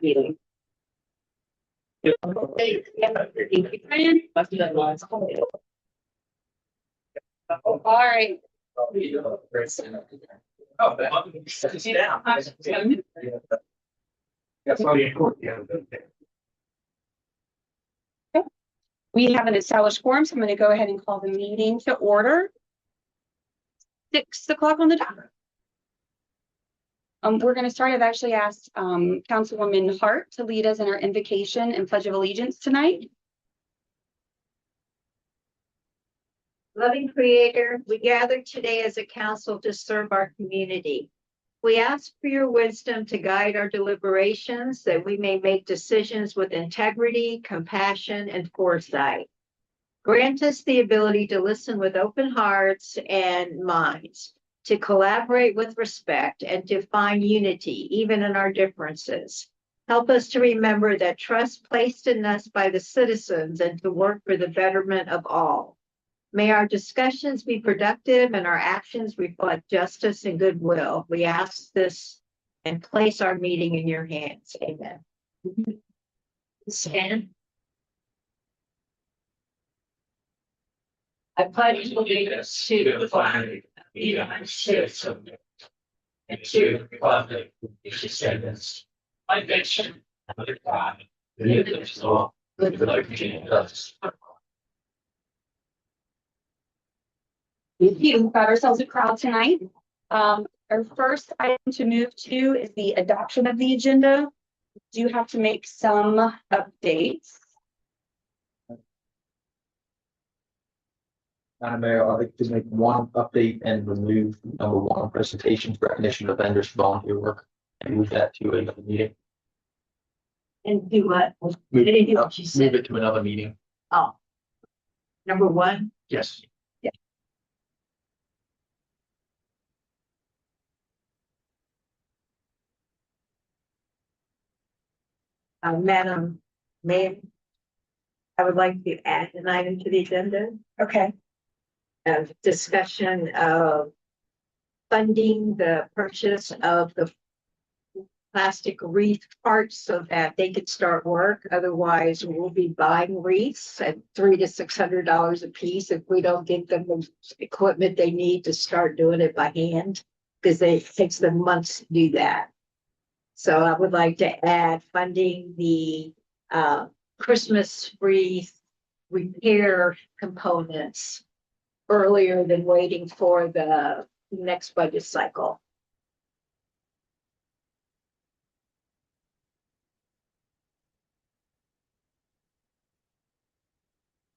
meeting. All right. We have an established quorum, so I'm going to go ahead and call the meeting to order. 6 o'clock on the dot. We're going to start. I've actually asked Councilwoman Hart to lead us in our invocation and Pledge of Allegiance tonight. Loving Creator, we gather today as a council to serve our community. We ask for your wisdom to guide our deliberations, that we may make decisions with integrity, compassion, and foresight. Grant us the ability to listen with open hearts and minds, to collaborate with respect, and to find unity, even in our differences. Help us to remember that trust placed in us by the citizens and to work for the betterment of all. May our discussions be productive and our actions reflect justice and goodwill. We ask this and place our meeting in your hands. Amen. Stand. I pledge allegiance to the flag of the United States of America and to the republic which stands one nation under God, indivisible, with liberty and justice. We've got ourselves a crowd tonight. Our first item to move to is the adoption of the agenda. We do have to make some updates. Madam Mayor, I'd like to make one update and remove number 1, presentations, recognition of vendors for volunteer work, and move that to another meeting. And do what? Move it to another meeting. Oh. Number 1? Yes. Madam Mayor, I would like to add an item to the agenda. Okay. Of discussion of funding the purchase of the plastic wreath parts so that they could start work. Otherwise, we'll be buying wreaths at $300 to $600 a piece if we don't get them the equipment they need to start doing it by hand, because it takes them months to do that. So I would like to add funding the Christmas wreath repair components earlier than waiting for the next budget cycle.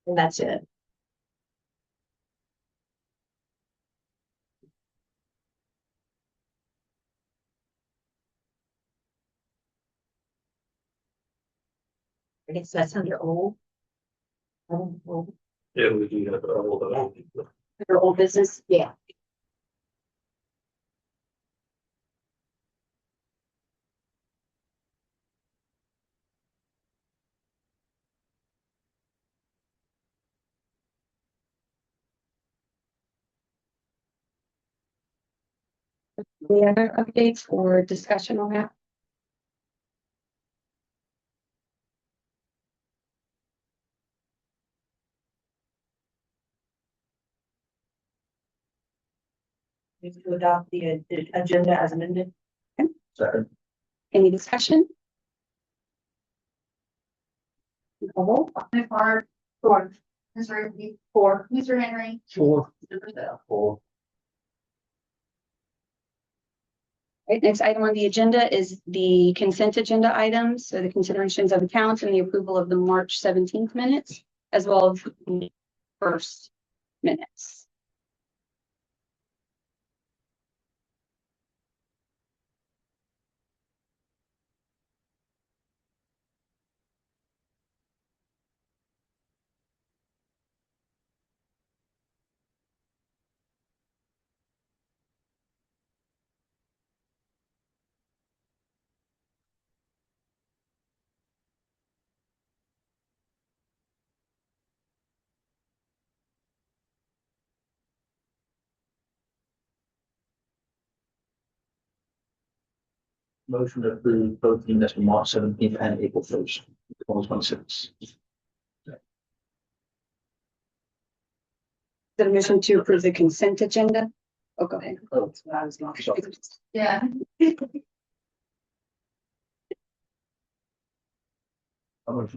And that's it. I guess that's under old. Old. Yeah, we do have all Your old business. Yeah. Any other updates or discussion on that? To adopt the agenda as amended. Second. Any discussion? Ms. Barr, 4. Mr. Ruby, 4. Mr. Henry, 4. Mr. Brazil. 4. Right, next item on the agenda is the consent agenda items. So the considerations of accounts and the approval of the March 17th minutes, as well as the first minutes. Motion to approve both the minutes from March 17th and April 1st, 2026. The motion to approve the consent agenda. Oh, go ahead. Oh. That's what I was going Sorry. to. Yeah.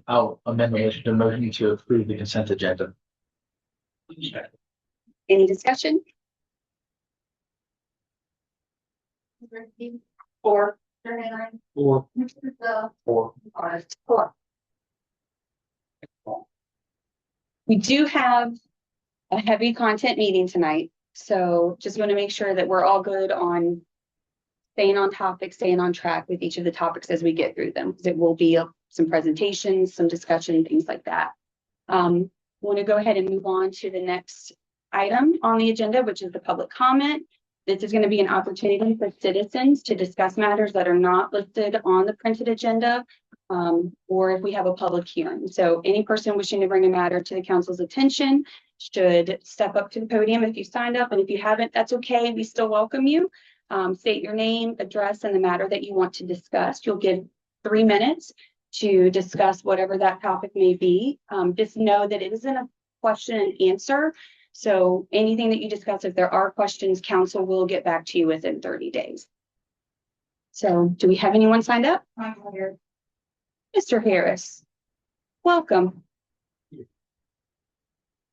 I'll amend the motion to motion to approve the consent agenda. Any discussion? Four. Mr. Henry. Or Mr. Bell. or Four. We do have a heavy content meeting tonight, so just want to make sure that we're all good on staying on topic, staying on track with each of the topics as we get through them, because it will be some presentations, some discussion, things like that. Want to go ahead and move on to the next item on the agenda, which is the public comment. This is going to be an opportunity for citizens to discuss matters that are not listed on the printed agenda, or if we have a public hearing. So any person wishing to bring a matter to the council's attention should step up to the podium if you signed up, and if you haven't, that's okay. We still welcome you. State your name, address, and the matter that you want to discuss. You'll get 3 minutes to discuss whatever that topic may be. Just know that it isn't a question and answer. So anything that you discuss, if there are questions, council will get back to you within 30 days. So do we have anyone signed up? I'm here. Mr. Harris, welcome.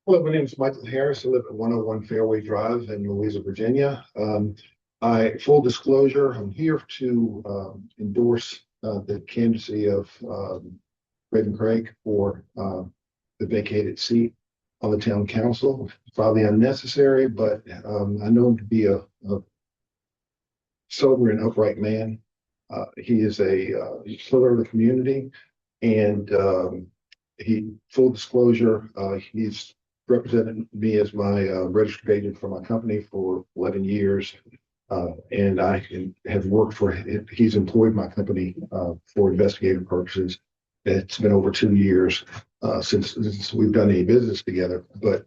Hello, my name is Michael Harris. I live at 101 Fairway Drive in Louisa, Virginia. Full disclosure, I'm here to endorse the candidacy of Raven Craig for the vacated seat on the town council. Probably unnecessary, but I know him to be a sober and upright man. He is a pillar of the community, and full disclosure, he's represented me as my registered agent for my company for 11 years. And I have worked for, he's employed my company for investigative purposes. It's been over 2 years since we've done any business together. But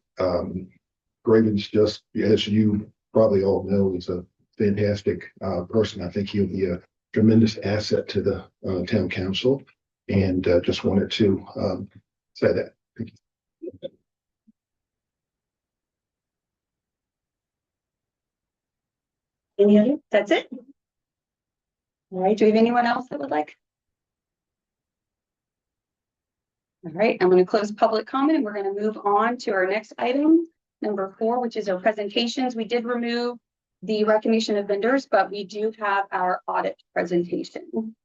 Graven's just, as you probably all know, is a fantastic person. I think he'll be a tremendous asset to the town council. And just wanted to say that. Thank you. Any other? That's it? All right, do we have anyone else that would like? All right, I'm going to close public comment and we're going to move on to our next item, number 4, which is our presentations. We did remove the recognition of vendors, but we do have our audit presentation.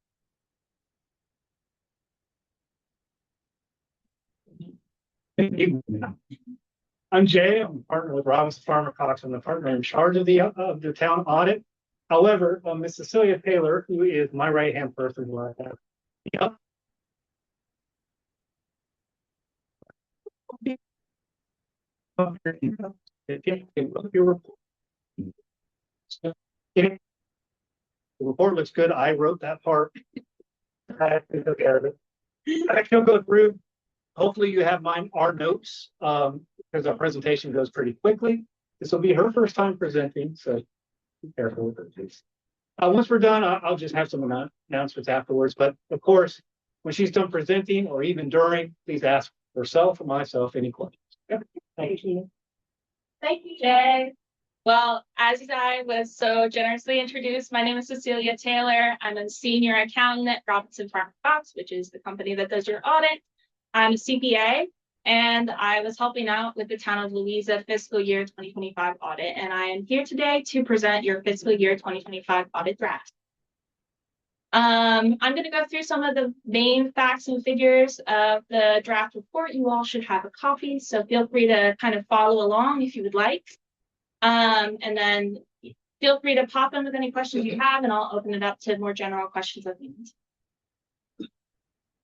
Thank you. I'm Jay. I'm a partner with Robinson Farmer Cox. I'm the partner in charge of the town audit. However, Miss Cecilia Taylor, who is my right-hand person, who I have. Yep. The report looks good. I wrote that part. I have to look at it. I can go through. Hopefully you have our notes, because our presentation goes pretty quickly. This will be her first time presenting, so be careful with it, please. Once we're done, I'll just have some announcements afterwards. But of course, when she's done presenting or even during, please ask herself or myself any questions. Yep. Thank you. Thank you, Jay. Well, as I was so generously introduced, my name is Cecilia Taylor. I'm a senior accountant at Robinson Farmer Cox, which is the company that does your audit. I'm a CPA, and I was helping out with the town of Louisa fiscal year 2025 audit, and I am here today to present your fiscal year 2025 audit draft. I'm going to go through some of the main facts and figures of the draft report. You all should have a copy, so feel free to kind of follow along if you would like. And then feel free to pop in with any questions you have, and I'll open it up to more general questions at the end.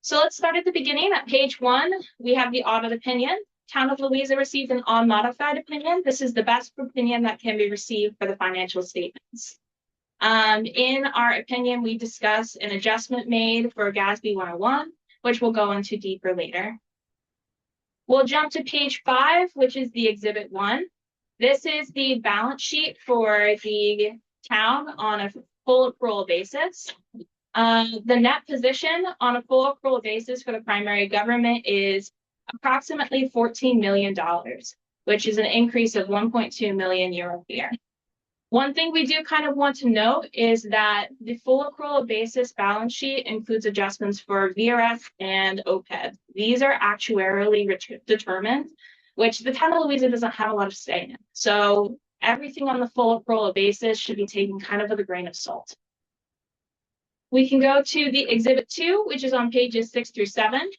So let's start at the beginning. At page 1, we have the audit opinion. Town of Louisa received an unmodified opinion. This is the best opinion that can be received for the financial statements. In our opinion, we discuss an adjustment made for GASB 101, which we'll go into deeper later. We'll jump to page 5, which is the exhibit 1. This is the balance sheet for the town on a full accrual basis. The net position on a full accrual basis for the primary government is approximately $14 million, which is an increase of 1.2 million year over year. One thing we do kind of want to note is that the full accrual basis balance sheet includes adjustments for VRS and OPEB. These are actuarially determined, which the town of Louisa doesn't have a lot of say in. So everything on the full accrual basis should be taken kind of with a grain of salt. We can go to the Exhibit 2, which is on pages 6 through 7.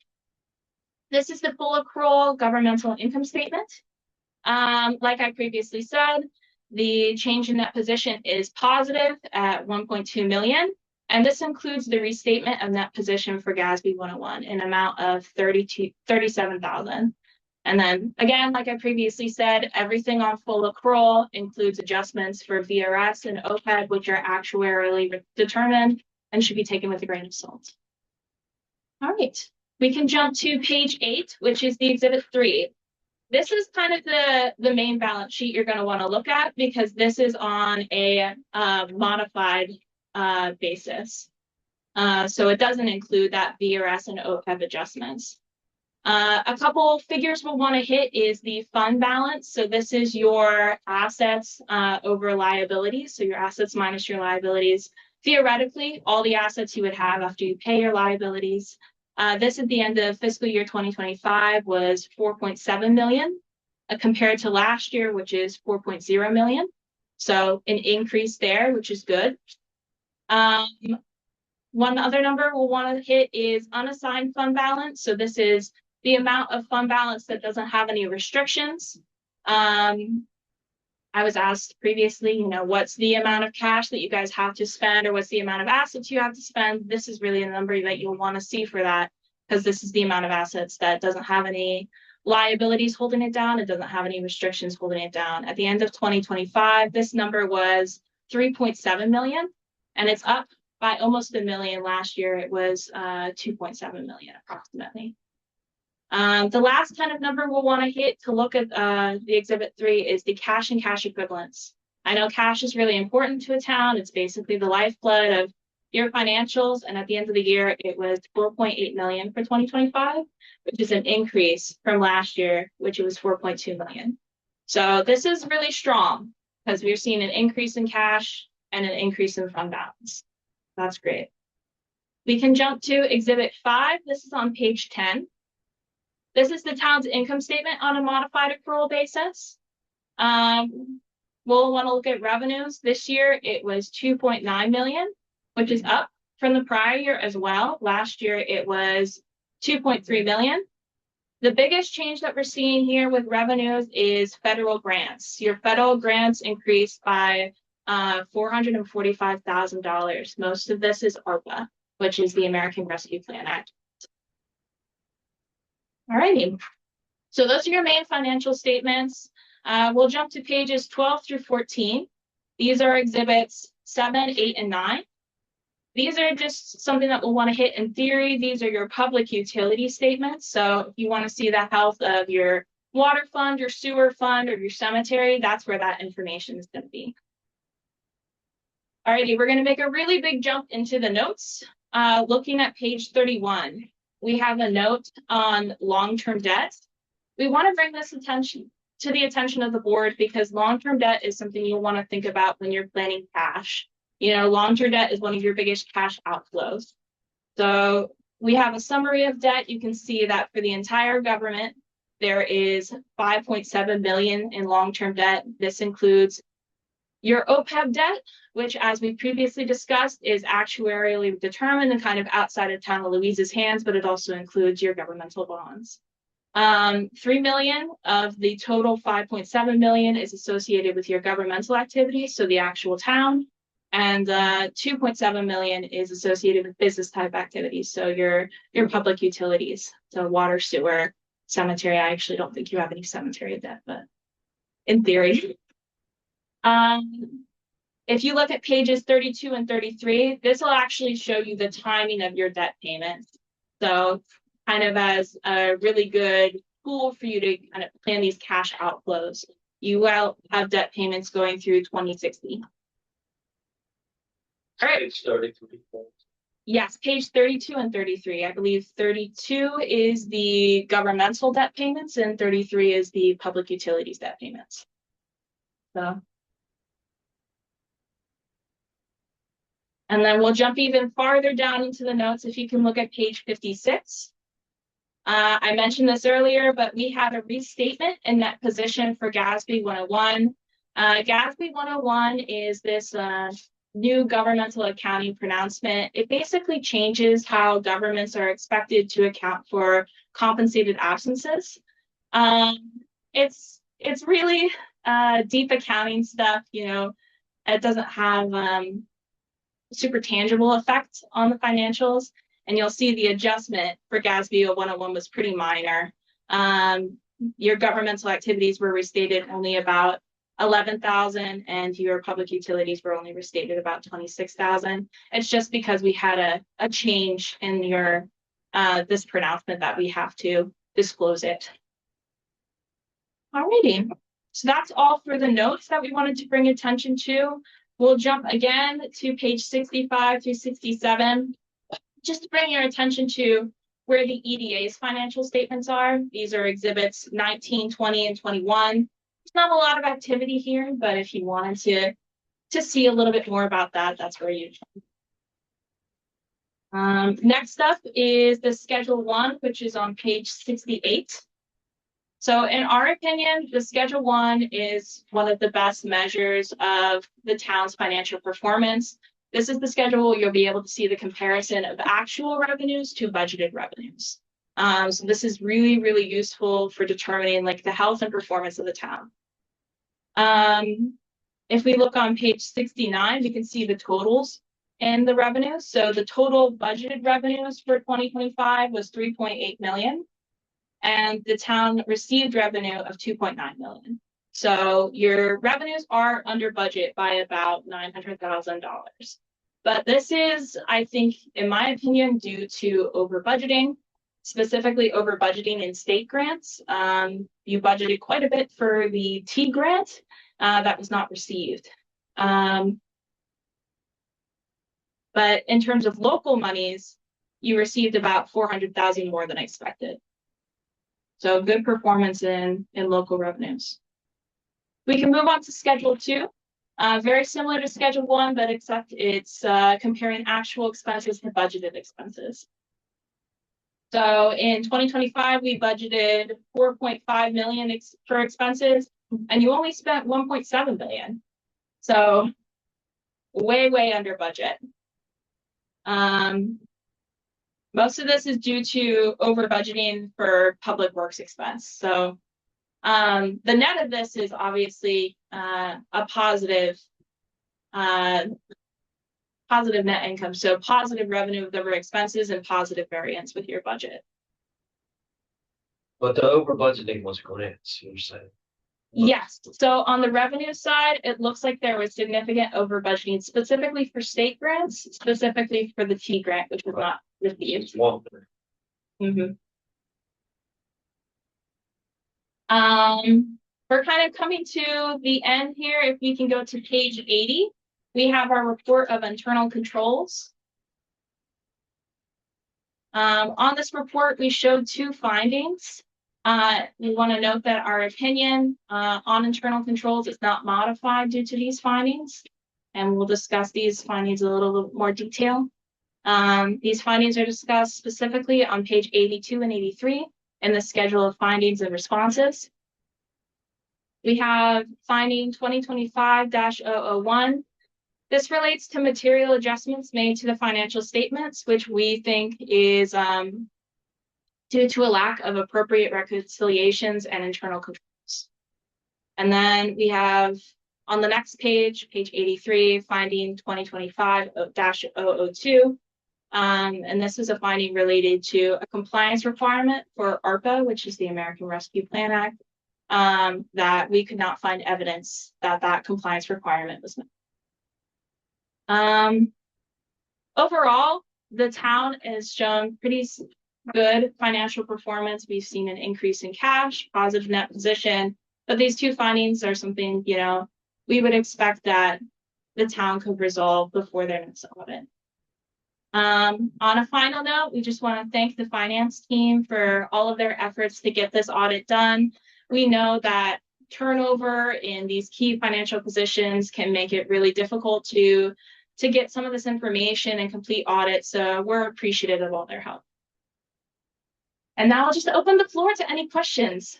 This is the full accrual governmental income statement. Like I previously said, the change in net position is positive at 1.2 million. And this includes the restatement of net position for GASB 101 in amount of 37,000. And then again, like I previously said, everything on full accrual includes adjustments for VRS and OPEB, which are actuarially determined and should be taken with a grain of salt. All right, we can jump to page 8, which is the Exhibit 3. This is kind of the main balance sheet you're going to want to look at because this is on a modified basis. So it doesn't include that VRS and OPEB adjustments. A couple figures we'll want to hit is the fund balance. So this is your assets over liabilities. So your assets minus your liabilities. Theoretically, all the assets you would have after you pay your liabilities. This at the end of fiscal year 2025 was 4.7 million compared to last year, which is 4.0 million. So an increase there, which is good. One other number we'll want to hit is unassigned fund balance. So this is the amount of fund balance that doesn't have any restrictions. I was asked previously, what's the amount of cash that you guys have to spend or what's the amount of assets you have to spend? This is really a number that you'll want to see for that because this is the amount of assets that doesn't have any liabilities holding it down. It doesn't have any restrictions holding it down. At the end of 2025, this number was 3.7 million and it's up by almost $1 million. Last year, it was 2.7 million approximately. The last kind of number we'll want to hit to look at the Exhibit 3 is the cash and cash equivalents. I know cash is really important to a town. It's basically the lifeblood of your financials. And at the end of the year, it was 4.8 million for 2025, which is an increase from last year, which was 4.2 million. So this is really strong because we're seeing an increase in cash and an increase in fund balance. That's great. We can jump to Exhibit 5. This is on page 10. This is the town's income statement on a modified accrual basis. We'll want to look at revenues. This year, it was 2.9 million, which is up from the prior year as well. Last year, it was 2.3 million. The biggest change that we're seeing here with revenues is federal grants. Your federal grants increased by $445,000. Most of this is ARPA, which is the American Rescue Plan Act. All righty. So those are your main financial statements. We'll jump to pages 12 through 14. These are exhibits 7, 8, and 9. These are just something that we'll want to hit in theory. These are your public utility statements. So if you want to see the health of your water fund, your sewer fund, or your cemetery, that's where that information is going to be. All righty, we're going to make a really big jump into the notes. Looking at page 31. We have a note on long-term debt. We want to bring this to the attention of the board because long-term debt is something you'll want to think about when you're planning cash. Long-term debt is one of your biggest cash outflows. So we have a summary of debt. You can see that for the entire government, there is 5.7 million in long-term debt. This includes your OPEB debt, which, as we previously discussed, is actuarially determined and kind of outside of town of Louisa's hands, but it also includes your governmental bonds. 3 million of the total 5.7 million is associated with your governmental activities, so the actual town, and 2.7 million is associated with business type activities, so your public utilities, so water, sewer, cemetery. I actually don't think you have any cemetery debt, but in theory. If you look at pages 32 and 33, this will actually show you the timing of your debt payments. So kind of as a really good tool for you to kind of plan these cash outflows. You will have debt payments going through 2060. All right. Page 33. Yes, page 32 and 33. I believe 32 is the governmental debt payments and 33 is the public utilities debt payments. So. And then we'll jump even farther down into the notes if you can look at page 56. I mentioned this earlier, but we had a restatement in that position for GASB 101. GASB 101 is this new governmental accounting pronouncement. It basically changes how governments are expected to account for compensated absences. It's really deep accounting stuff, you know. It doesn't have super tangible effect on the financials. And you'll see the adjustment for GASB 101 was pretty minor. Your governmental activities were restated only about 11,000 and your public utilities were only restated about 26,000. It's just because we had a change in your this pronouncement that we have to disclose it. Alrighty, so that's all for the notes that we wanted to bring attention to. We'll jump again to page 65 through 67, just to bring your attention to where the EDA's financial statements are. These are exhibits 19, 20, and 21. There's not a lot of activity here, but if you wanted to see a little bit more about that, that's where you next up is the Schedule 1, which is on page 68. So in our opinion, the Schedule 1 is one of the best measures of the town's financial performance. This is the schedule you'll be able to see the comparison of actual revenues to budgeted revenues. So this is really, really useful for determining like the health and performance of the town. If we look on page 69, we can see the totals and the revenues. So the total budgeted revenues for 2025 was 3.8 million. And the town received revenue of 2.9 million. So your revenues are under budget by about $900,000. But this is, I think, in my opinion, due to over budgeting, specifically over budgeting in state grants. You budgeted quite a bit for the T grant that was not received. But in terms of local monies, you received about 400,000 more than expected. So good performance in local revenues. We can move on to Schedule 2. Very similar to Schedule 1, but except it's comparing actual expenses to budgeted expenses. So in 2025, we budgeted 4.5 million for expenses, and you only spent 1.7 billion. So way, way under budget. Most of this is due to over budgeting for public works expense. So the net of this is obviously a positive net income. So positive revenue over expenses and positive variance with your budget. But the over budgeting was grants, you're saying? Yes. So on the revenue side, it looks like there was significant over budgeting specifically for state grants, specifically for the T grant, which was not received. Mm-hmm. We're kind of coming to the end here. If we can go to page 80, we have our report of internal controls. On this report, we showed two findings. We want to note that our opinion on internal controls is not modified due to these findings, and we'll discuss these findings in a little more detail. These findings are discussed specifically on page 82 and 83 in the schedule of findings and responses. We have finding 2025-001. This relates to material adjustments made to the financial statements, which we think is due to a lack of appropriate reconciliations and internal controls. And then we have on the next page, page 83, finding 2025-002. And this is a finding related to a compliance requirement for ARPA, which is the American Rescue Plan Act, that we could not find evidence that that compliance requirement was met. Overall, the town has shown pretty good financial performance. We've seen an increase in cash, positive net position, but these two findings are something, you know, we would expect that the town could resolve before their next audit. On a final note, we just want to thank the finance team for all of their efforts to get this audit done. We know that turnover in these key financial positions can make it really difficult to get some of this information and complete audits. So we're appreciative of all their help. And now I'll just open the floor to any questions.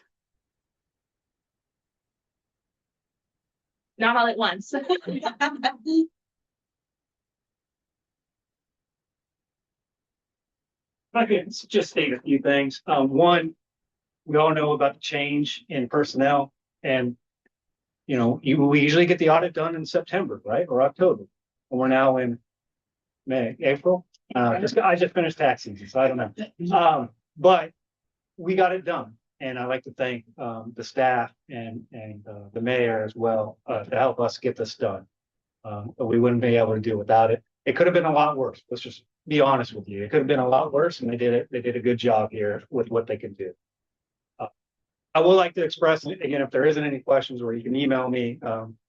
Not all at once. I could just state a few things. One, we all know about the change in personnel, and we usually get the audit done in September, right, or October, and we're now in May, April. I just finished tax season, so I don't know. But we got it done, and I'd like to thank the staff and the mayor as well to help us get this done. But we wouldn't be able to do it without it. It could have been a lot worse. Let's just be honest with you. It could have been a lot worse, and they did it. They did a good job here with what they could do. I would like to express, again, if there isn't any questions, or you can email me.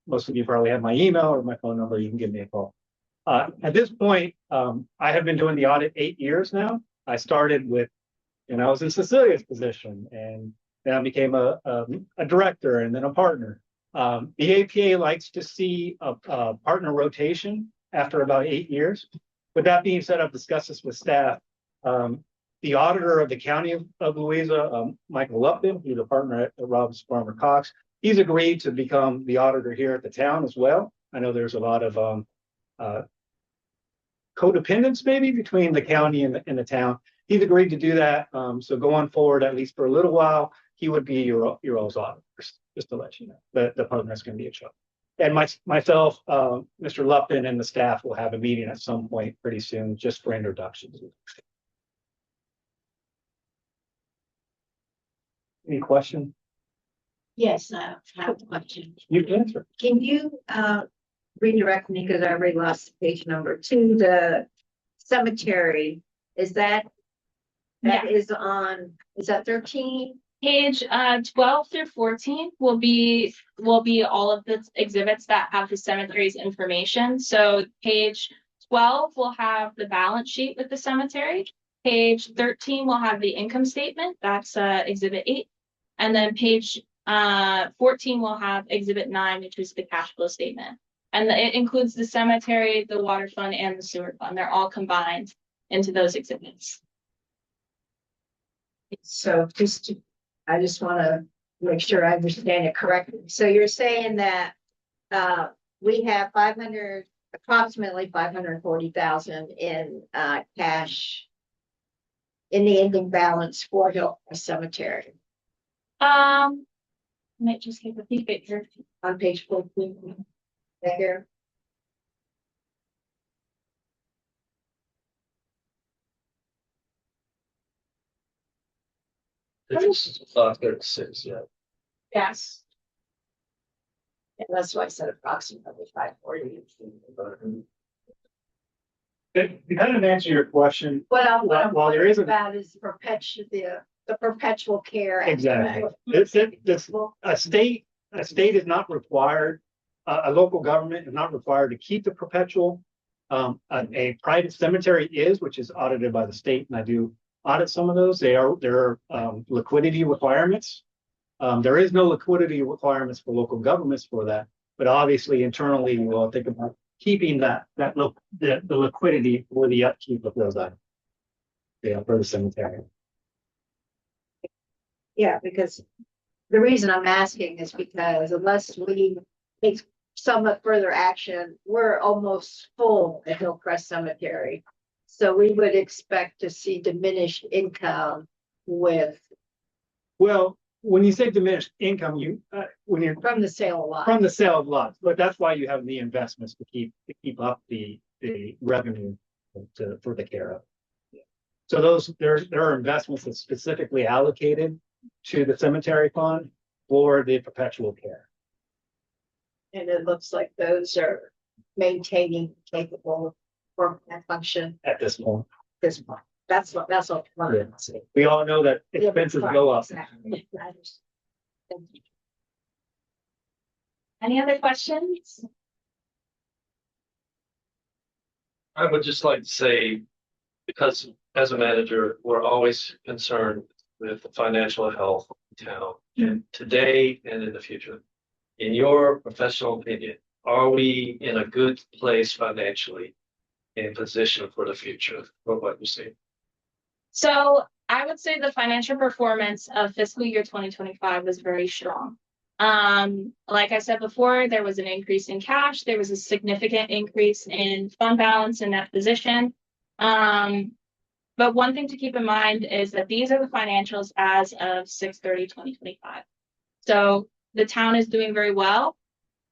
Most of you probably have my email or my phone number. You can give me a call. At this point, I have been doing the audit 8 years now. I started I was in Cecilia's position, and then I became a director and then a partner. The APA likes to see a partner rotation after about 8 years. With that being said, I've discussed this with staff. The auditor of the county of Louisa, Michael Lupton, he's a partner at Robinson Farmer Cox. He's agreed to become the auditor here at the town as well. I know there's a lot of codependence maybe between the county and the town. He's agreed to do that. So going forward, at least for a little while, he would be your all's auditor, just to let you know. The partner's going to be a show. And myself, Mr. Lupton, and the staff will have a meeting at some point pretty soon, just for introductions. Any question? Yes, I have a question. You can answer. Can you redirect me, because I already lost page number, to the cemetery? Is that is on, is that 13? Page 12 through 14 will be all of the exhibits that have the cemetery's information. So page 12 will have the balance sheet with the cemetery. Page 13 will have the income statement. That's exhibit 8. And then page 14 will have exhibit 9, which is the cash flow statement. And it includes the cemetery, the water fund, and the sewer fund. They're all combined into those exhibits. So I just want to make sure I understand it correctly. So you're saying that we have approximately 540,000 in cash in the ending balance for Hillcrest Cemetery. Might just take a peek at here. On page 14. Right here. It's 36, yeah. Yes. And that's why I said approximately 540. To kind of answer your question, What I'm Well, there isn't- about is the perpetual care. exactly. aspect. A state is not required, a local government is not required to keep the perpetual. A private cemetery is, which is audited by the state, and I do audit some of those. There are liquidity requirements. There is no liquidity requirements for local governments for that, but obviously internally we'll think about keeping the liquidity for the upkeep of those items. Yeah, for the cemetery. Yeah, because the reason I'm asking is because unless we take somewhat further action, we're almost full at Hillcrest Cemetery. So we would expect to see diminished income with, Well, when you say diminished income, when you're from the sale of lots. from the sale of lots, but that's why you have the investments to keep up the revenue for the care of. So there are investments that specifically allocated to the cemetery fund for the perpetual care. And it looks like those are maintaining capable for that function At this point, this month. That's what I wanted to see. we all know that expenses go up. Exactly. I understand. Thank you. Any other questions? I would just like to say, because as a manager, we're always concerned with the financial health of town, and today and in the future. In your professional opinion, are we in a good place financially in position for the future for what you see? So I would say the financial performance of fiscal year 2025 was very strong. Like I said before, there was an increase in cash. There was a significant increase in fund balance in that position. But one thing to keep in mind is that these are the financials as of 6/30/2025. So the town is doing very well,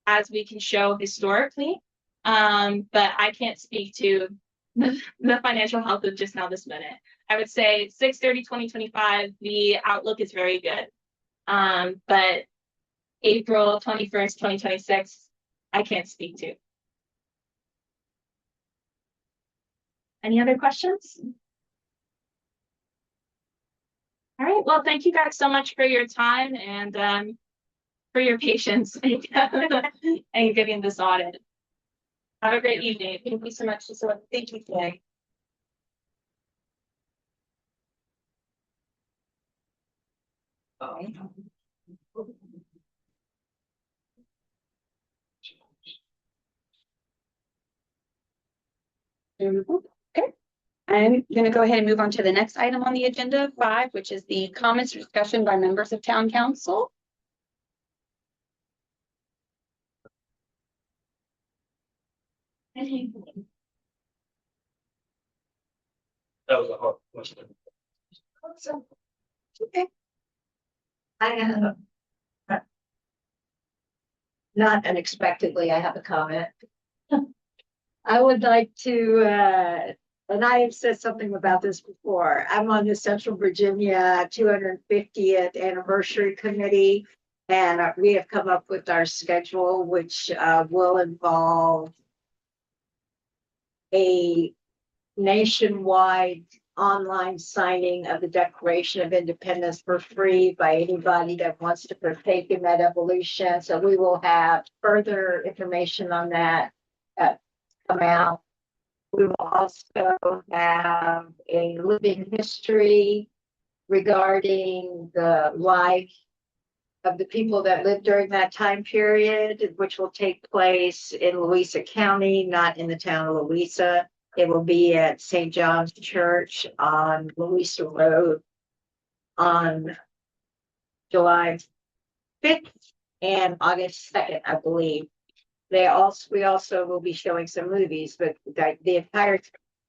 as we can show historically. But I can't speak to the financial health of just now this minute. I would say 6/30/2025, the outlook is very good. But April 21st, 2026, I can't speak to. Any other questions? All right, well, thank you guys so much for your time and for your patience and getting this audit. Have a great evening. Thank you so much. So thank you today. Okay. I'm going to go ahead and move on to the next item on the agenda, 5, which is the comments or discussion by members of town council. That was a hard question. Okay. I have. Not unexpectedly, I have a comment. I would like to, and I have said something about this before. I'm on the Central Virginia 250th Anniversary Committee, and we have come up with our schedule, which will involve a nationwide online signing of the Declaration of Independence for free by anybody that wants to partake in that evolution. So we will have further information on that come out. We will also have a living history regarding the life of the people that lived during that time period, which will take place in Louisa County, not in the town of Louisa. It will be at St. John's Church on Louisa Road on July 5th and August 2nd, I believe. We also will be showing some movies, but the entire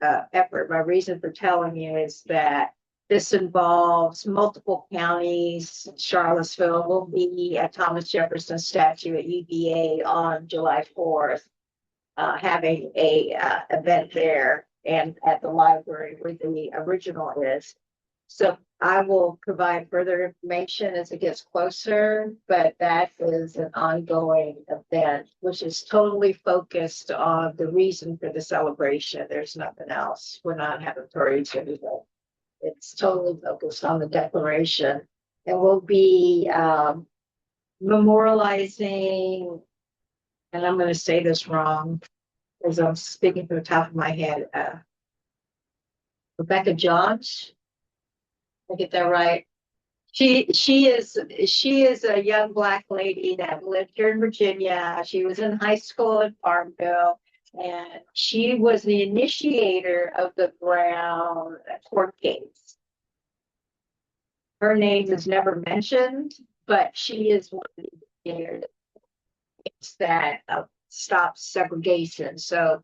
effort, my reason for telling you is that this involves multiple counties. Charlottesville will be at Thomas Jefferson statue at UVA on July 4th. Having a event there and at the library where the original is. So I will provide further information as it gets closer, but that is an ongoing event, which is totally focused on the reason for the celebration. There's nothing else. We're not having parades or anything. It's totally focused on the Declaration, and we'll be memorializing, and I'm going to say this wrong as I'm speaking from the top of my head. Rebecca Johns. I get that right. She is a young Black lady that lived here in Virginia. She was in high school in Farmville, and she was the initiator of the Brown court case. Her name is never mentioned, but she is one of the initiators that stops segregation. So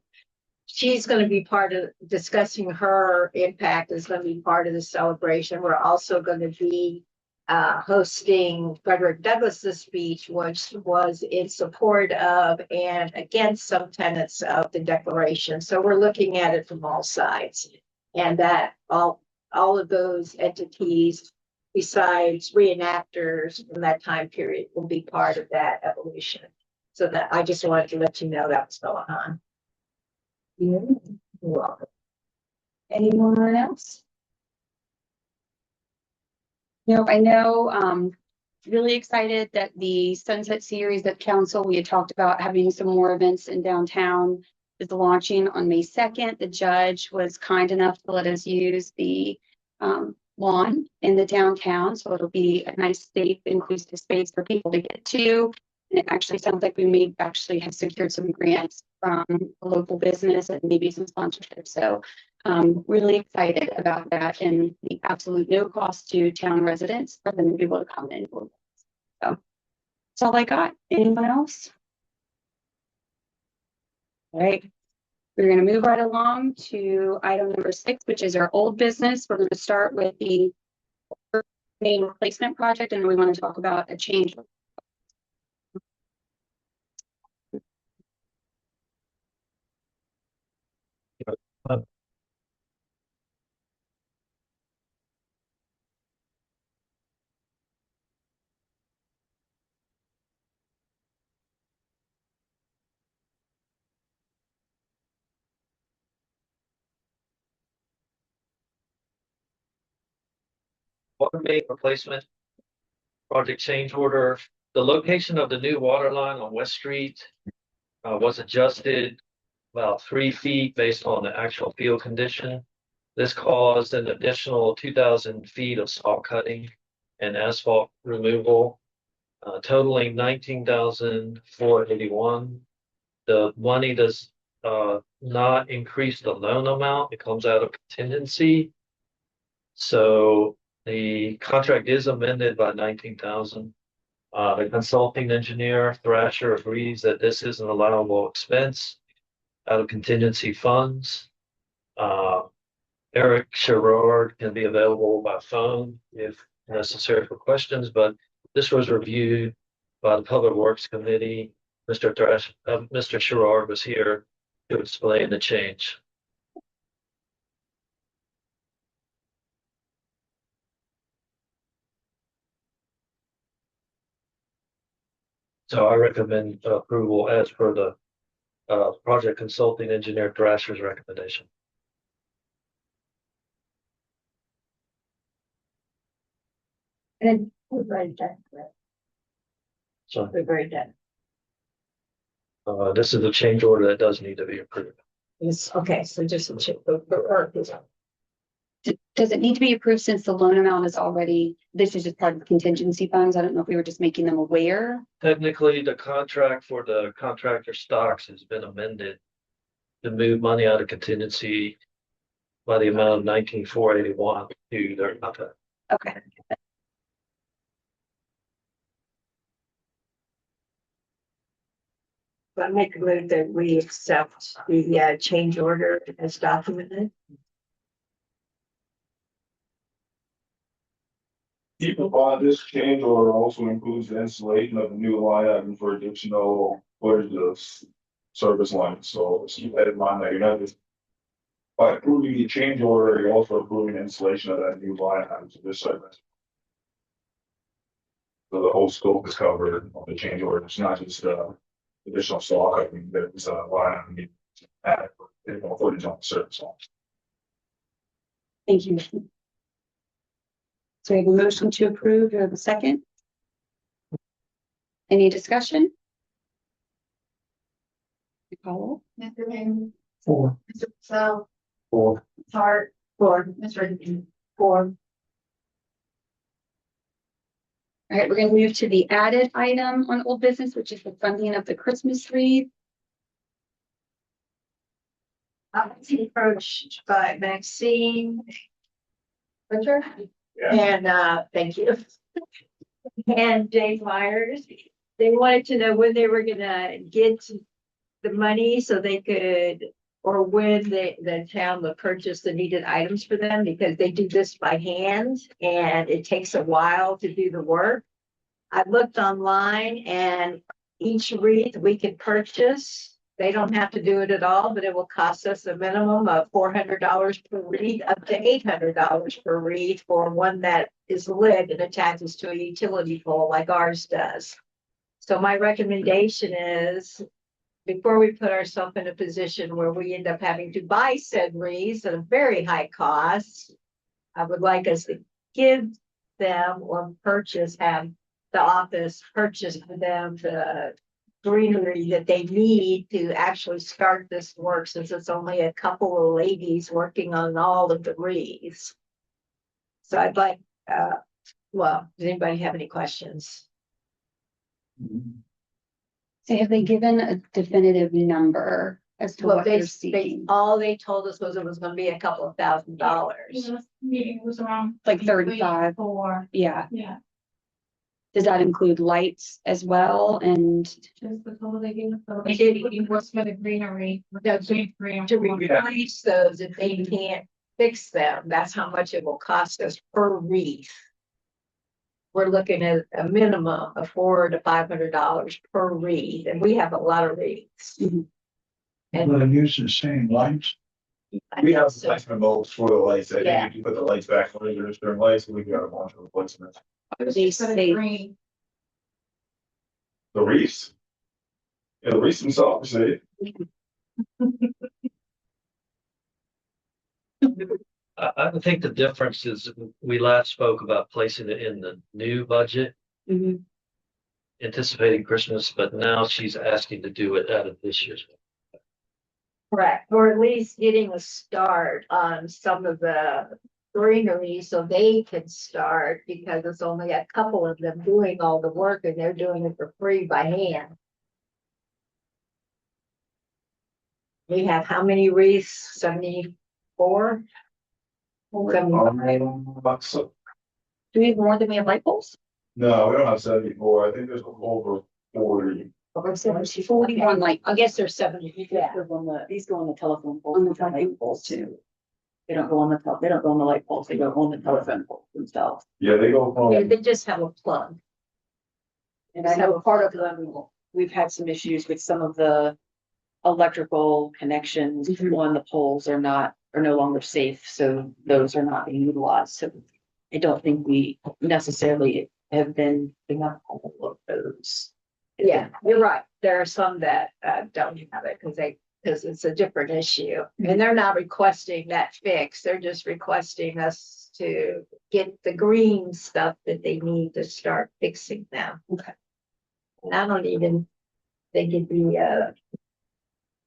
she's going to be part of discussing her impact is going to be part of the celebration. We're also going to be hosting Frederick Douglass's speech, which was in support of and against some tenets of the Declaration. So we're looking at it from all sides, and that all of those entities, besides reenactors from that time period, will be part of that evolution. So that I just wanted to let you know that was going on. You're welcome. Anyone else? Nope, I know, really excited that the Sunset Series at Council, we had talked about having some more events in downtown. is launching on May 2nd. The judge was kind enough to let us use the lawn in the downtown. So it'll be a nice, safe, inclusive space for people to get to. And it actually sounds like we may actually have secured some grants from a local business and maybe some sponsorship. So really excited about that, and the absolute no cost to town residents for them to be able to come in. So that's all I got. Anyone else? All right. We're going to move right along to item number 6, which is our old business. We're going to start with the main replacement project, and then we want to talk about a change. Water main replacement project change order. The location of the new water line on West Street was adjusted about 3 feet based on the actual field condition. This caused an additional 2,000 feet of saw cutting and asphalt removal, totaling 19,481. The money does not increase the loan amount. It comes out of contingency. So the contract is amended by 19,000. The consulting engineer, Thrasher, agrees that this is an allowable expense out of contingency funds. Eric Sherrard can be available by phone if necessary for questions, but this was reviewed by the Public Works Committee. Mr. Sherrard was here to explain the change. So I recommend approval as per the project consulting engineer Thrasher's recommendation. And we're very done. So We're very done. this is a change order that does need to be approved. It's okay, so just a check. Does it need to be approved since the loan amount is already, this is just part of the contingency funds? I don't know if we were just making them aware. Technically, the contract for the contractor stocks has been amended to move money out of contingency by the amount of 19,481 to their contract. Okay. I make a move that we accept the change order as documented. Keep in mind, this change order also includes the installation of a new line item for additional footage of service lines. So just keep that in mind that you're not just by approving the change order, you're also approving the installation of that new line item to this segment. So the whole scope is covered on the change order. It's not just additional stock. I mean, there's a line item you add for footage on the service line. Thank you. So we have a motion to approve. Do we have a second? Any discussion? Nicole? Mr. Henry, 4. Mr. Purcell, 4. Ms. Hart, For Ms. Reagan. for All right, we're going to move to the added item on old business, which is the funding of the Christmas tree. I was approached by Maxine. Richard? Yeah. And thank you. And Dave Myers. They wanted to know when they were gonna get the money so they could, or when the town would purchase the needed items for them, because they do this by hand and it takes a while to do the work. I looked online and each wreath we can purchase. They don't have to do it at all, but it will cost us a minimum of $400 per wreath, up to $800 per wreath for one that is lit and attaches to a utility pole like ours does. So my recommendation is, before we put ourselves in a position where we end up having to buy said wreaths at a very high cost, I would like us to give them or purchase, have the office purchase for them the greenery that they need to actually start this work, since it's only a couple of ladies working on all of the wreaths. So I'd like, well, does anybody have any questions? So have they given a definitive number as to Well, what they, they're seeking? all they told us was it was gonna be a couple of $1,000. Meeting was around. Like 35? Four, Yeah. yeah, Does that include lights as well? And just the total they gave us. So They did. it was for the greenery. No, to replace those, if they can't fix them, that's how much it will cost us per wreath. We're looking at a minimum of $400 to $500 per wreath, and we have a lot of wreaths. Mhm. And Will they use the same lights? We have so- replacement bulbs for the lights. I Yeah. think you can put the lights back on regular during lights, and we got a bunch of replacements. are they For the safe? green. The wreaths. Yeah, the wreaths themselves, see? I think the difference is we last spoke about placing it in the new budget, Mhm. anticipating Christmas, but now she's asking to do it out of this year's. Correct, or at least getting a start on some of the greenery so they can start, because it's only a couple of them doing all the work and they're doing it for free by hand. We have how many wreaths? 74? 75? So, Do we have more than we have light bulbs? no, we don't have 74. I think there's over 40. Over 41 light. I guess there's 70, yeah. These go on the telephone poles. On the telephone poles too. They don't go on they don't go on the light poles, they go on the telephone poles themselves. Yeah, they go Yeah, from, they just have a plug. And I know part of them, we've had some issues with some of the electrical connections Mhm. on the poles are no longer safe, so those are not being utilized. So I don't think we necessarily have been enough of those. Yeah, you're right. There are some that don't have it because it's a different issue. And they're not requesting that fix. They're just requesting us to get the green stuff that they need to start fixing them. Okay. And I don't even think it'd be an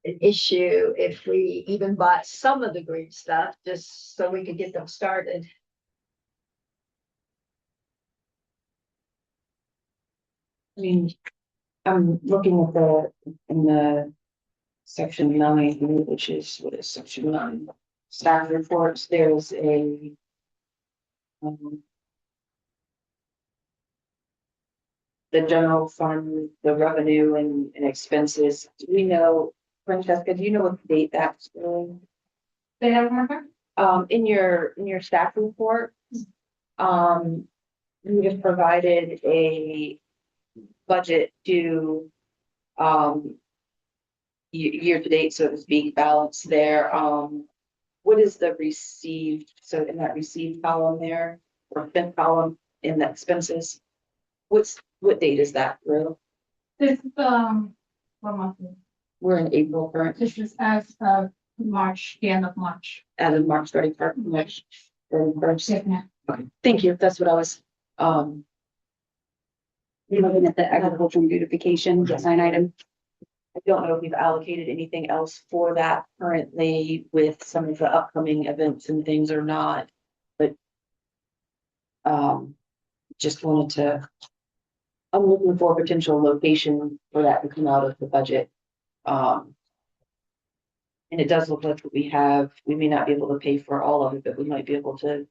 issue if we even bought some of the green stuff, just so we could get them started. I mean, I'm looking at in the section 9, which is, what is section 9? Staff reports, there's a the general fund, the revenue and expenses. Do we know, Francesca, do you know what date that's going? Say that one more time? In your staff report, you just provided a budget to, year to date, so to speak, balance there. What is the received, so in that received column there, or fifth column in the expenses? What date is that, Rue? This, what month? is it? We're in April current, This is as of March, the end of March. as of March 31st, March 31st. Yeah. Okay, thank you, that's what I was, You're looking at the agricultural beautification design item. I don't know if we've allocated anything else for that currently with some of the upcoming events and things or not, but just wanted to, I'm looking for a potential location for that to come out of the budget. And it does look like we may not be able to pay for all of it, but we might be able to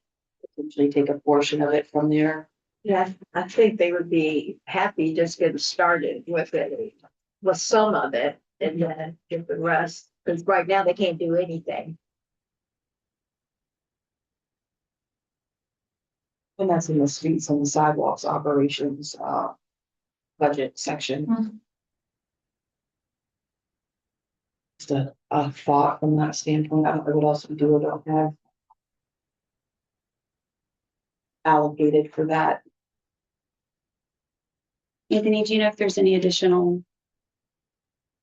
potentially take a portion of it from there. Yeah, I think they would be happy just getting started with it, with some of it, and then get the rest, because right now they can't do anything. And that's in the streets and the sidewalks operations, budget section. Mhm. Just a thought from that standpoint. I don't know what else we do or don't have allocated for that. Anthony, do you know if there's any additional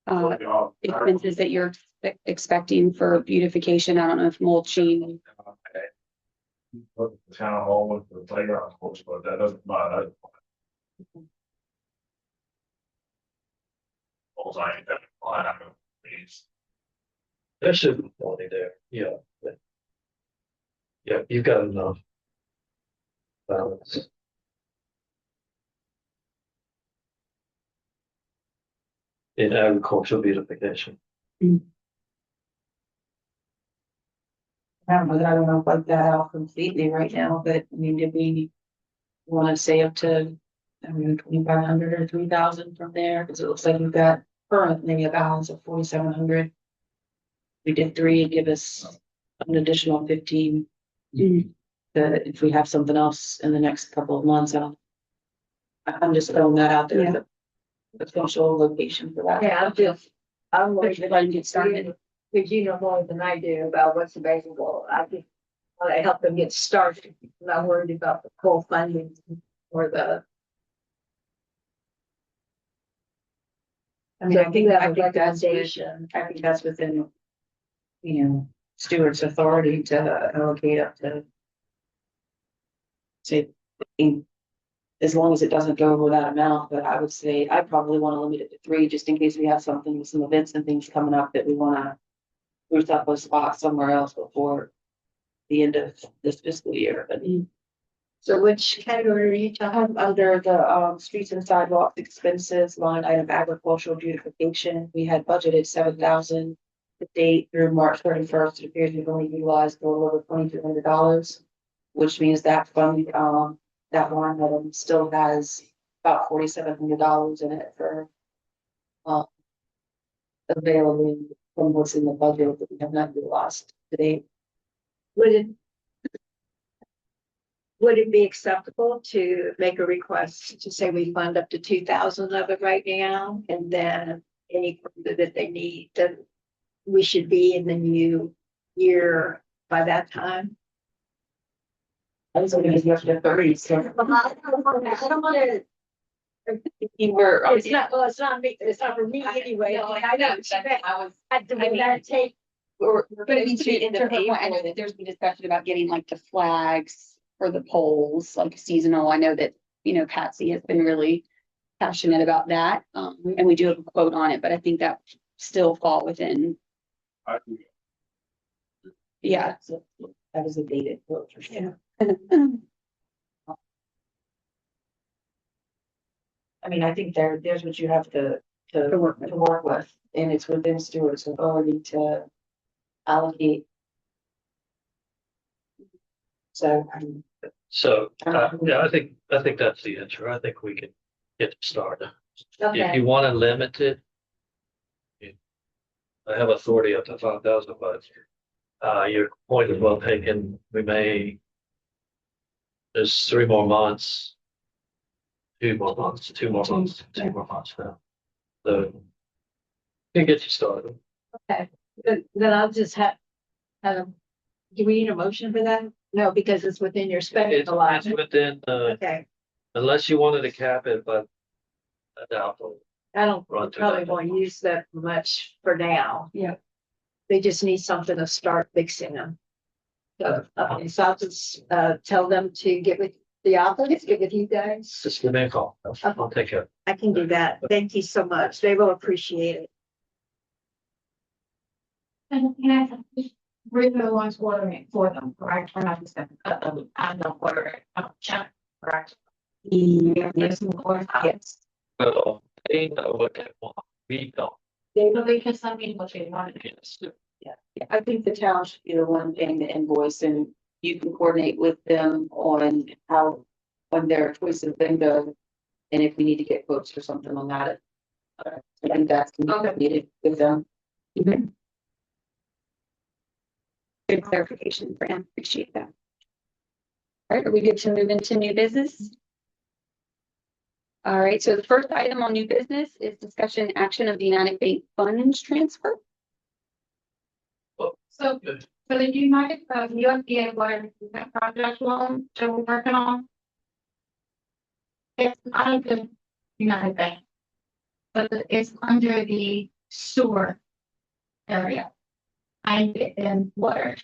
uh, expenses that you're expecting for beautification? I don't know if mulching. Look at the town hall with the playground, of course, but that doesn't matter. All I ain't got a line item, please. There should be plenty there, yeah. Yeah, you've got enough balance. In agricultural beautification. I don't know that I don't know like that out completely right now, but I mean, did we want to say up to, I don't know, 2,500 or 3,000 from there? Because it looks like we've got currently a balance of 4,700. We did 3 and give us an additional 15. That if we have something else in the next couple of months, I'm just throwing that out there. Yeah. The potential location for that. Yeah, I'm worried If I can get started. because you know more than I do about what's available. I just want to help them get started. I'm not worried about the full funding or the. I mean, I think, So, I think that's, recommendation. I think that's within, you know, Stewart's authority to allocate up to, say, as long as it doesn't go over that amount, but I would say I probably want to limit it to 3, just in case we have something, some events and things coming up that we want to boost up a spot somewhere else before the end of this fiscal year. But So which category are you talking? under the streets and sidewalks expenses line item agricultural beautification, we had budgeted 7,000 to date through March 31st. It appears we've only utilized a little over $2,200, which means that fund, that line item still has about $4,700 in it for available from what's in the budget that we have not utilized to date. Would it be acceptable to make a request to say we fund up to 2,000 of it right now, and then any further that they need, that we should be in the new year by that time? I was only you have to 30, so I don't want to. you were. It's not, well, it's not me, it's not for me anyway. No, I know, I take. But I mean, to her point, I know that there's been discussion about getting like the flags for the polls, like seasonal. I know that, you know, Patsy has been really passionate about that. And we do have a quote on it, but I think that still fall within, I do. yeah. So that was a dated quote for sure. I mean, I think there's what you have to work with, and it's within Stewart's authority to allocate. So, So, yeah, I think that's the answer. I think we can get started. If Okay, you want to limit it, I have authority up to 5,000, but your point is well taken. There's 3 more months, 2 more months, 2 more months, 2 more months now. So can get you started. okay, then I'll just have, do we need a motion for that? No, because it's within your spending It's allotment. within, Okay, unless you wanted to cap it, but I doubt it. I don't Run to probably that. won't use that much for now. Yeah. They just need something to start fixing them. So, okay, so I'll just, tell them to get with the office, get with you guys. Just give me a call. I'll take care. I can do that. Thank you so much. They will appreciate it. And can I, we're the ones ordering for them, correct? We're not just, I'm not ordering, check, correct? Yes, Yes. Well, they know what they want. We don't. they really can send me what they want. Yes. yeah, I think the town should be the one paying the invoice, and you can coordinate with them on their choice of vendor. And if we need to get quotes for something on that, I think that's needed with them. Good clarification, Fran. Appreciate that. All right, are we good to move into new business? All right, so the first item on new business is discussion action of the United Bank funds transfer. So, for the United, USDA water improvement project loan that we're working on. It's not the United Bank, but it's under the sewer area. And in water.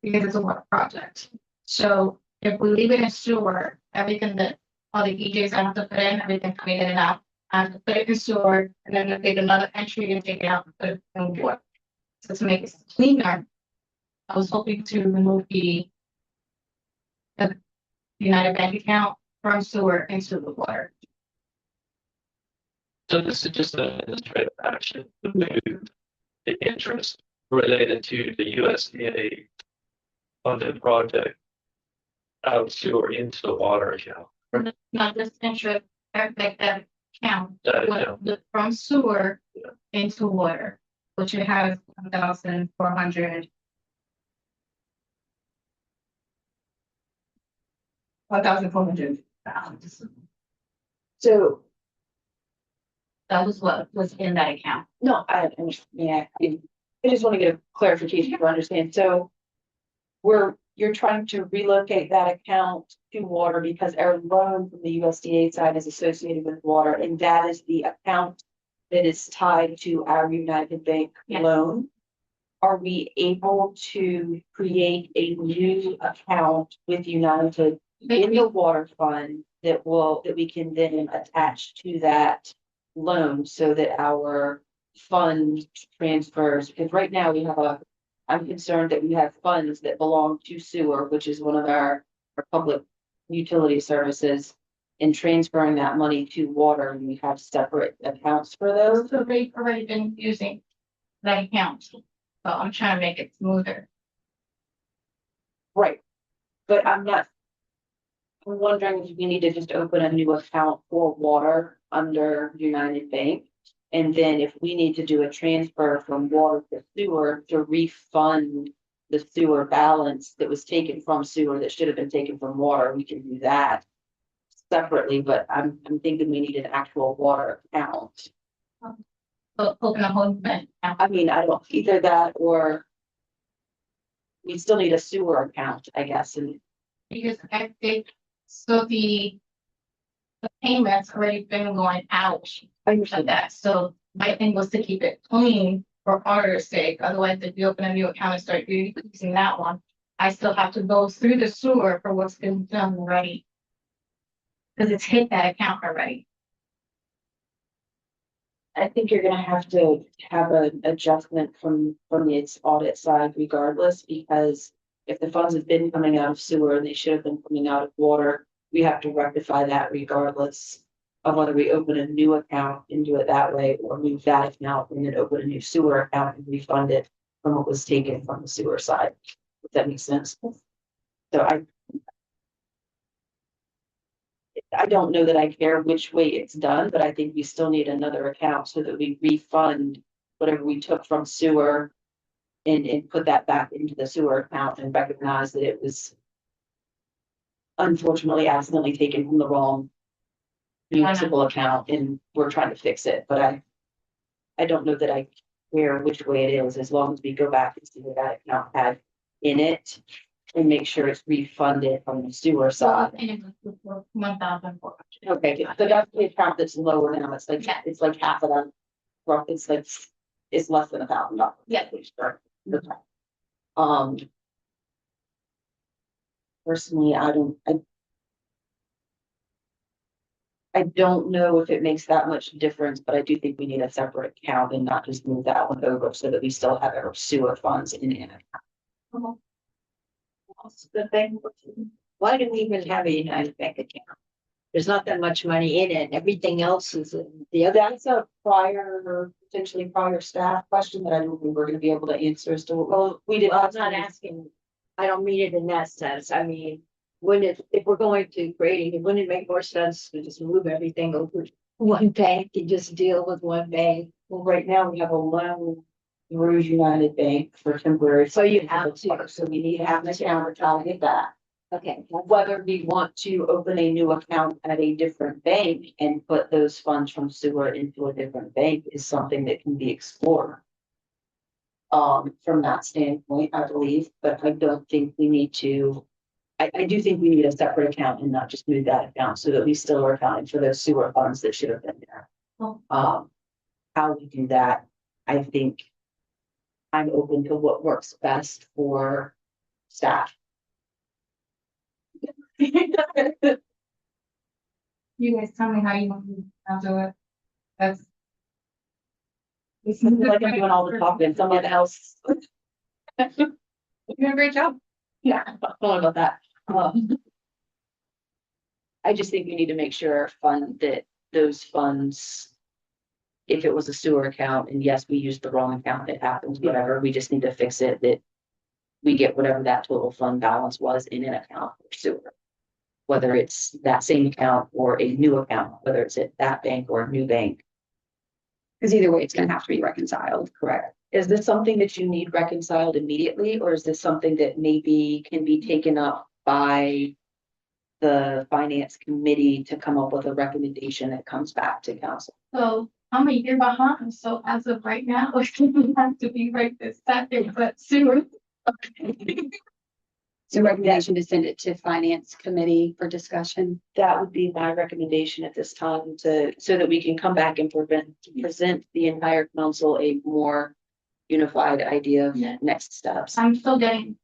Because it's a water project. So if we leave it in sewer, everything that all the EJs have to put in, everything coming in and out and put it in sewer, and then I take another entry and take it out and put it in water. So to make it cleaner, I was hoping to remove the United Bank account from sewer into the water. So this is just an administrative action to move the interest related to the USDA funded project out of sewer into the water account. Not just interest, like that account, That but account. from sewer into water, which it has 1,400. 1,400. So, That was what was in that account. no, yeah, I just want to get a clarification to understand. So you're trying to relocate that account to water because our loan from the USDA side is associated with water, and that is the account that is tied to our United Bank Yes. loan. Are we able to create a new account with United in the water fund that we can then attach to that loan so that our fund transfers? Because right now I'm concerned that we have funds that belong to sewer, which is one of our public utility services. And transferring that money to water, and we have separate accounts for those. So they've already been using that account. So I'm trying to make it smoother. Right. But I'm wondering if we need to just open a new account for water under United Bank. And then if we need to do a transfer from water to sewer to refund the sewer balance that was taken from sewer that should have been taken from water, we can do that separately, but I'm thinking we need an actual water account. So open a whole bank account. I mean, I don't, either that or we still need a sewer account, I guess, and Because I think, so the payments already been going out I of understand that. that, so my thing was to keep it clean for our sake, otherwise if you open a new account and start using that one, I still have to go through the sewer for what's been done already. Cause it's hit that account already. I think you're gonna have to have an adjustment from its audit side regardless, because if the funds have been coming out of sewer and they should have been coming out of water, we have to rectify that regardless of whether we open a new account and do it that way, or move that account and then open a new sewer account and refund it from what was taken from the sewer side. If that makes sense. So I don't know that I care which way it's done, but I think we still need another account so that we refund whatever we took from sewer and put that back into the sewer account and recognize that it was unfortunately accidentally taken from the wrong municipal account, and we're trying to fix it, but I don't know that I care which way it is, as long as we go back and see what that account had in it and make sure it's refunded from the sewer side. And it was for 1,400. Okay, so that's the account that's lower now. It's like, Yeah. it's like half of that. Well, it's like, it's less than $1,000. Yeah. Sure. Okay. Personally, I don't know if it makes that much difference, but I do think we need a separate account and not just move that one over so that we still have our sewer funds in it. That's the thing. Why do we even have a United Bank account? There's not that much money in it. Everything else is in the other. That's a potentially prior staff question that I don't think we're gonna be able to answer as to, well, we did. Well, I'm not asking, I don't mean it in that sense. I mean, if we're going to create it, wouldn't it make more sense to just move everything over to one bank and just deal with one bank? Well, right now we have a loan through United Bank for temporary. So you have to. So we need to have an account to get that. Okay. Whether we want to open a new account at a different bank and put those funds from sewer into a different bank is something that can be explored. From that standpoint, I believe, but I don't think we need to. I do think we need a separate account and not just move that account so that we still are accounting for those sewer funds that should have been there. How we do that, I think I'm open to what works best for staff. You guys tell me how you want to do it. That's. It's like I'm doing all the talking, someone else. You're doing a great job. Yeah, sorry about that. I just think you need to make sure that those funds. If it was a sewer account, and yes, we used the wrong account, it happens, whatever, we just need to fix it, that. We get whatever that total fund balance was in an account for sewer. Whether it's that same account or a new account, whether it's at that bank or a new bank. Because either way, it's gonna have to be reconciled. Correct. Is this something that you need reconciled immediately, or is this something that maybe can be taken up by the finance committee to come up with a recommendation that comes back to council? So I'm a year behind, so as of right now, it have to be right this second, but soon. So recommendation to send it to finance committee for discussion. That would be my recommendation at this time so that we can come back and present the entire council a more unified idea of next steps. I'm still getting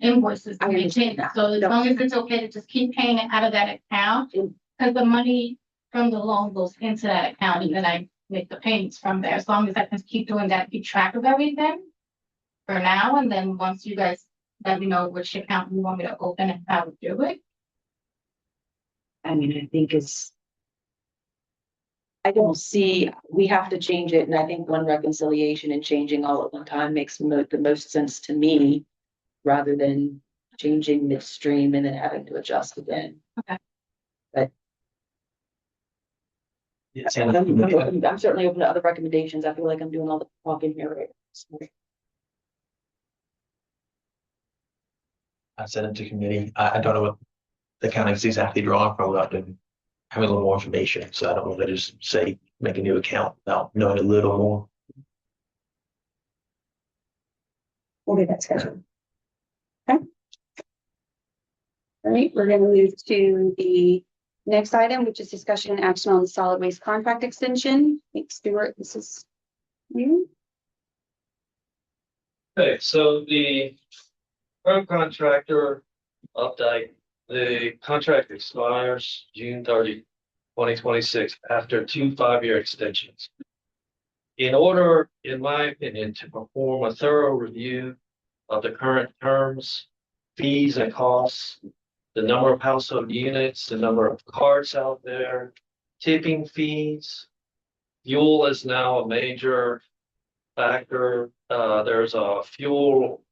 invoices to I be understand paid, that. so as long as it's okay to just keep paying it out of that account. Because the money from the loan goes into that account and then I make the payments from there, as long as I can keep doing that, keep track of everything. For now, and then once you guys let me know which account you want me to open and how to do it. I mean, I think I don't see, we have to change it, and I think one reconciliation and changing all at one time makes the most sense to me. Rather than changing midstream and then having to adjust again. Okay. But Yes, I'm certainly open to other recommendations. I feel like I'm doing all the talking here right now. I sent it to committee. I don't know what the county is exactly drawing from. I've been having a little more information, so I don't want to just say make a new account without knowing a little more. We'll get that scheduled. Okay. All right, we're gonna move to the next item, which is discussion and action on the solid waste contract extension. Thanks, Stuart. This is you. Okay, so the current contractor update, the contract expires June 30, 2026, after 2 5-year extensions. In order, in my opinion, to perform a thorough review of the current terms, fees and costs, the number of household units, the number of carts out there, tipping fees. Fuel is now a major factor. There's a fuel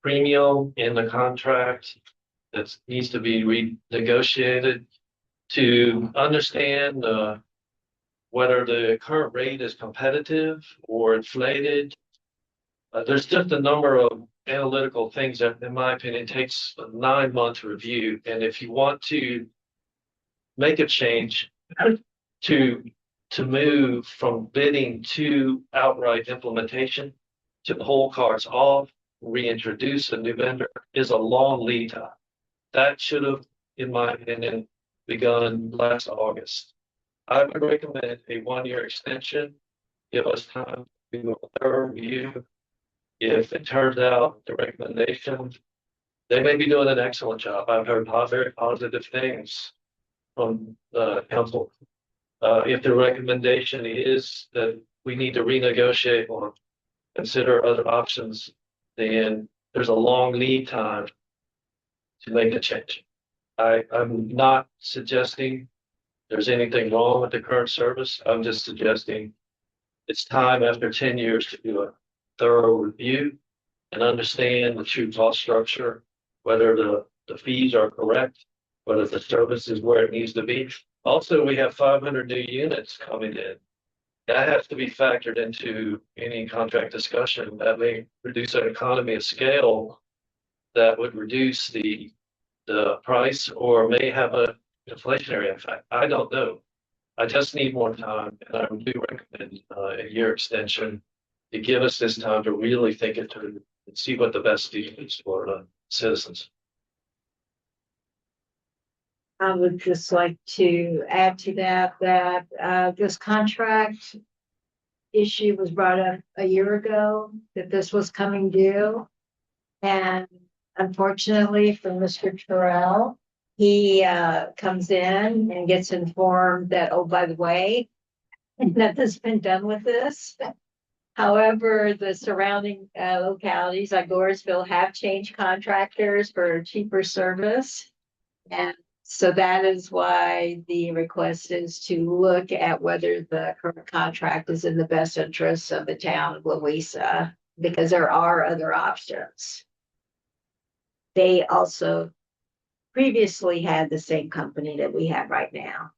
premium in the contract that needs to be renegotiated to understand whether the current rate is competitive or inflated. There's just a number of analytical things that, in my opinion, takes a 9-month review. And if you want to make a change to move from bidding to outright implementation, to pull cards off, reintroduce a new vendor, is a long lead time. That should have, in my opinion, begun last August. I would recommend a 1-year extension. Give us time to do a thorough review. If it turns out the recommendation, they may be doing an excellent job. I've heard very positive things from the council. If the recommendation is that we need to renegotiate or consider other options, then there's a long lead time to make a change. I'm not suggesting there's anything wrong with the current service. I'm just suggesting it's time after 10 years to do a thorough review and understand the true cost structure, whether the fees are correct, whether the service is where it needs to be. Also, we have 500 new units coming in. That has to be factored into any contract discussion. That may reduce an economy of scale that would reduce the price or may have an inflationary effect. I don't know. I just need more time, and I do recommend a year extension to give us this time to really think it through and see what the best deal is for the citizens. I would just like to add to that this contract issue was brought up a year ago, that this was coming due. And unfortunately for Mr. Terrell, he comes in and gets informed that, oh, by the way, nothing's been done with this. However, the surrounding localities like Goresville have changed contractors for cheaper service. And so that is why the request is to look at whether the current contract is in the best interests of the town of Louisa, because there are other options. They also previously had the same company that we have right now.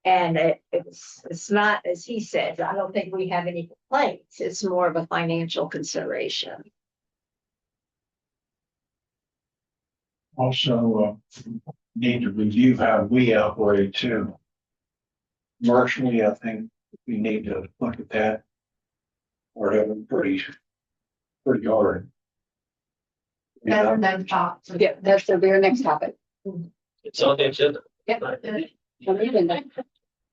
And it's not, as he said, I don't think we have any complaints. It's more of a financial consideration. Also, need to review how we operate too. Commercially, I think we need to look at that. Or have it pretty hard. That's our next talk. Yeah, that's the very next topic. It's on the agenda. Yep.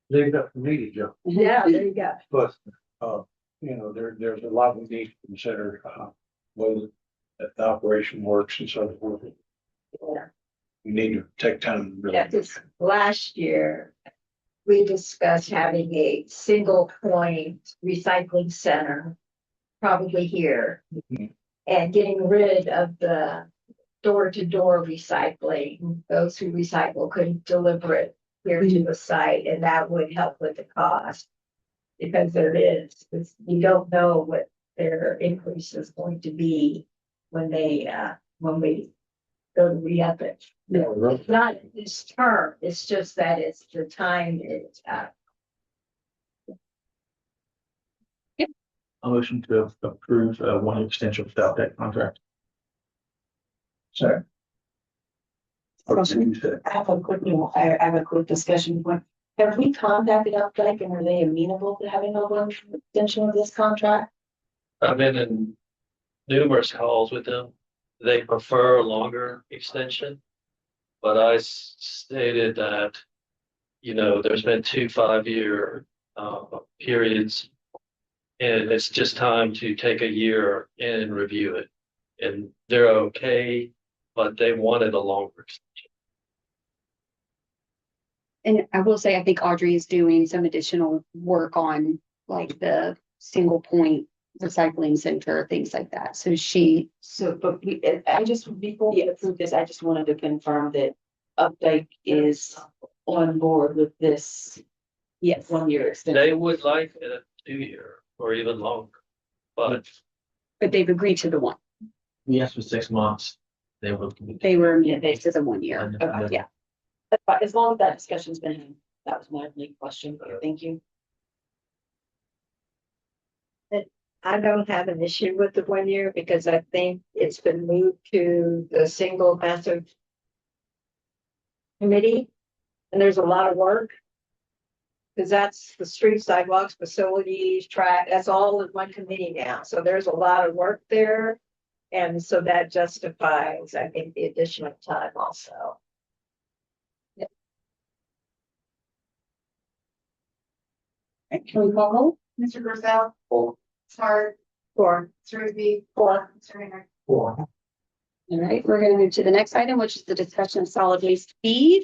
Leave that for me to jump. Yeah, there you go. But, there's a lot we need to consider, whether that the operation works and so forth. Yeah. We need to take time to really. Yeah, 'cause last year, we discussed having a single point recycling center, probably here. And getting rid of the door-to-door recycling. Those who recycle couldn't deliver it here to the site, and that would help with the cost. Because you don't know what their increase is going to be when we go to re-up it. It's not this term, it's just that it's the time it's A motion to approve one extension without that contract. Sorry. I have a quick, I have a quick discussion point. Have we contacted Updike and are they amenable to having a one extension of this contract? I've been in numerous calls with them. They prefer a longer extension. But I stated that, there's been 2 5-year periods. And it's just time to take a year and review it. And they're okay, but they wanted a longer extension. And I will say, I think Audrey is doing some additional work on like the single point recycling center, things like that. Before we approve this, I just wanted to confirm that Updike is on board with this. Yes, 1 year extension. They would like a 2-year or even longer, but they've agreed to the one. We asked for 6 months. They were. They to the 1 year. Okay. Yeah. That's fine. As long as that discussion's been had, that was my only question. Thank you. I don't have an issue with the 1 year because I think it's been moved to the single massive committee. And there's a lot of work. Because that's the street, sidewalks, facilities, track, that's all in one committee now. So there's a lot of work there. And so that justifies, I think, the additional time also. Can we call roll? Mr. Grosel. Four. Smart. For Mr. Ruby. For. Mr. Rayner. Four. All right, we're going to move to the next item, which is the discussion of solid waste feed.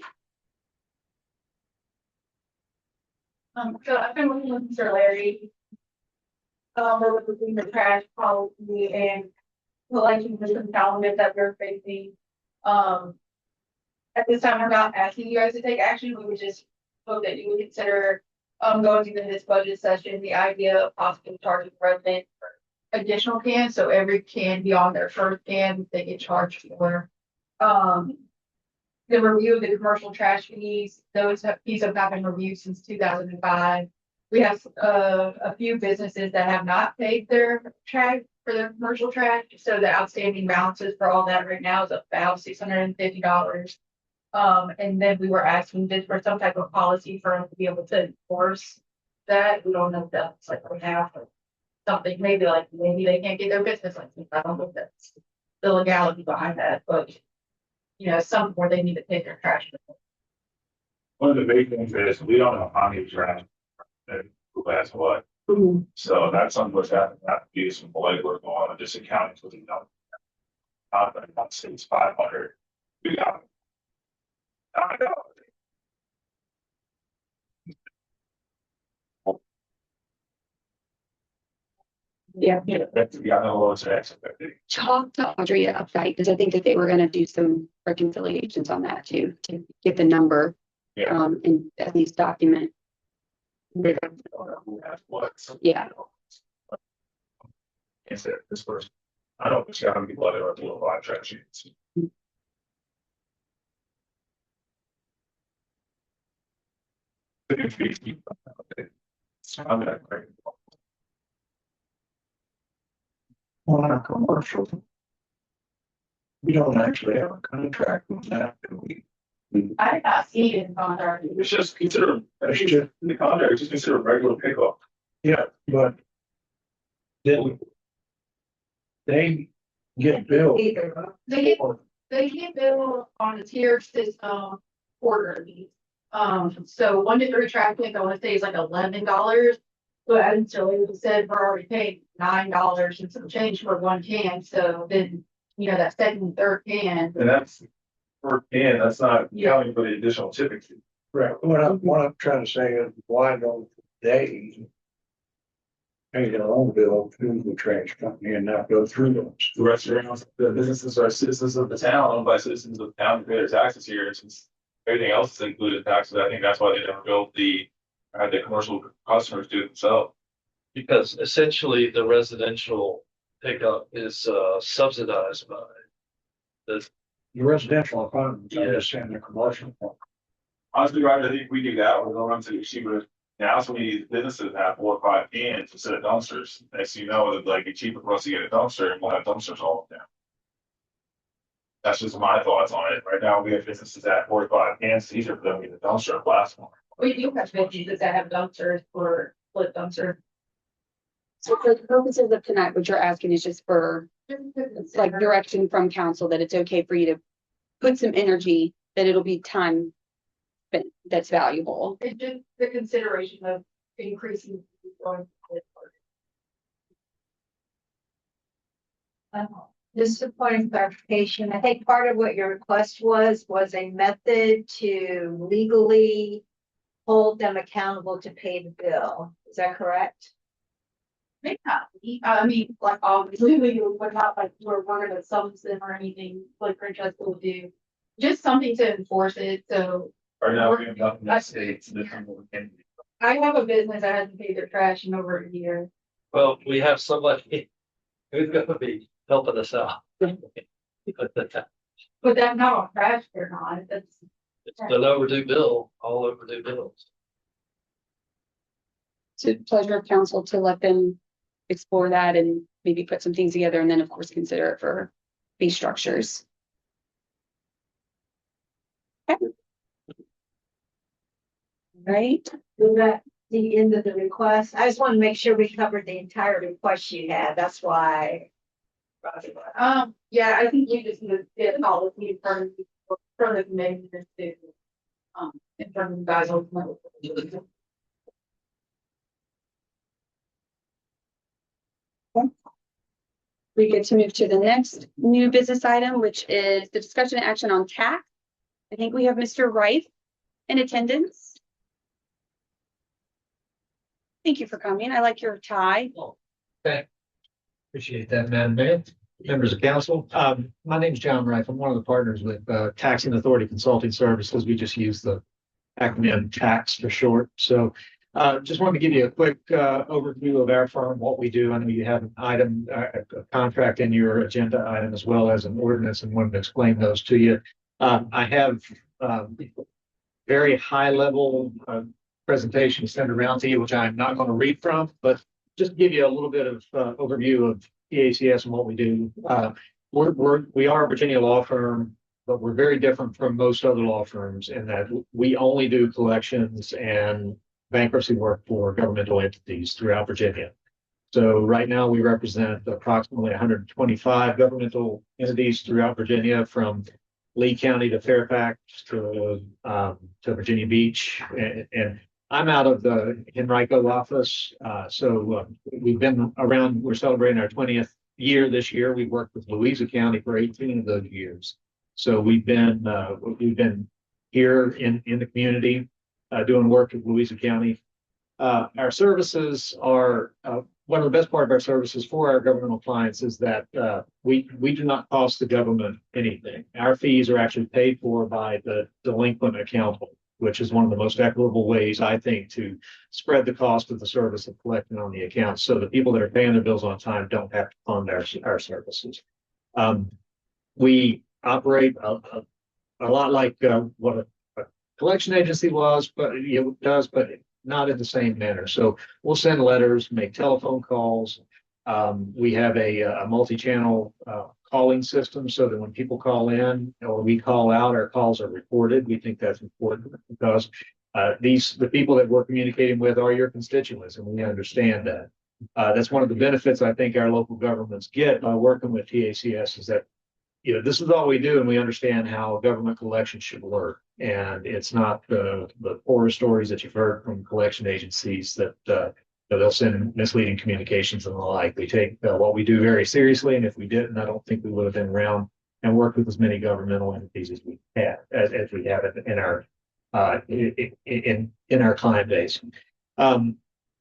So I've been working with Mr. Larry. We're looking the trash policy and collection system challenges that we're facing. At this time, we're not asking you guys to take action. We would just hope that you would consider going through this budget session, the idea of possibly charging residents for additional cans. So every can beyond their first can, they get charged for. The review of the commercial trash fees, fees have not been reviewed since 2005. We have a few businesses that have not paid their trash for their commercial trash. So the outstanding balances for all that right now is about $650. And then we were asking this for some type of policy for them to be able to enforce that. We don't know if that's like right now or something, maybe they can't get their business license. I don't know if that's the legality behind that, but some where they need to take their trash. One of the big things is we don't know how many trash and who has what. So that's something that's have to be some legwork on just accounting for the number. I'd say it's 500. We got Yeah. That's, yeah, I know what's expected. Talk to Audrey update, because I think that they were gonna do some reconciliations on that too, to get the number. Yeah. And at least document. Who has what. Yeah. Is it this person? I don't think how many people that are doing live track sheets. I'm not great. On a commercial. We don't actually have a contract with that, do we? I got seen in contract. It's just consider, That's just, in the contract, just consider regular pickup. yeah, but then they get billed. They get billed on a tiered system quarterly. So 1 to 3 traffic, I wanna say is like $11. But until it was said we're already paying $9 and some change for 1 can, so then, you know, that second and third can. And that's, for, and that's not counting for the additional tipping fee. Right, what I'm trying to say is, why don't they pay their own bill through the trash company and not go through those? The restaurants, the businesses are citizens of the town, owned by citizens of the town, who pay their taxes here, and since everything else is included in taxes, I think that's why they never built the commercial customers do it themselves. Because essentially the residential pickup is subsidized by the, The residential apartments, I'm Yeah. just saying the commercial. Honestly, right, I think we do that, we're going to cheaper. Now, so many businesses have 4 or 5 cans instead of dumpsters, as you know, it'd like it's cheaper for us to get a dumpster, and we'll have dumpsters all of them. That's just my thoughts on it, right now, we have businesses at 4 or 5 cans, it's easier for them to get a dumpster, last one. We do have businesses that have dumpsters for split dumpster. So for the purposes of tonight, what you're asking is just for like direction from council that it's okay for you to put some energy, that it'll be time spent that's valuable. It's just the consideration of increasing. Just a point of clarification, I think part of what your request was a method to legally hold them accountable to pay the bill. Is that correct? May not be, I mean, like, obviously, we would not like, we're gonna summons them or anything like Francesca will do. Just something to enforce it, so Right now, we have nothing that states that people can. I have a business that hasn't paid their trash in over a year. well, we have somebody who's gonna be helping us out. But that's not on trash or not, that's. It's an overdue bill, all overdue bills. It's a pleasure of council to let them explore that and maybe put some things together, and then of course consider it for fee structures. Okay. Right, Is that the end of the request? I just want to make sure we covered the entire request you had, that's why. Yeah, I think you just need to get a policy in front of the committee to, in front of you guys ultimately. we get to move to the next new business item, which is the discussion and action on tax. I think we have Mr. Wright in attendance. Thank you for coming. I like your tie. Okay. Appreciate that, Madam Mayor, members of council. My name is John Reif. I'm one of the partners with Taxing Authority Consulting Services. We just use the acronym TAX for short. So just wanted to give you a quick overview of our firm, what we do. I know you have an item, a contract in your agenda item, as well as an ordinance, and wanted to explain those to you. I have very high level presentation sent around to you, which I'm not going to read from, but just to give you a little bit of overview of TACS and what we do. We are a Virginia law firm, but we're very different from most other law firms in that we only do collections and bankruptcy work for governmental entities throughout Virginia. So right now we represent approximately 125 governmental entities throughout Virginia, from Lee County to Fairfax to Virginia Beach, and I'm out of the Henrico office. We've been around, we're celebrating our 20th year this year. We've worked with Louisa County for 18 of those years. So we've been here in the community doing work with Louisa County. Our services are one of the best part of our services for our governmental clients is that we do not cost the government anything. Our fees are actually paid for by the delinquent account holder, which is one of the most equitable ways, I think, to spread the cost of the service of collecting on the accounts. So the people that are paying their bills on time don't have to fund our services. We operate a lot like what a collection agency was, but it does, but not in the same manner. So we'll send letters, make telephone calls. We have a multi-channel calling system so that when people call in or we call out, our calls are recorded. We think that's important because the people that we're communicating with are your constituents, and we understand that. That's one of the benefits I think our local governments get by working with TACS is that this is all we do, and we understand how government collection should work. And it's not the horror stories that you've heard from collection agencies that they'll send misleading communications and the like. We take what we do very seriously, and if we didn't, I don't think we would have been around and worked with as many governmental entities as we have, as we have in our client base.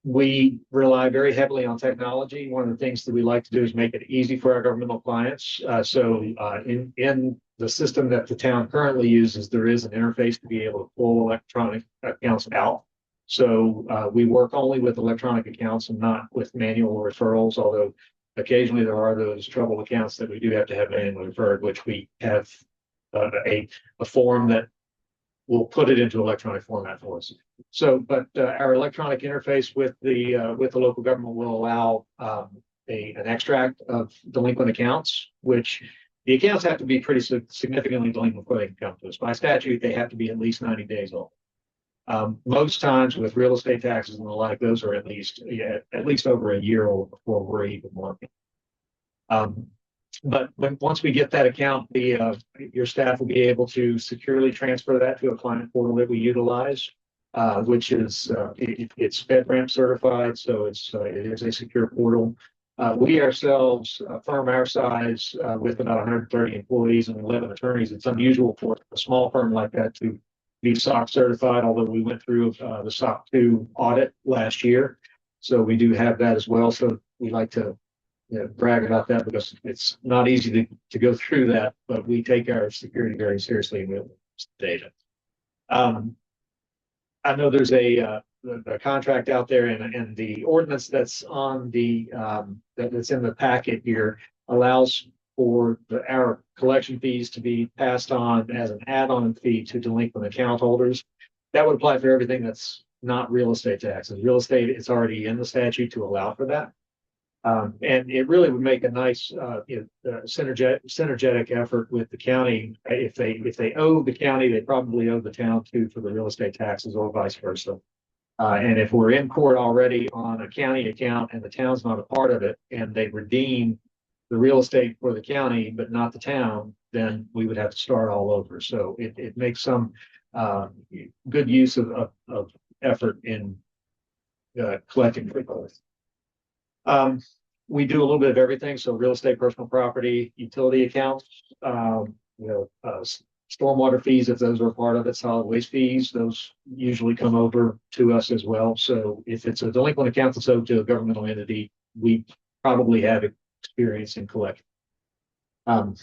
We rely very heavily on technology. One of the things that we like to do is make it easy for our governmental clients. In the system that the town currently uses, there is an interface to be able to pull electronic accounts out. So we work only with electronic accounts and not with manual referrals, although occasionally there are those troubled accounts that we do have to have manually referred, which we have a form that will put it into electronic format for us. So, but our electronic interface with the local government will allow an extract of delinquent accounts, which the accounts have to be pretty significantly delinquent before they can come to us. By statute, they have to be at least 90 days old. Most times with real estate taxes and the like, those are at least over a year old before we're even working. But once we get that account, your staff will be able to securely transfer that to a client portal that we utilize, which is it's FedRAMP certified, so it is a secure portal. We ourselves, a firm our size, with about 130 employees and 11 attorneys, it's unusual for a small firm like that to be SOC certified, although we went through the SOC 2 audit last year. So we do have that as well. So we like to brag about that because it's not easy to go through that, but we take our security very seriously and we use the data. I know there's a contract out there, and the ordinance that's on that's in the packet here allows for our collection fees to be passed on as an add-on fee to delinquent account holders. That would apply for everything that's not real estate taxes. Real estate is already in the statute to allow for that. And it really would make a nice synergetic effort with the county. If they owe the county, they probably owe the town too for the real estate taxes, or vice versa. And if we're in court already on a county account and the town's not a part of it, and they redeem the real estate for the county but not the town, then we would have to start all over. So it makes some good use of effort in collecting for both. We do a little bit of everything. So real estate, personal property, utility accounts, stormwater fees, if those are part of it, solid waste fees, those usually come over to us as well. So if it's a delinquent account that's owed to a governmental entity, we probably have experience in collection. I'm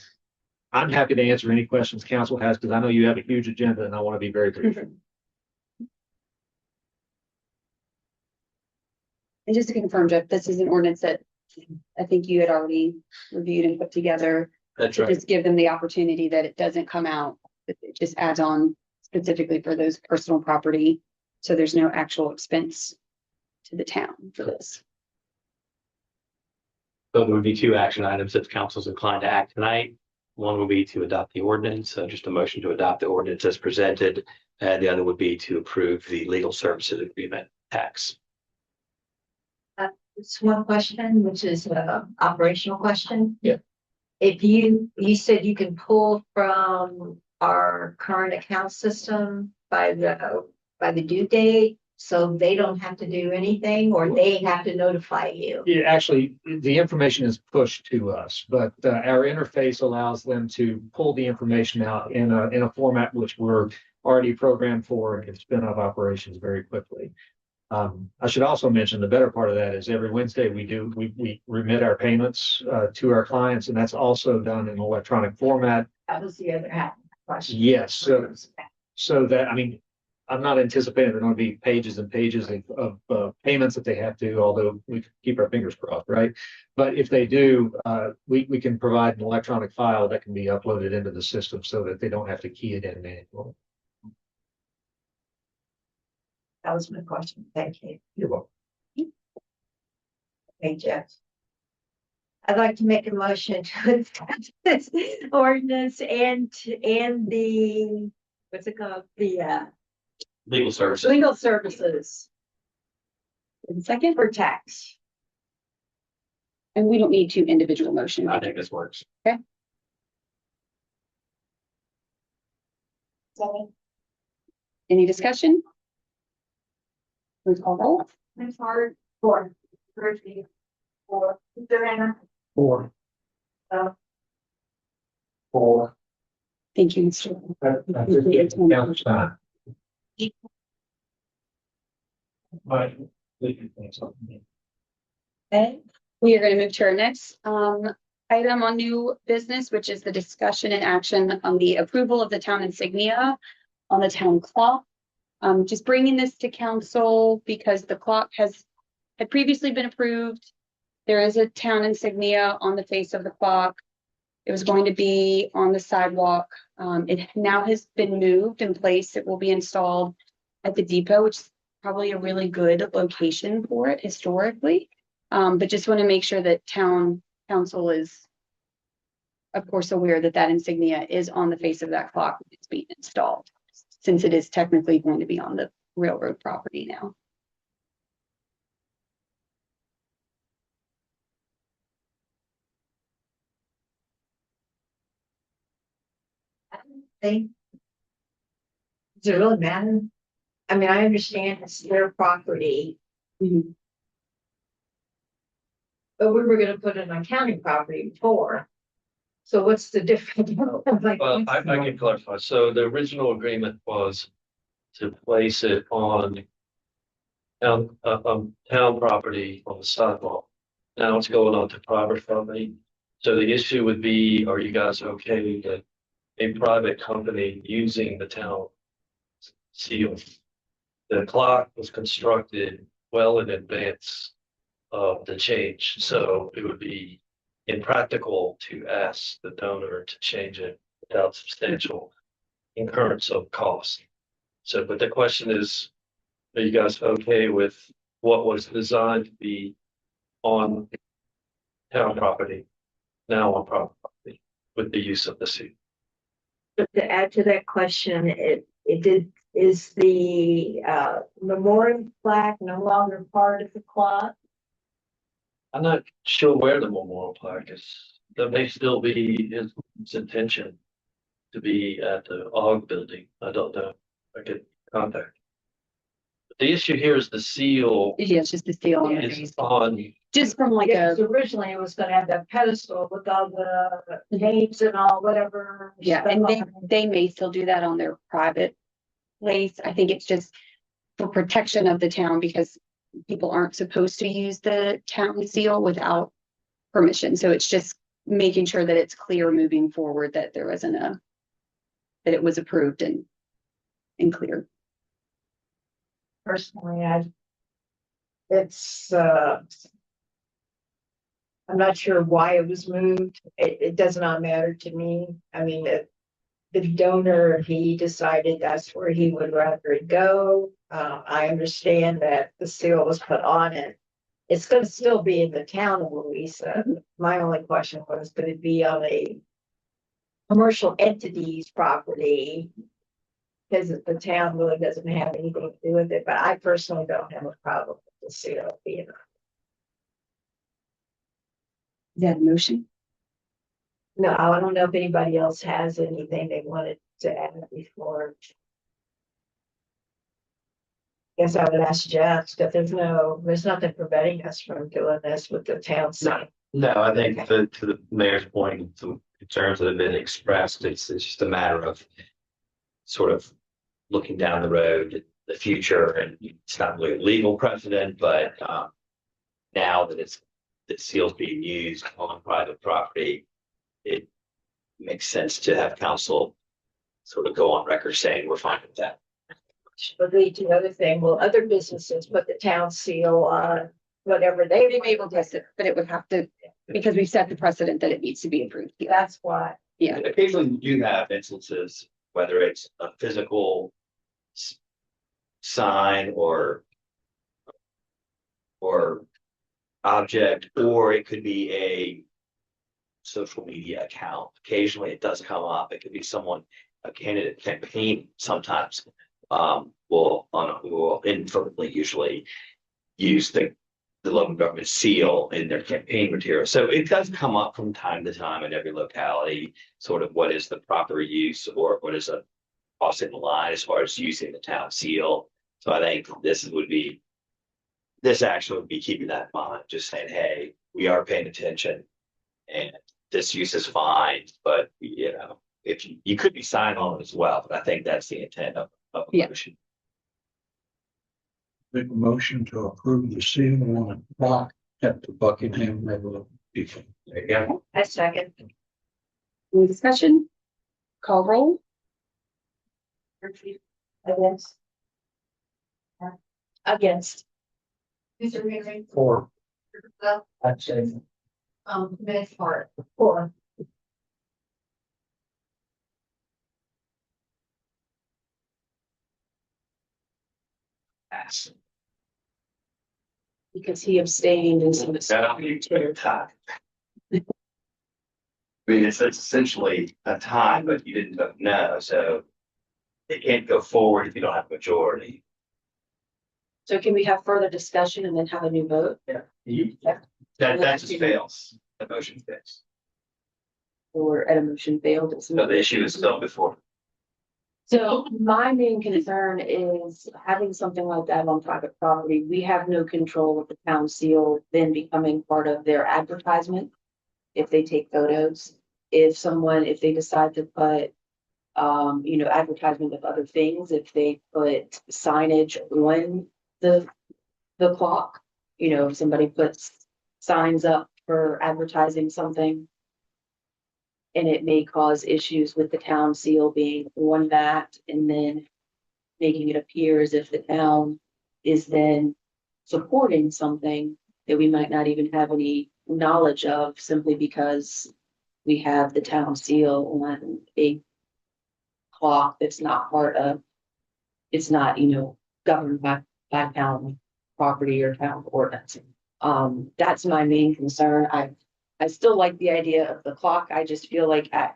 happy to answer any questions council has, because I know you have a huge agenda and I want to be very brief. And just to confirm, Jeff, this is an ordinance that I think you had already reviewed and put together. That's to right. just give them the opportunity that it doesn't come out, it just adds on specifically for those personal property. So there's no actual expense to the town for this. So there would be two action items if the council is inclined to act tonight. One will be to adopt the ordinance, just a motion to adopt the ordinance as presented. And the other would be to approve the legal services agreement tax. It's one question, which is an operational question. Yeah. If you said you can pull from our current account system by the due date, so they don't have to do anything, or they have to notify you? Yeah, actually, the information is pushed to us, but our interface allows them to pull the information out in a format which we're already programmed for and can spin up operations very quickly. I should also mention the better part of that is every Wednesday we remit our payments to our clients, and that's also done in electronic format. That was the other half of the question. Yes, so that, I mean, I'm not anticipating there are going to be pages and pages of payments that they have to, although we keep our fingers crossed, right? But if they do, we can provide an electronic file that can be uploaded into the system so that they don't have to key it in manually. That was my question. Thank you. You're welcome. Hey, Jeff. I'd like to make a motion to accept this ordinance and the, what's it called? The Legal services. legal services And second, for tax. and we don't need two individual motions. I think this works. Any discussion? Please call roll. Ms. Hart, four. Ruthie, four. Joanna, 4. Uh. 4. Thank you, Mr. Count time. But Okay, we are going to move to our next item on new business, which is the discussion and action on the approval of the town insignia on the town clock. Just bringing this to council because the clock had previously been approved. There is a town insignia on the face of the clock. It was going to be on the sidewalk. It now has been moved in place. It will be installed at the depot, which is probably a really good location for it historically. But just want to make sure that town council is, of course, aware that that insignia is on the face of that clock when it's being installed, since it is technically going to be on the railroad property now. Does it really matter? I mean, I understand it's their property. Mhm. But we were gonna put it on county property before. So what's the difference? Like, Well, I can clarify. So the original agreement was to place it on town property on the sidewalk. Now it's going on to private property. So the issue would be, are you guys okay that a private company using the town seal? The clock was constructed well in advance of the change, so it would be impractical to ask the donor to change it without substantial incurrence of cost. So, but the question is, are you guys okay with what was designed to be on town property, now on private property, with the use of the seal? But to add to that question, is the memorial plaque no longer part of the clock? I'm not sure where the memorial plaque is. That may still be his intention to be at the OG building. I don't know. I could contact. But the issue here is the seal Yeah, it's just the seal on the is face. on. Just from like Yeah, a, 'cause originally it was gonna have that pedestal with all the names and all whatever. yeah, stuff and on it. they may still do that on their private place. I think it's just for protection of the town because people aren't supposed to use the town seal without permission. So it's just making sure that it's clear moving forward that there wasn't that it was approved and clear. Personally, it's I'm not sure why it was moved. It does not matter to me. I mean, the donor, he decided that's where he would rather it go. I understand that the seal was put on it. It's gonna still be in the town of Louisa. My only question was, could it be on a commercial entity's property? Because the town really doesn't have anything to do with it, but I personally don't have a problem with the seal being. Is that a motion? No, I don't know if anybody else has anything they wanted to add before. Guess I would ask Jeff, but there's nothing preventing us from doing this with the town side. No, I think to the mayor's point, some concerns that have been expressed, it's just a matter of sort of looking down the road the future, and it's not really a legal precedent, but now that the seal's being used on private property, it makes sense to have council sort of go on record saying we're fine with that. Would lead to another thing. Will other businesses put the town seal on whatever they They may able to, but it would have to, because we set the precedent that it needs to be approved. Yeah. That's why. Yeah. Occasionally you do have instances, whether it's a physical sign or object, or it could be a social media account. Occasionally it does come up. It could be someone, a candidate campaign sometimes will inadvertently usually use the local government seal in their campaign material. So it does come up from time to time in every locality, sort of what is the proper use or what is a crossing the line as far as using the town seal. So I think this action would be keeping that in mind, just saying, hey, we are paying attention and this use is fine, but if you could be signed on it as well, but I think that's the intent of the motion. Make a motion to approve the seal on the clock at the Buckingham River. There you go. I second. Any discussion? Call roll. Against. Against. Mr. Henry, For. Ms. Hart, For. Pass. Because he abstained and so it's. That'll be a tie. I mean, it's essentially a tie, but you didn't vote no, so it can't go forward if you don't have a majority. So can we have further discussion and then have a new vote? That just fails. The motion fails. Or at a motion failed? So the issue is still before. So my main concern is having something like that on private property. We have no control of the town seal then becoming part of their advertisement. If they take photos, if they decide to put, advertisement of other things, if they put signage on the clock, if somebody puts signs up for advertising something. And it may cause issues with the town seal being on that and then making it appear as if the town is then supporting something that we might not even have any knowledge of simply because we have the town seal on a clock that's not it's not, governed by town property or town ordinance. That's my main concern. I still like the idea of the clock. I just feel like I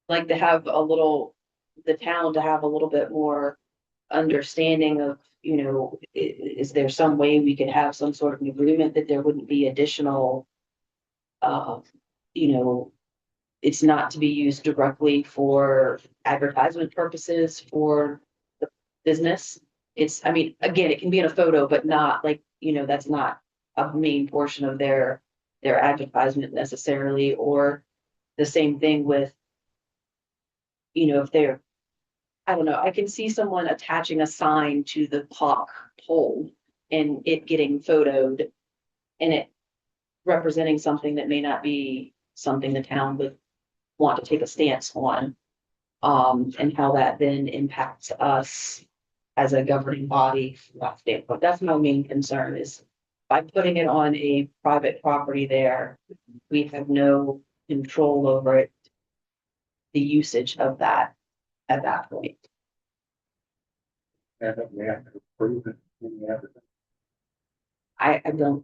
like to have the town to have a little bit more understanding of, is there some way we could have some sort of an agreement that there wouldn't be additional, it's not to be used directly for advertisement purposes for the business. Again, it can be in a photo, but not like, that's not a main portion of their advertisement necessarily, or the same thing with, if they're, I don't know, I can see someone attaching a sign to the clock pole and it getting photoed and it representing something that may not be something the town would want to take a stance on, and how that then impacts us as a governing body from that standpoint. That's my main concern is by putting it on a private property there, we have no control over it, the usage of that at that point. We have to approve it. I don't know.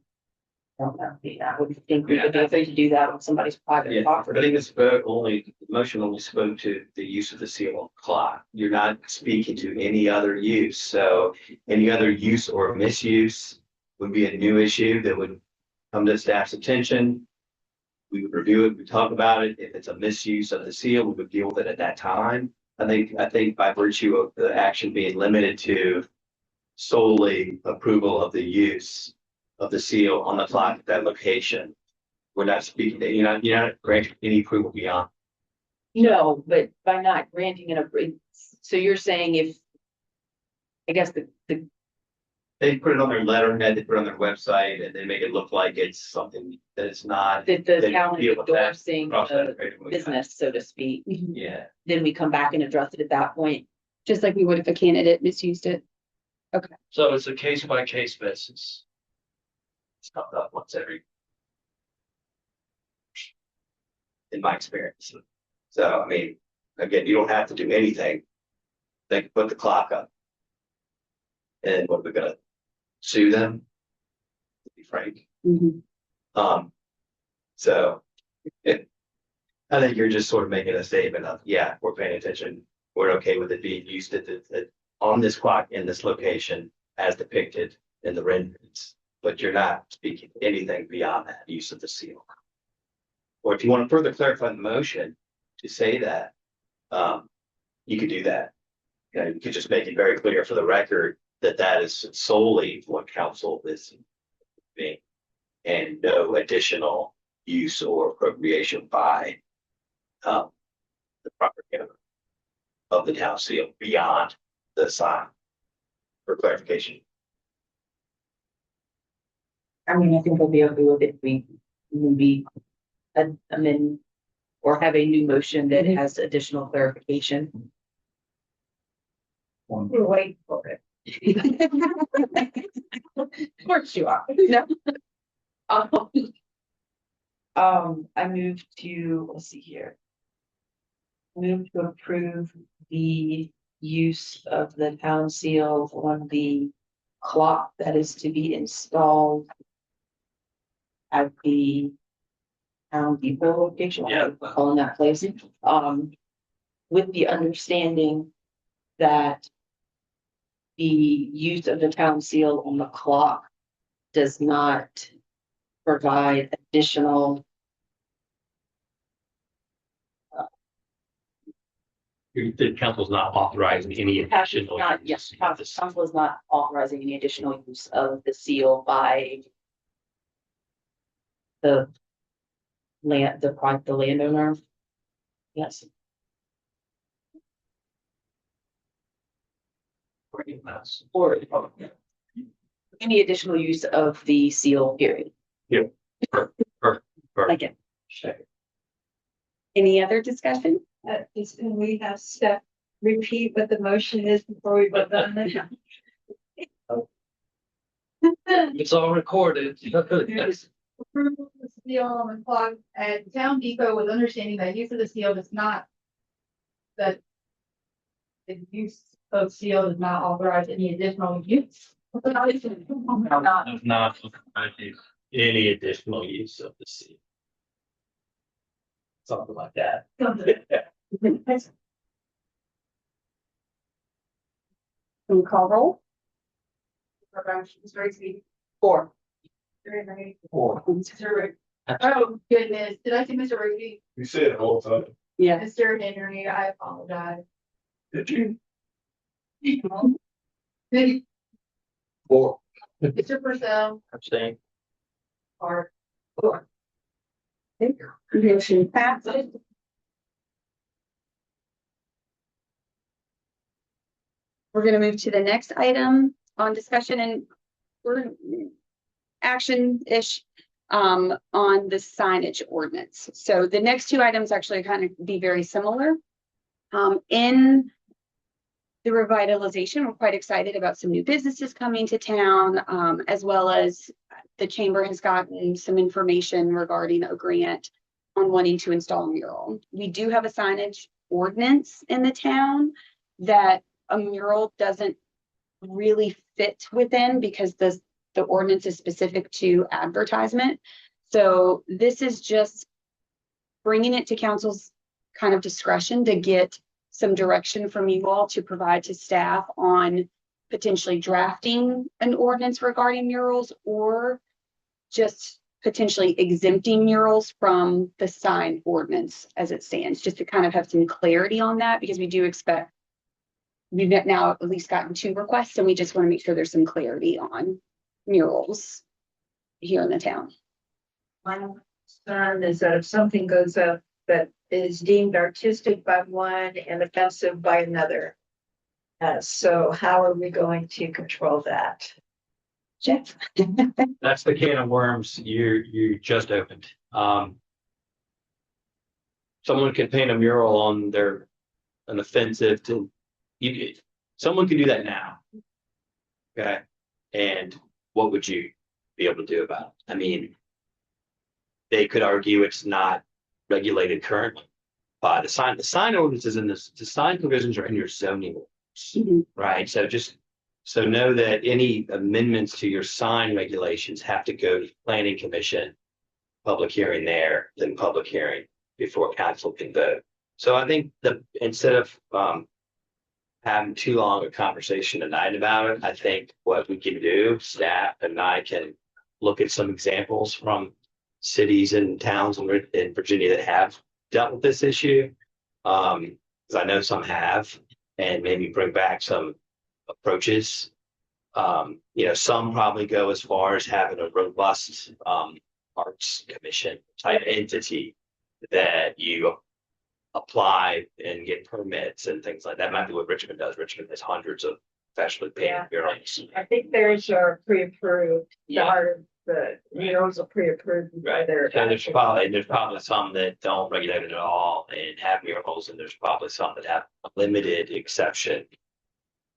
I would think we would be able to do that on somebody's private Yeah, I property. think the motion only spoke to the use of the seal on the clock. You're not speaking to any other use. So any other use or misuse would be a new issue that would come to staff's attention. We would review it, we talk about it. If it's a misuse of the seal, we would deal with it at that time. I think by virtue of the action being limited to solely approval of the use of the seal on the clock at that location, we're not speaking, you're not granting any approval beyond. No, but by not granting so you're saying if I guess They put it on their letterhead, they put it on their website, and they make it look like it's something that it's not. the They town deal with that, endorsing cross that the bridge when we business, so to speak. Yeah, Then we come back and address it at that point. Just like we would if a candidate misused it. So it's a case by case basis. It's not that once every. in my experience. So, I mean, again, you don't have to do anything. They can put the clock up. And what are we gonna sue them? To be frank. Mhm. So I think you're just sort of making a statement of, yeah, we're paying attention. We're okay with it being used on this clock in this location as depicted in the renderings. But you're not speaking anything beyond that use of the seal. Or if you want to further clarify the motion to say that, you could do that. You could just make it very clear for the record that that is solely what council is being, and no additional use or appropriation by the property owner of the town seal beyond the sign for clarification. I mean, I think I'll be okay with it. We maybe amend or have a new motion that has additional clarification. We're waiting for it. Of course you are. No. I move to, let's see here. Move to approve the use of the town seal on the clock that is to be installed at the town depot location. Yeah. Calling that place. With the understanding that the use of the town seal on the clock does not provide additional The council's not authorizing any additional. not, yes, council is not authorizing any additional use of the seal by the the landowner. Yes. Or any additional use of the seal period. Like it. Any other discussion? Can we have Steph repeat what the motion is before we vote on it? It's all recorded. Approval of the seal on the clock at Town Depot with understanding that use of the seal does not. That. The use of seal does not authorize any additional use. Not any additional use of the seal. Something like that. Can we call roll? Four. Oh, goodness, did I see Mr. Rudy? You said it all the time. Yeah. Mr. Henry, I apologize. Did you? Four. Mr. Purcell, Abstain. or Motion passes. We're gonna move to the next item on discussion and we're action-ish on the signage ordinance. So the next two items actually kind of be very similar. In the revitalization, we're quite excited about some new businesses coming to town, as well as the chamber has gotten some information regarding a grant on wanting to install a mural. We do have a signage ordinance in the town that a mural doesn't really fit within because the ordinance is specific to advertisement. So this is just bringing it to council's kind of discretion to get some direction from you all to provide to staff on potentially drafting an ordinance regarding murals or just potentially exempting murals from the sign ordinance as it stands, just to kind of have some clarity on that, because we do expect we've now at least gotten 2 requests and we just want to make sure there's some clarity on murals here in the town. My concern is that if something goes up that is deemed artistic by one and offensive by another, So how are we going to control that? Jeff? That's the can of worms you just opened. Someone can paint a mural on an offensive to you. Someone can do that now. Okay. And what would you be able to do about it? I mean, they could argue it's not regulated currently by the sign. The sign ordinances in this, the sign provisions are in your zoning ordinance, right? So know that any amendments to your sign regulations have to go to the planning commission, public hearing there, then public hearing before council can vote. So I think instead of having too long a conversation tonight about it, I think what we can do, staff and I can look at some examples from cities and towns in Virginia that have dealt with this issue. Because I know some have, and maybe bring back some approaches. Some probably go as far as having a robust arts commission type entity that you apply and get permits and things like that. Might be what Richmond does. Richmond has hundreds of professionally painted murals. I think theirs are pre-approved. Yeah. The murals are pre-approved. Right. And there's probably some that don't regulate it at all and have murals, and there's probably some that have a limited exception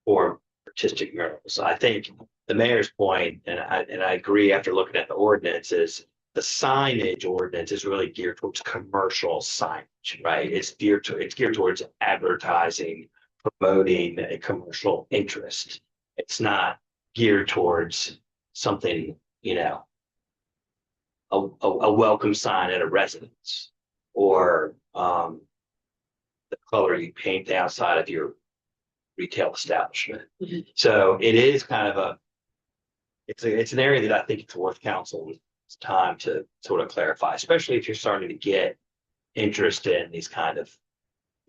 for artistic murals. I think the mayor's point, and I agree after looking at the ordinance, is the signage ordinance is really geared towards commercial signage, right? It's geared towards advertising, promoting a commercial interest. It's not geared towards something, a welcome sign at a residence, or the color you paint the outside of your retail establishment. So it is kind of it's an area that I think it's worth council's time to sort of clarify, especially if you're starting to get interest in this kind of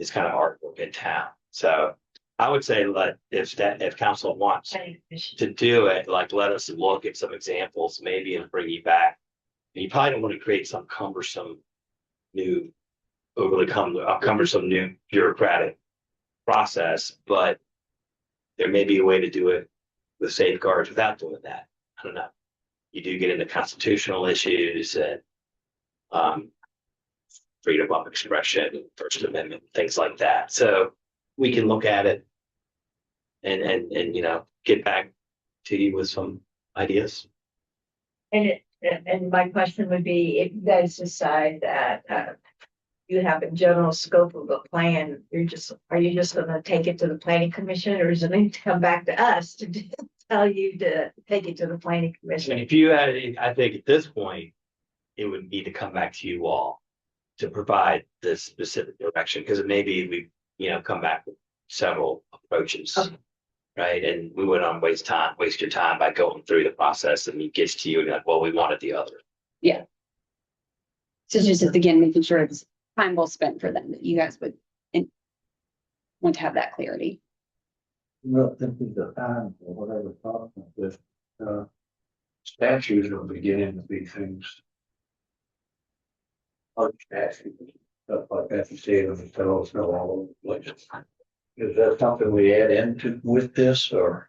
artwork in town. So I would say if council wants to do it, let us look at some examples maybe and bring you back. And you probably don't want to create some cumbersome new bureaucratic process, but there may be a way to do it with safeguards without doing that. I don't know. You do get into constitutional issues and freedom of expression, First Amendment, things like that. So we can look at it and get back to you with some ideas. And my question would be, if you guys decide that you have a general scope of a plan, are you just going to take it to the planning commission, or is it going to come back to us to tell you to take it to the planning commission? And if you had, I think at this point, it would need to come back to you all to provide this specific direction, because it may be we come back with several approaches. Okay. Right. And we wouldn't want to waste your time by going through the process, and it gets to you and you're like, well, we wanted the other. Yeah. So just again, making sure it's time well spent for them, that you guys would want to have that clarity. Well, this is the time or whatever problem with statutes are beginning to be things. Art statutes, stuff like that, you see them and tell us no all over the place. Is that something we add into with this, or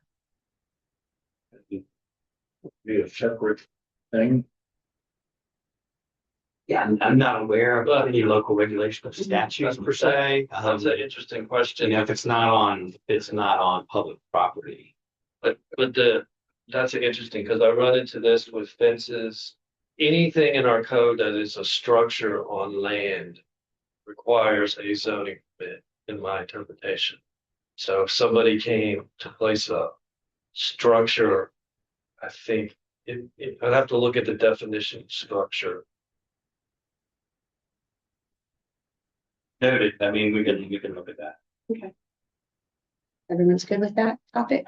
be a separate thing? Yeah, I'm not aware of any local regulation of statutes per se. That's an interesting question. If it's not on public property. But that's interesting, because I run into this with fences. Anything in our code that is a structure on land requires a zoning permit, in my interpretation. So if somebody came to place a structure, I think I'd have to look at the definition of structure. Noted. I mean, we can look at that. Okay. Everyone's good with that topic?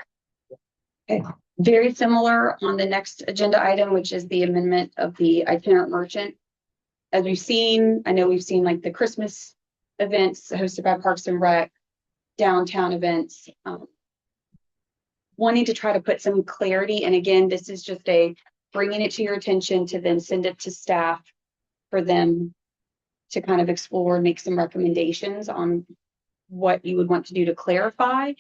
Okay. Very similar on the next agenda item, which is the amendment of the itinerant merchant. As we've seen, I know we've seen like the Christmas events hosted by Parks and Rec, downtown events, wanting to try to put some clarity. And again, this is just bringing it to your attention to then send it to staff for them to kind of explore, make some recommendations on what you would want to do to clarify.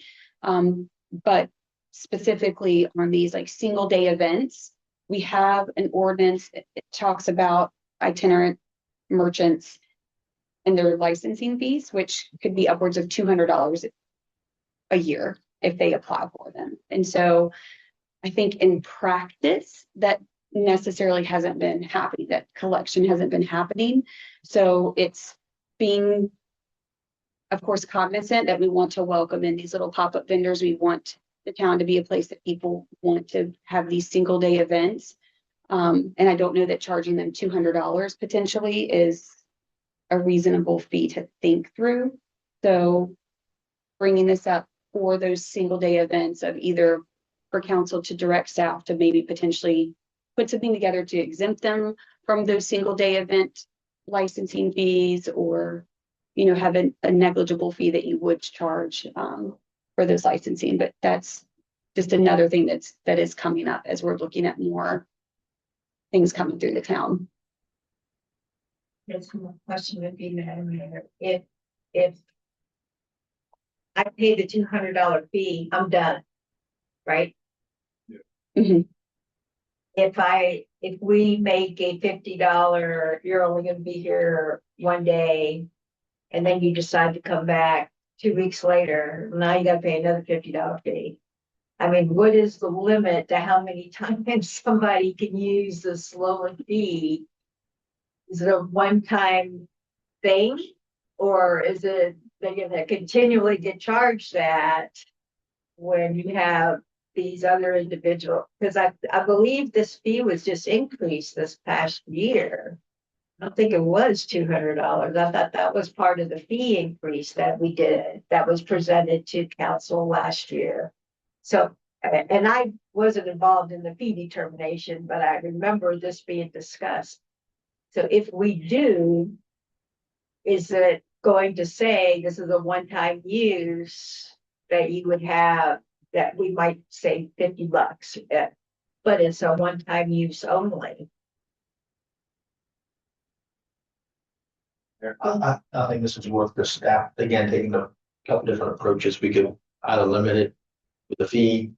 But specifically on these like single day events, we have an ordinance. It talks about itinerant merchants and their licensing fees, which could be upwards of $200 a year if they apply for them. And so I think in practice that necessarily hasn't been happening, that collection hasn't been happening. So it's being, of course, cognizant that we want to welcome in these little pop-up vendors. We want the town to be a place that people want to have these single day events. And I don't know that charging them $200 potentially is a reasonable fee to think through. So bringing this up for those single day events of either for council to direct staff to maybe potentially put something together to exempt them from those single day event licensing fees, or, you know, have a negligible fee that you would charge for those licensing. But that's just another thing that is coming up as we're looking at more things coming through the town. This question would be, Madam Mayor, if I pay the $200 fee, I'm done, right? Mhm. If we make a $50, you're only gonna be here one day, and then you decide to come back 2 weeks later, now you gotta pay another $50 fee. I mean, what is the limit to how many times somebody can use the slower fee? Is it a one-time thing? Or is it they're gonna continually get charged that when you have these other individuals? Because I believe this fee was just increased this past year. I don't think it was $200. I thought that was part of the fee increase that we did, that was presented to council last year. So, and I wasn't involved in the fee determination, but I remember this being discussed. So if we do, is it going to say this is a one-time use that you would have, that we might say $50, but it's a one-time use only? I think this is worth the staff, again, taking a couple different approaches. We could either limit it with a fee,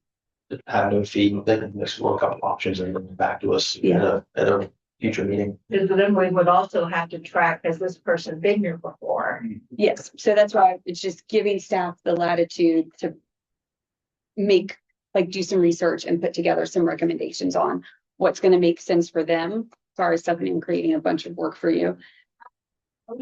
have no fee, then explore a couple options and bring it back to us at a future meeting. Because then we would also have to track, has this person been here before? Yes, so that's why it's just giving staff the latitude to make, like, do some research and put together some recommendations on what's going to make sense for them. Sorry, Stephanie, I'm creating a bunch of work for you. But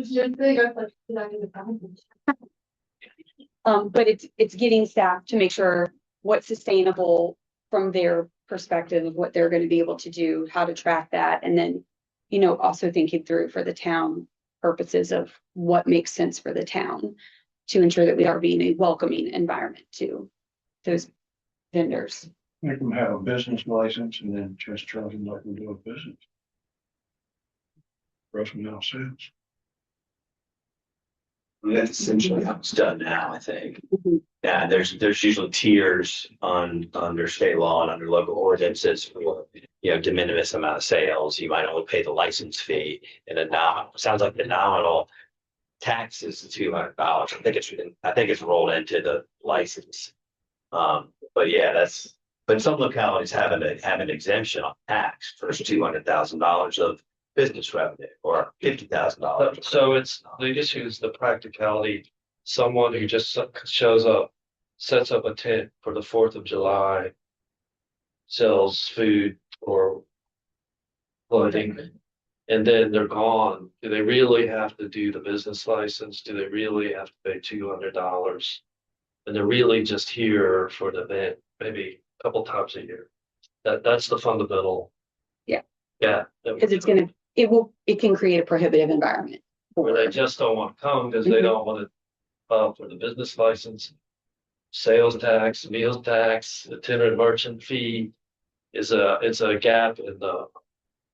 it's getting staff to make sure what's sustainable from their perspective of what they're going to be able to do, how to track that, and then, you know, also thinking through for the town purposes of what makes sense for the town to ensure that we are being a welcoming environment to those vendors. Make them have a business license and then just charge them like we do a business. Gross no sense. That's essentially how it's done now, I think. Mhm. Yeah, there's usually tiers under state law and under local ordinances for, you know, de minimis amount of sales. You might only pay the license fee, and then now sounds like the nominal tax is $200. I think it's rolled into the license. But yeah, but some localities have an exemption on tax for $200,000 of business revenue or $50,000. So it's, the issue is the practicality. Someone who just shows up, sets up a tent for the 4th of July, sells food or clothing, and then they're gone. Do they really have to do the business license? Do they really have to pay $200? And they're really just here for the event, maybe a couple times a year. That's the fundamental. Yeah. Yeah. Because it can create a prohibitive environment. Where they just don't want to come because they don't want to file for the business license, sales tax, meals tax, itinerant merchant fee it's a gap in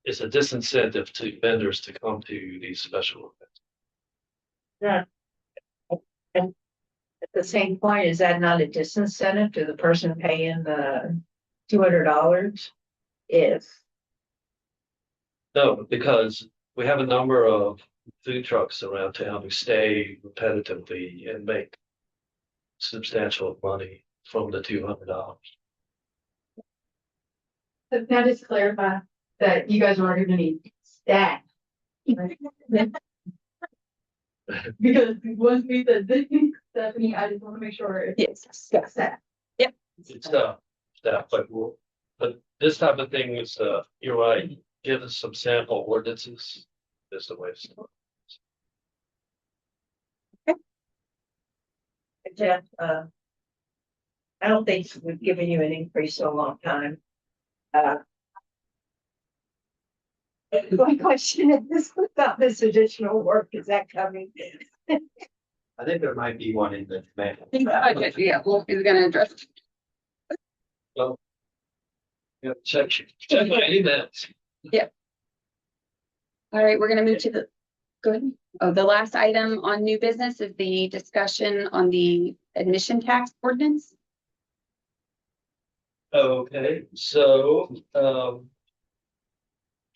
it's a disincentive to vendors to come to these special events. Yeah. And at the same point, is that not a disincentive to the person paying the $200? No, because we have a number of food trucks around town who stay repetitively and make substantial money. from the $200. So can I just clarify that you guys are gonna need staff? Because once we said this, Stephanie, I just wanna make sure Yes. it's staff. It's stuff, but this type of thing is, you're right, give us some sample ordinances. Is the way to start. Jeff, I don't think we've given you an increase in a long time. My question is, this without this additional work, is that coming? I think there might be one in the command. Okay, yeah, well, he's gonna address. Yeah, check my emails. All right, we're gonna move to the, go ahead. Oh, the last item on new business is the discussion on the admission tax ordinance. Okay, so, let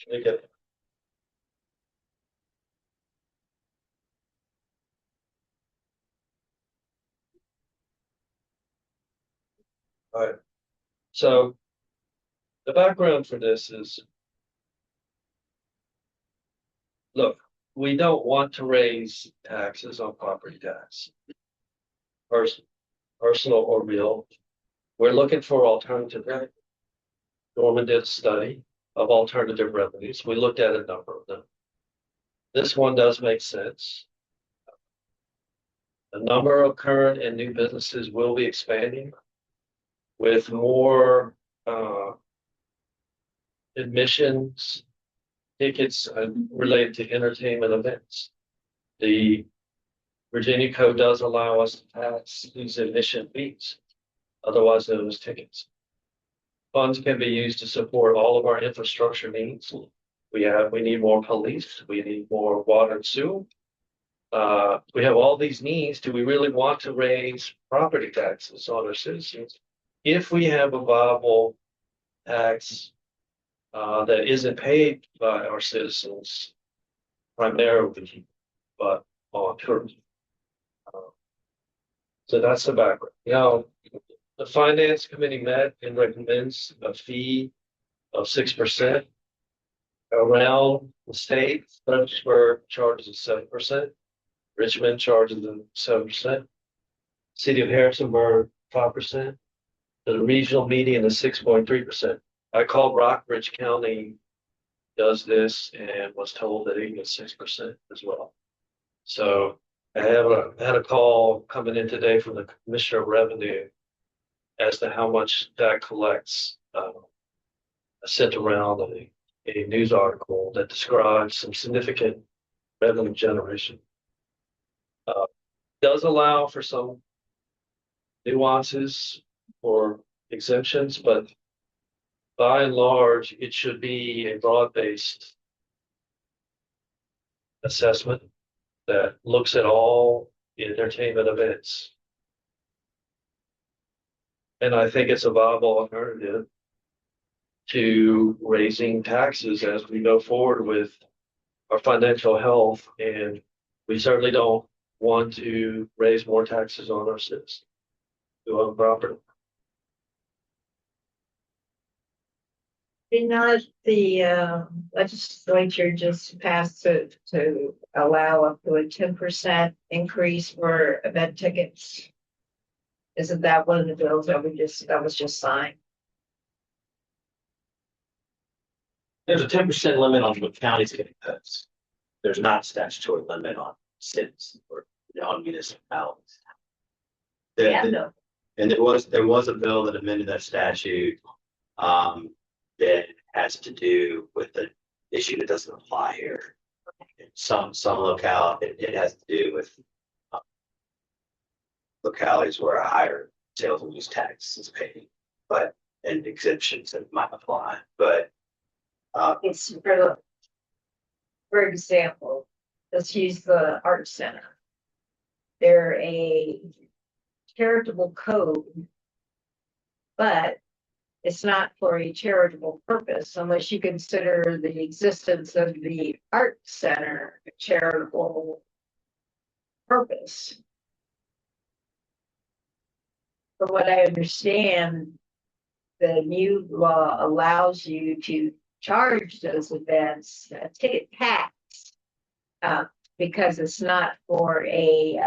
me get. All right, so the background for this is, look, we don't want to raise taxes on property tax. Personal or real. We're looking for alternative revenue. Norman did a study of alternative revenues. We looked at a number of them. This one does make sense. The number of current and new businesses will be expanding with more admissions tickets related to entertainment events. The Virginia code does allow us to tax these admission fees, otherwise known as tickets. Funds can be used to support all of our infrastructure needs. We need more police, we need more water and sewer. We have all these needs. Do we really want to raise property taxes on our citizens? If we have a viable tax that isn't paid by our citizens primarily, but on tourism. So that's the background. Now, the finance committee met and recommends a fee of 6%. Around the state, Fredericksburg charges 7%. Richmond charges them 7%. City of Harrisonburg, 5%. The regional median is 6.3%. I called Rockbridge County, does this, and was told that it gets 6% as well. So I had a call coming in today from the Commissioner of Revenue as to how much that collects. I sent around a news article that describes some significant revenue generation. Does allow for some nuances or exemptions, but by and large, it should be a broad-based assessment that looks at all entertainment events. And I think it's a viable alternative to raising taxes as we go forward with our financial health. And we certainly don't want to raise more taxes on our citizens who own property. Did not the legislature just passed to allow up to a 10% increase for event tickets? Isn't that one of the bills that was just signed? There's a 10% limit on what counties can impose. There's not a statutory limit on cities or on municipalities. No. And there was a bill that amended that statute that has to do with the issue that doesn't apply here. Some locale, it has to do with localities where a higher sales and use tax is paid, but and exemptions that might apply. But It's for example, let's use the art center. They're a charitable code, but it's not for a charitable purpose unless you consider the existence of the art center a charitable purpose. from what I understand, the new law allows you to charge those events a ticket tax. Because it's not for it's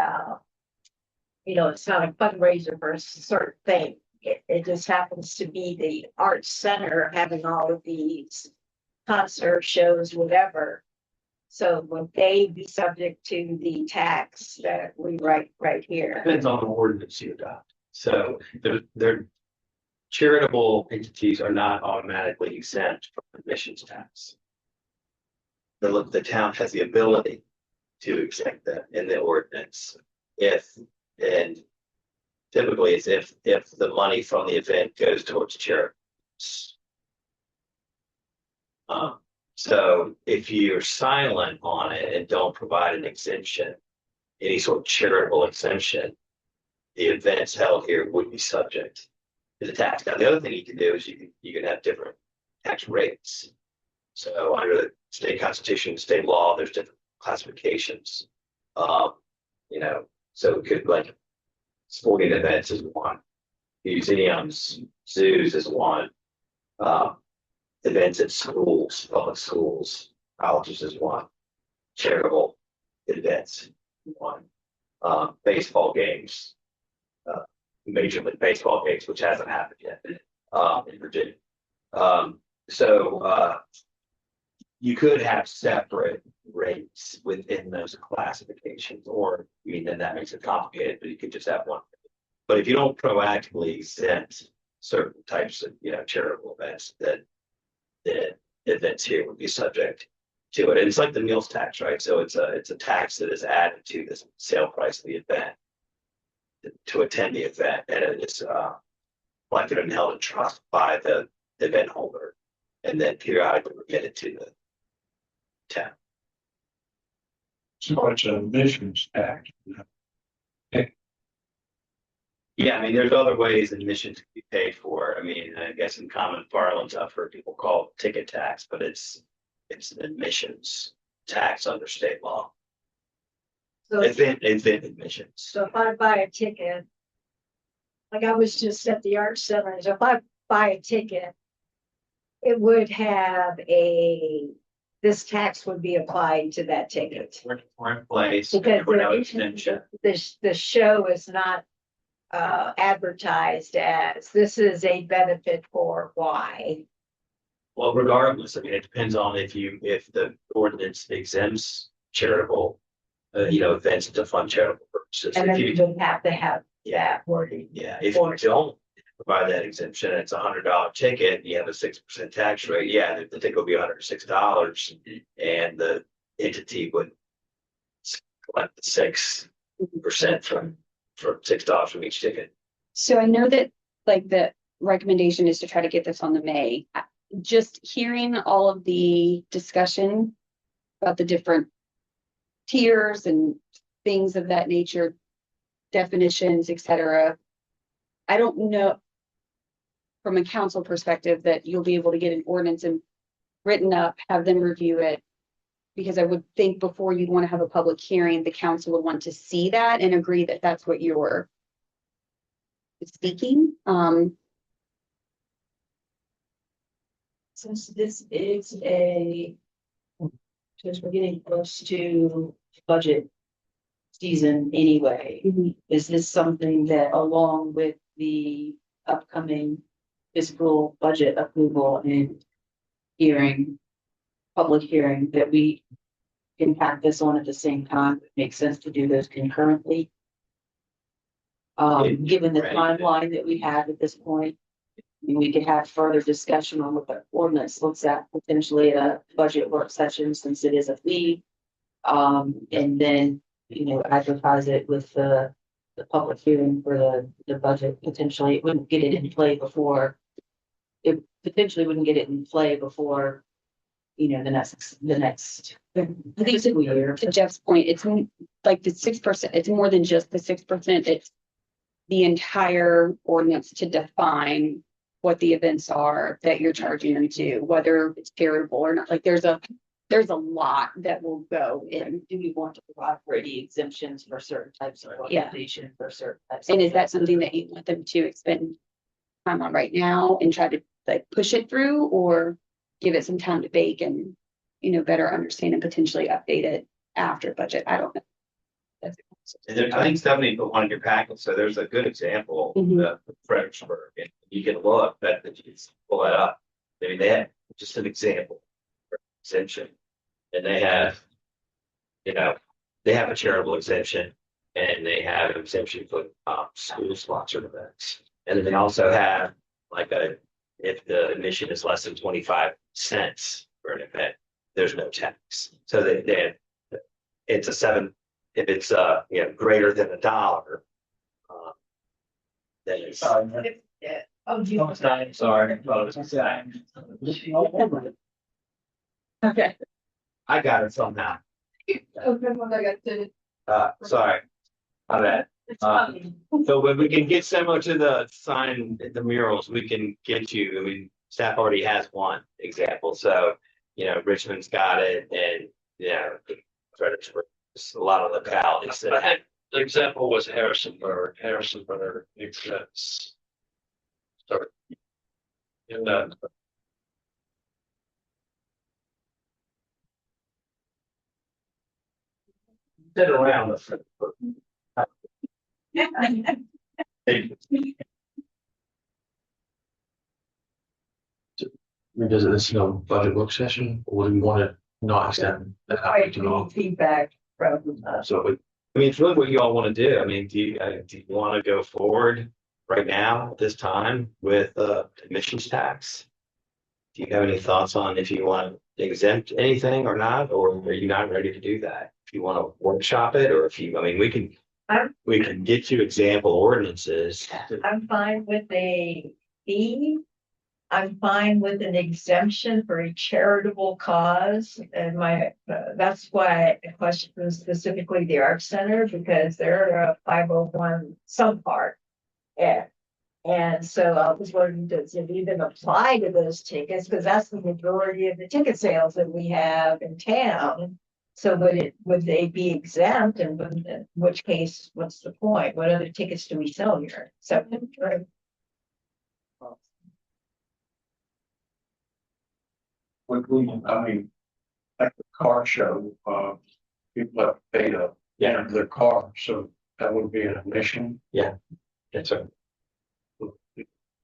not a fundraiser for a certain thing. It just happens to be the arts center having all of these concert shows, whatever. So would they be subject to the tax that we write right here? Depends on the ordinance you adopt. So their charitable entities are not automatically exempt from admissions tax. The town has the ability to exempt that in the ordinance and typically it's if the money from the event goes towards charity. So if you're silent on it and don't provide an exemption, any sort of charitable exemption, the events held here would be subject to the tax. Now, the other thing you can do is you can have different tax rates. So under the state constitution, state law, there's different classifications. So it could like sporting events is one, museums, zoos is one, events at schools, public schools, colleges is one, charitable events one, baseball games, Major League Baseball games, which hasn't happened yet in Virginia. You could have separate rates within those classifications, or then that makes it complicated, but you could just have one. But if you don't proactively exempt certain types of charitable events, then the events here would be subject to it. And it's like the meals tax, right? So it's a tax that is added to the sale price of the event to attend the event, and it is collected and held in trust by the event holder, and then periodically remitted to the town. So it's an admissions tax. Yeah, there's other ways admission can be paid for. I guess in common parlance, I've heard people call it ticket tax, but it's an admissions tax under state law. So, Event admissions. so if I buy a ticket, like I was just at the art center, so if I buy a ticket, it would have this tax would be applied to that ticket. We're in place. Because We're no extension. the show is not advertised as this is a benefit for Y. Well, regardless, it depends on if the ordinance exempts charitable, events to fund charitable purposes. And then If you you, would have to have that wording. yeah, if you don't provide that exemption, it's $100 ticket, you have a 6% tax rate. Yeah, the ticket will be $106, and the entity would collect the 6% from $6 from each ticket. So I know that like the recommendation is to try to get this on the May. Just hearing all of the discussion about the different tiers and things of that nature, definitions, etc. I don't know from a council perspective that you'll be able to get an ordinance and written up, have them review it. Because I would think before you'd want to have a public hearing, the council would want to see that and agree that that's what you're speaking. Since this is since we're getting close to budget season anyway, is this something that along with the upcoming fiscal budget approval and public hearing, that we can pack this on at the same time? It makes sense to do those concurrently. Given the timeline that we have at this point, we could have further discussion on what the ordinance looks at, potentially a budget work session, since it is a fee. And then, advertise it with the public hearing for the budget. Potentially, it wouldn't get it in play before. It potentially wouldn't get it in play before, the next fiscal year. To Jeff's point, it's like the 6%, it's more than just the 6%, it's the entire ordinance to define what the events are that you're charging them to, whether it's charitable or not. Like there's there's a lot that will go in. Do we want to provide for any exemptions for certain types of Yeah. organizations for certain types? And is that something that you want them to expend time on right now and try to like push it through, or give it some time to bake and, better understand and potentially update it after budget? I don't know. That's And there, I think Stephanie put one in your packet, so there's a good example Mhm. of Fredericksburg, and you can look, that you can pull that up. I mean, they had just an example for exemption, and they have, they have a charitable exemption, and they have an exemption for school sponsored events, and then they also have like if the admission is less than 25 cents for an event, there's no tax. So it's a seven. If it's greater than $1, then it's. Oh, Oh, it's not, sorry. Oh, it's not. Okay. I got it somehow. Sorry. My bad. So when we can get similar to the sign, the murals, we can get you, I mean, staff already has one example, so, Richmond's got it, and, Fredericksburg, a lot of localities that have. The example was Harrisonburg. Harrisonburg exists. So, in that. Sit around the. Revisit this, budget work session, or do we want to not extend that? Feedback from, So, I mean, it's really what you all want to do. I mean, do you want to go forward right now at this time with admissions tax? Do you have any thoughts on if you want to exempt anything or not, or are you not ready to do that? If you want to workshop it, or we can get you example ordinances. I'm fine with a fee. I'm fine with an exemption for a charitable cause, and that's why I questioned specifically the Arts Center, because they're a 501 subpart. And so I was wondering, does it even apply to those tickets? Because that's the majority of the ticket sales that we have in town. So would they be exempt, and in which case, what's the point? What other tickets do we sell here? So, I mean, like the car show, people have paid to enter their car, so that would be an admission. Yeah, that's right.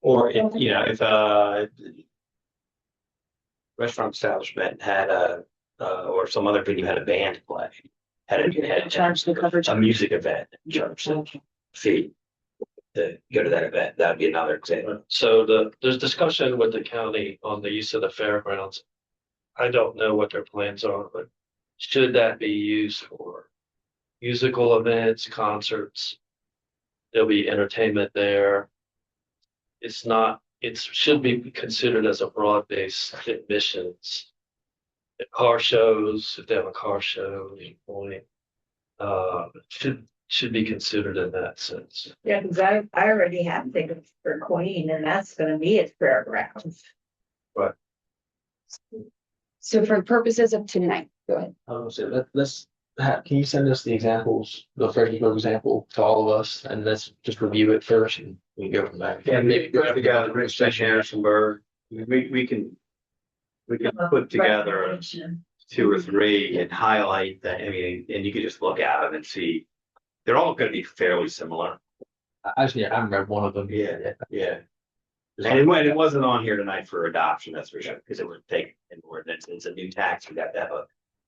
Or if a restaurant establishment had or some other venue had a band play, had Charge the coverage. a music event, charge the fee to go to that event, that would be another example. So there's discussion with the county on the use of the fairgrounds. I don't know what their plans are, but should that be used for musical events, concerts? There'll be entertainment there. It should be considered as a broad-based admissions. The car shows, if they have a car show, should be considered in that sense. yeah, because I already have tickets for Queen, and that's gonna be at Fairgrounds. But So for purposes of tonight, go ahead. So can you send us the examples, the Fredericksburg example to all of us, and let's just review it first and we can go from there. yeah, maybe put together Richmond, Harrisonburg, we can put together 2 or 3 and highlight that. I mean, and you could just look at them and see, they're all going to be fairly similar. Actually, I haven't read one of them. Yeah. And it wasn't on here tonight for adoption, that's for sure, because it would take an ordinance, it's a new tax, we got to have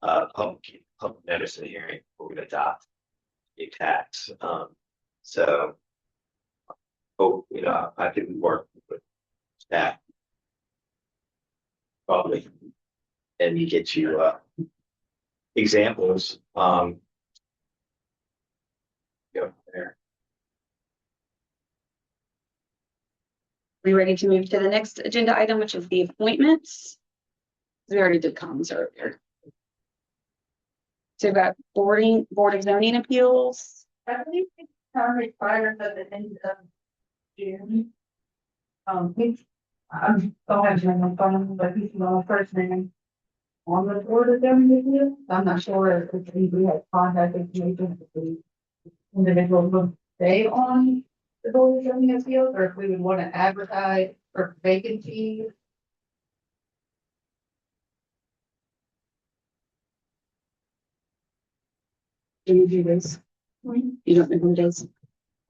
a public notice in hearing before we adopt a tax. So, I think we work with staff probably, and you get you examples. Go there. We ready to move to the next agenda item, which is the appointments? We already did comms earlier. So we've got board of zoning appeals. I believe it's required at the end of June. He's, I'm so having my phone, but he's my first name. on the board of zoning appeals. I'm not sure if we have contact information if the individual would stay on the board of zoning appeals, or if we would want to advertise for vacancies. Do you do this? You don't know who it is?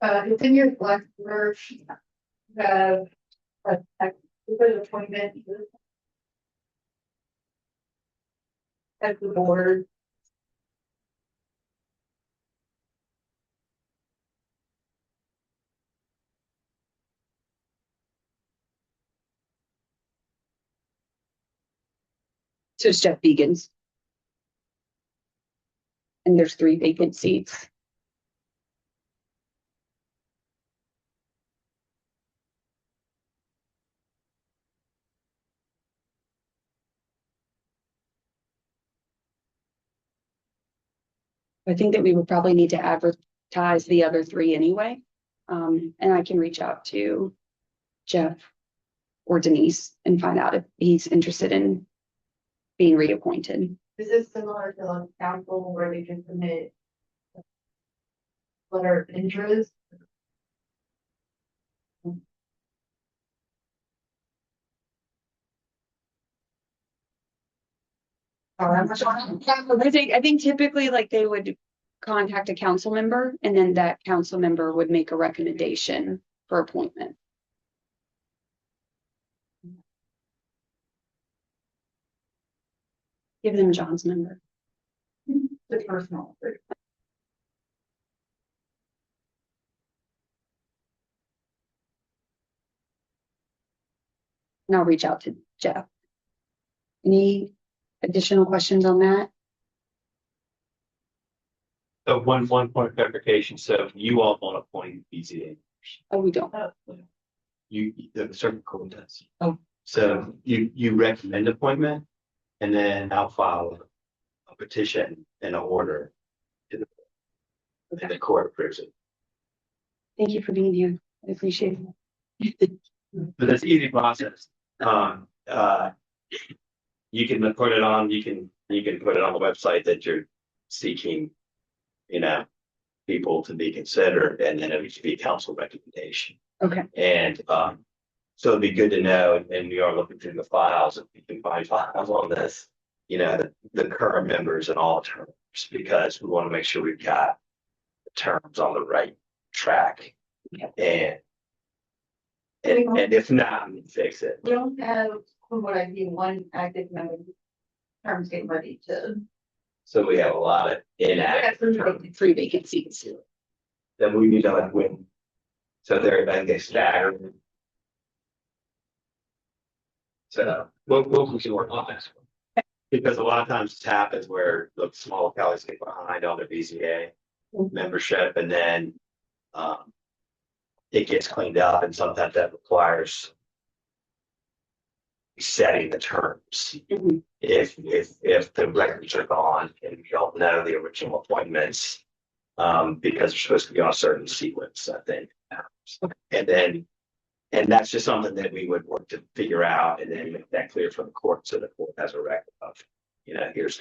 It's in your black merge. Have a appointment. At the board. So it's Jeff Begans. And there's 3 vacant seats. I think that we would probably need to advertise the other 3 anyway. And I can reach out to Jeff or Denise and find out if he's interested in being reappointed. Is this similar to a council where they can submit letter of interest? I think typically like they would contact a council member and then that council member would make a recommendation for appointment. Give them John's number. The personal. And I'll reach out to Jeff. Any additional questions on that? So one point of clarification, so you all want to appoint BZA. Oh, we don't. The circuit court does. Oh. So you recommend appointment, and then I'll file a petition and an order to the, and the court approves it. Thank you for being here. I appreciate it. But it's an easy process. You can put it on, you can put it on the website that you're seeking, people to be considered, and then it would be council recommendation. Okay. And so it'd be good to know, and we are looking through the files, if we can find files on this, the current members and all terms, because we want to make sure we've got the terms on the right track. Okay. And if not, we can fix it. We don't have, from what I see, one active member. Terms getting ready to. So we have a lot of inactive terms 3 vacant seats. that we need to like win. So they're then they stagger. So we can work on this. Because a lot of times it happens where the smaller counties get behind on their BZA membership, and then it gets cleaned up, and sometimes that requires setting the terms. Mm-hmm. If the records are gone and we don't know the original appointments, because they're supposed to be on a certain sequence, I think. And that's just something that we would work to figure out and then make that clear for the court, so the court has a record of, here's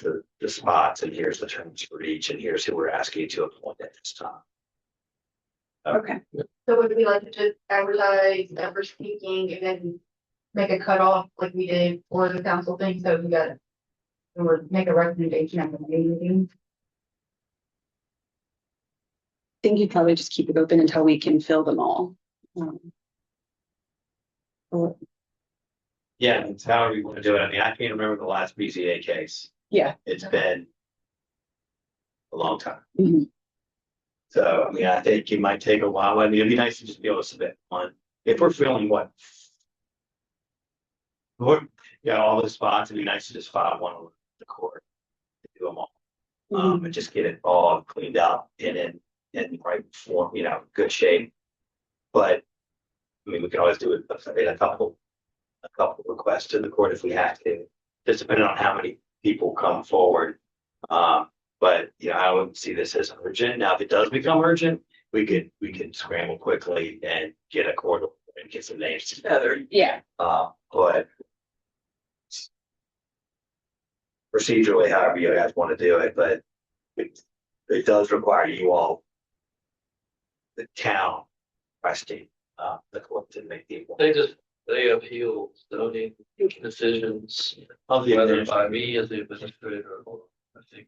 the spots, and here's the terms for each, and here's who we're asking you to appoint at this time. Okay. So would we like to just advertise that we're speaking and then make a cutoff like we did for the council thing? So we got, or make a recommendation at the meeting? I think you'd probably just keep it open until we can fill them all. Yeah, it's however you want to do it. I mean, I can't remember the last BZA case. Yeah. It's been a long time. Mhm. So, I mean, I think it might take a while. I mean, it'd be nice to just be able to submit one. If we're filling all those spots, it'd be nice to just file one with the court to do them all. And just get it all cleaned up and in right form, good shape. But I mean, we can always do it in a couple requests to the court if we have to, just depending on how many people come forward. But I wouldn't see this as urgent. Now, if it does become urgent, we could scramble quickly and get a court and get some names together. Yeah. But procedurally, however you guys want to do it, but it does require you all, the town, requesting, the court to make the. They appeal zoning decisions, Of the whether by me as the administrator or, I think.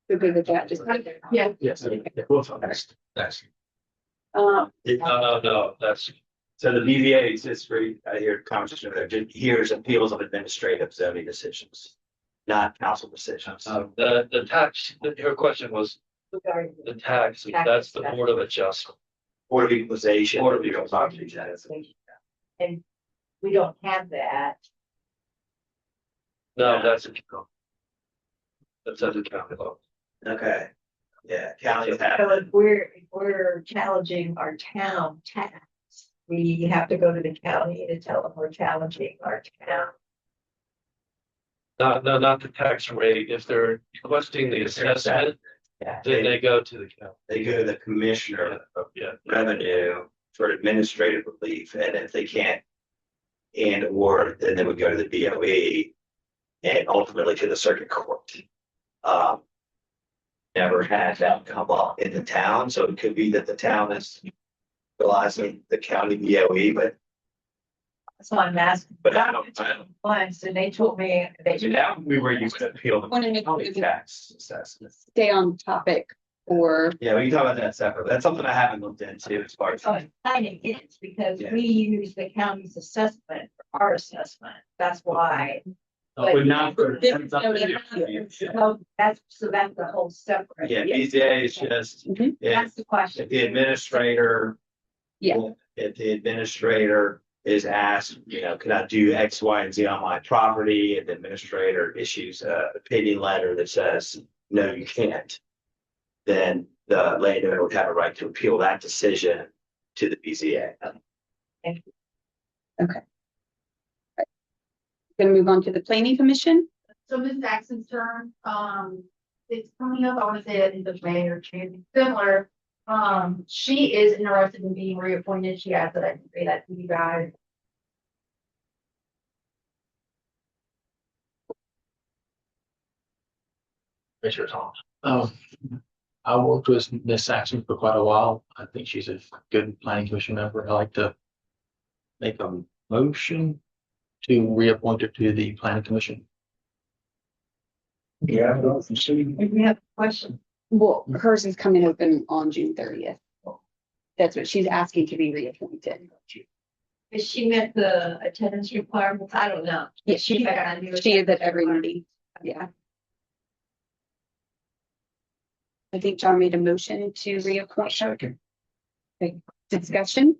We're good with that, just. Yeah. Yes. That's. No, that's, So the BVA is just for, I hear conversation there, hears appeals of administrative zoning decisions, not council decisions. the tax, your question was the tax, that's the Board of Adjustment. Board of Equalization. Board of Equalization. And we don't have that. No, that's a county. That's at the county level. Okay, yeah, counties So have, if we're challenging our town tax, we have to go to the county to tell them we're challenging our town. Not the tax rate. If they're requesting the assessment, yeah, then they go to the county. they go to the commissioner of Yeah. revenue for administrative relief, and if they can't. And or then they would go to the BOE and ultimately to the circuit court. Never had that come up in the town, so it could be that the town is realizing the county BOE, but That's why I'm asking. I don't. Once, and they told me That we were used to appeal Want to the make county sure that tax assessments. stay on topic or Yeah, we can talk about that separately. That's something I haven't looked into as far as. oh, it kind of is because Yeah. we use the county's assessment for our assessment. That's why. But not for. This- that's up to you. So that's the whole separate. Yeah, BZA is just, Mhm. if That's the question. if the administrator. Yeah. If the administrator is asked, can I do X, Y, and Z on my property? And the administrator issues a opinion letter that says, no, you can't. Then the landowner would have a right to appeal that decision to the BZA. gonna move on to the planning commission. So Ms. Jackson's term, it's coming up, I want to say it in the May or June, similar. She is interested in being reappointed. She asked that I can say that to you guys. Commissioner Thomas. I worked with Miss Saxon for quite a while. I think she's a good planning commission member. I like to make a motion to reappoint her to the planning commission. Yeah, no, you see, We have a question. Well, hers is coming open on June 30th. That's what she's asking to be reappointed. Is she met the attendance requirements? I don't know. Yeah, she is at every meeting. Yeah. I think John made a motion to reappoint her. Okay, discussion.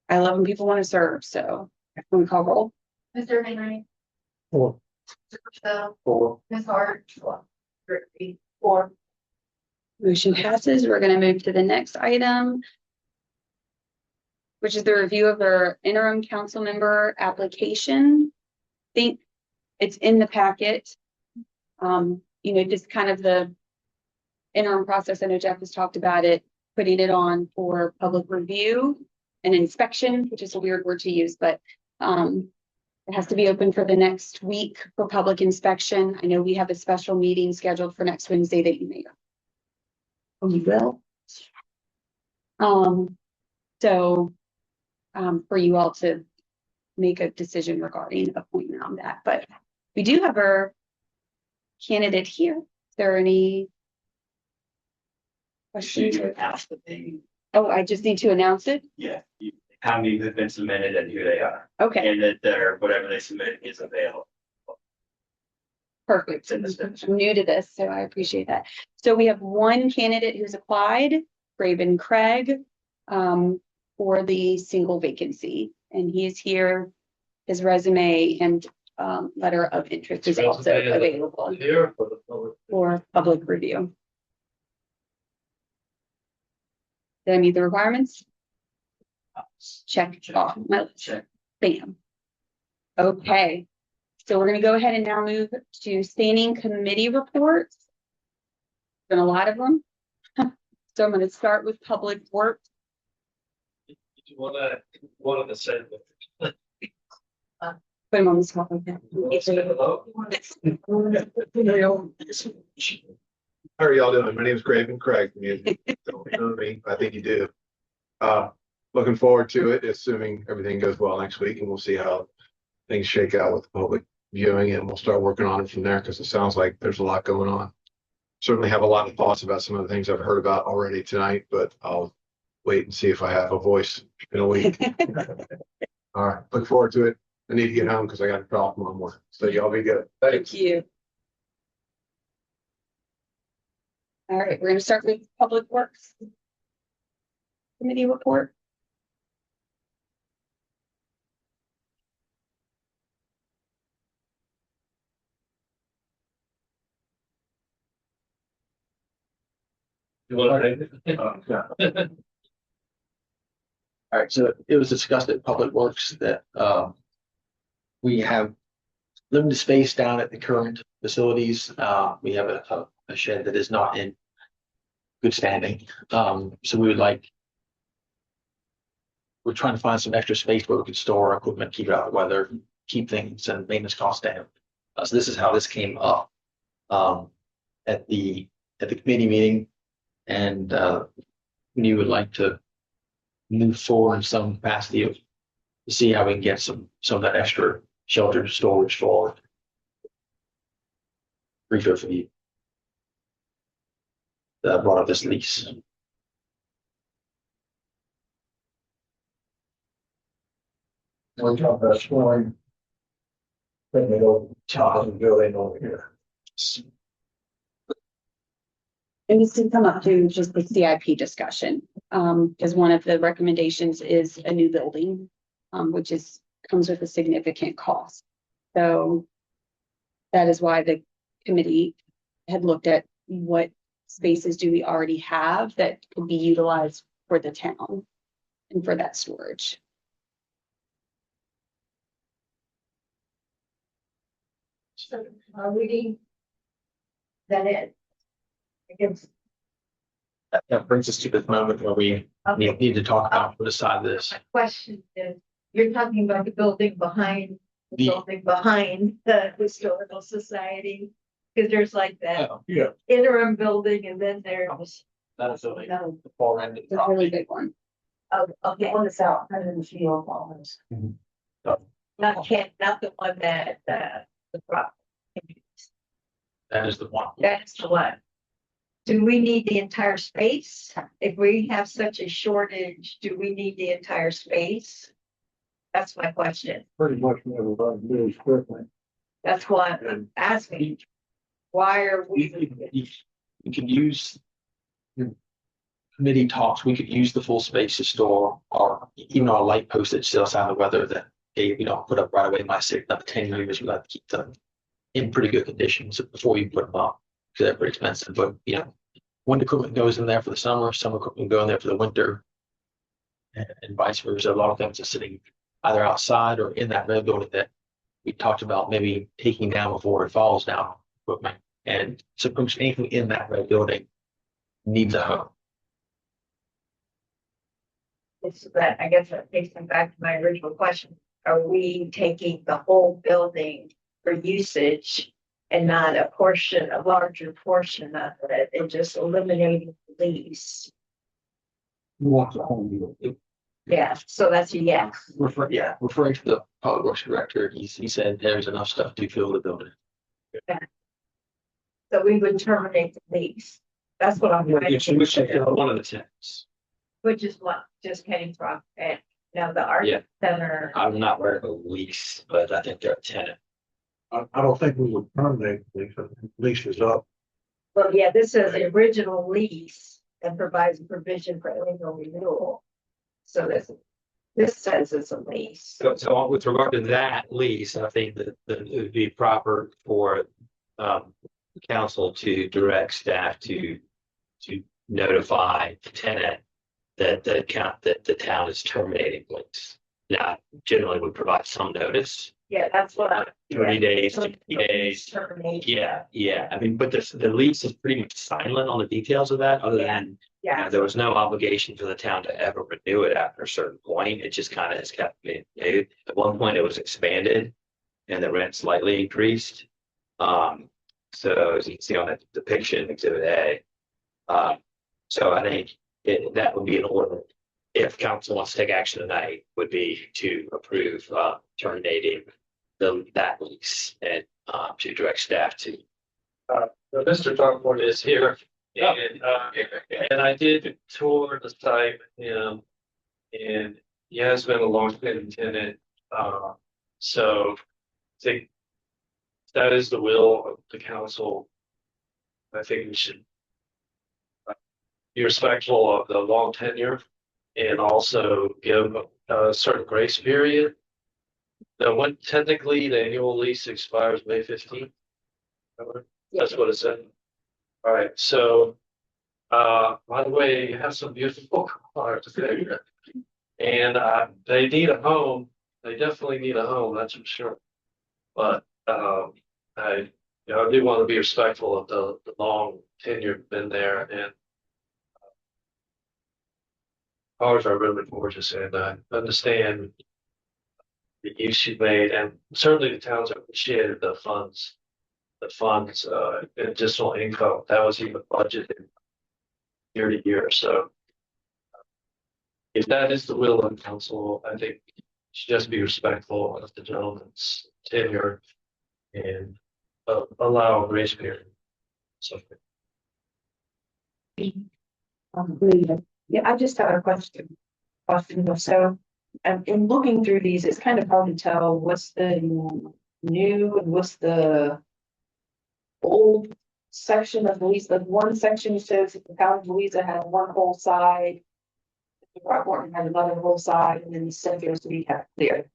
I love when people want to serve, so we call roll. Mr. Henry. Four. Mr. Purcell, Four. Ms. Hart. Or Motion passes. We're gonna move to the next item, which is the review of our interim council member application. I think it's in the packet. Just kind of the interim process. I know Jeff has talked about it, putting it on for public review and inspection, which is a weird word to use, but it has to be open for the next week for public inspection. I know we have a special meeting scheduled for next Wednesday that you may. Oh, you will. For you all to make a decision regarding appointment on that, but we do have our candidate here. Is there any questions? She asked the thing, Oh, I just need to announce it? how many have been submitted and who they are, Okay, and that whatever they submit is available. perfect. I'm new to this, so I appreciate that. So we have one candidate who's applied, Raven Craig, for the single vacancy, and he is here. His resume and letter of interest is also available Here for the public. for public review. Did I meet the requirements? Check off my list. Check. Bam. Okay, so we're gonna go ahead and now move to standing committee reports. Been a lot of them. So I'm gonna start with public works. One of the same. Put him on the spot like that. How are y'all doing? My name is Graven Craig. You don't know me, I think you do. Looking forward to it, assuming everything goes well next week, and we'll see how things shake out with the public viewing, and we'll start working on it from there, because it sounds like there's a lot going on. Certainly have a lot of thoughts about some of the things I've heard about already tonight, but I'll wait and see if I have a voice in a week. All right, look forward to it. I need to get home because I got a call tomorrow morning. So y'all be good. Thanks. Thank you. All right, we're gonna start with Public Works Committee report. You want to? All right, so it was discussed at Public Works that we have limited space down at the current facilities. We have a shed that is not in good standing. So we would like, we're trying to find some extra space where we could store our equipment, keep it out of the weather, keep things and maintenance costs down. So this is how this came up at the committee meeting, and we would like to move forward in some capacity to see how we can get some of that extra shelter storage for briefer for you. That brought up this lease. We're talking about storing. Bring it over, top and go in over here. And this did come up to just the CIP discussion, because one of the recommendations is a new building, which comes with a significant cost. So that is why the committee had looked at what spaces do we already have that could be utilized for the town and for that storage. So are we? That it? I guess. That brings us to the moment where we need to talk about put aside this. My question is, you're talking about the building behind, the historical society? Because there's like that Yeah. interim building and then there's. That is only No. the far end of It's a really big one. Oh, okay, On the south, kind of in the field almost. not the one that, the prop. That is the one. That's the one. Do we need the entire space? If we have such a shortage, do we need the entire space? That's my question. Pretty much everybody moves quickly. That's why I'm asking. Why are we? We could use committee talks. We could use the full space to store even our light posts that still outside the weather that we don't put up right away. My sitting up 10 years, we like to keep them in pretty good conditions before you put them up, because they're pretty expensive. But wind equipment goes in there for the summer equipment go in there for the winter, and vice versa. A lot of things are sitting either outside or in that red building that we talked about maybe taking down before it falls down equipment. And so pretty much anything in that red building needs a home. It's that, I guess that takes me back to my original question. Are we taking the whole building for usage and not a larger portion of it, and just eliminating the lease? You want the home deal. Yeah, so that's a yes. Referring to the public works director, he said there's enough stuff to fill the building. So we would terminate the lease. That's what I'm trying to figure out. One of the tenants. Which is what just came from, and now the art Yeah. center. I'm not aware of a lease, but I think they're a tenant. I don't think we would terminate the lease. The lease is up. Well, yeah, this is the original lease and provides provision for annual renewal. So this says it's a lease. So with regard to that lease, I think that it would be proper for council to direct staff to notify the tenant that the town is terminating lease. Now, generally would provide some notice, Yeah, that's what I'm. 30 days, 60 days. Termination. Yeah. I mean, but the lease is pretty much silent on the details of that, other than there was no obligation for the town to ever renew it after a certain point. It just kind of has kept being renewed. At one point, it was expanded and the rent slightly increased. So as you can see on the depiction, exhibit A. So I think that would be an order, if council wants to take action tonight, would be to approve, terminating that lease and, to direct staff to. Mr. Darkboard is here. And I did tour the site with him, and he has been a long-standing tenant. So I think that is the will of the council. I think we should be respectful of the long tenure and also give a certain grace period. Now, when technically the annual lease expires May 15th. That's what it said. All right, so, by the way, you have some beautiful cars there. And, they need a home. They definitely need a home, that's for sure. But, I do want to be respectful of the long tenure been there, and cars are really gorgeous, and I understand the use you made, and certainly the towns appreciated the funds, additional income that was even budgeted year to year. So if that is the will of the council, I think you should just be respectful of the gentleman's tenure and allow a grace period. So Yeah, I just have a question. So, in looking through these, it's kind of hard to tell what's the new and what's the old section of Louisa. Like one section shows that the town of Louisa has one whole side. The Throckmorton has another whole side, and then the center is to be kept clear.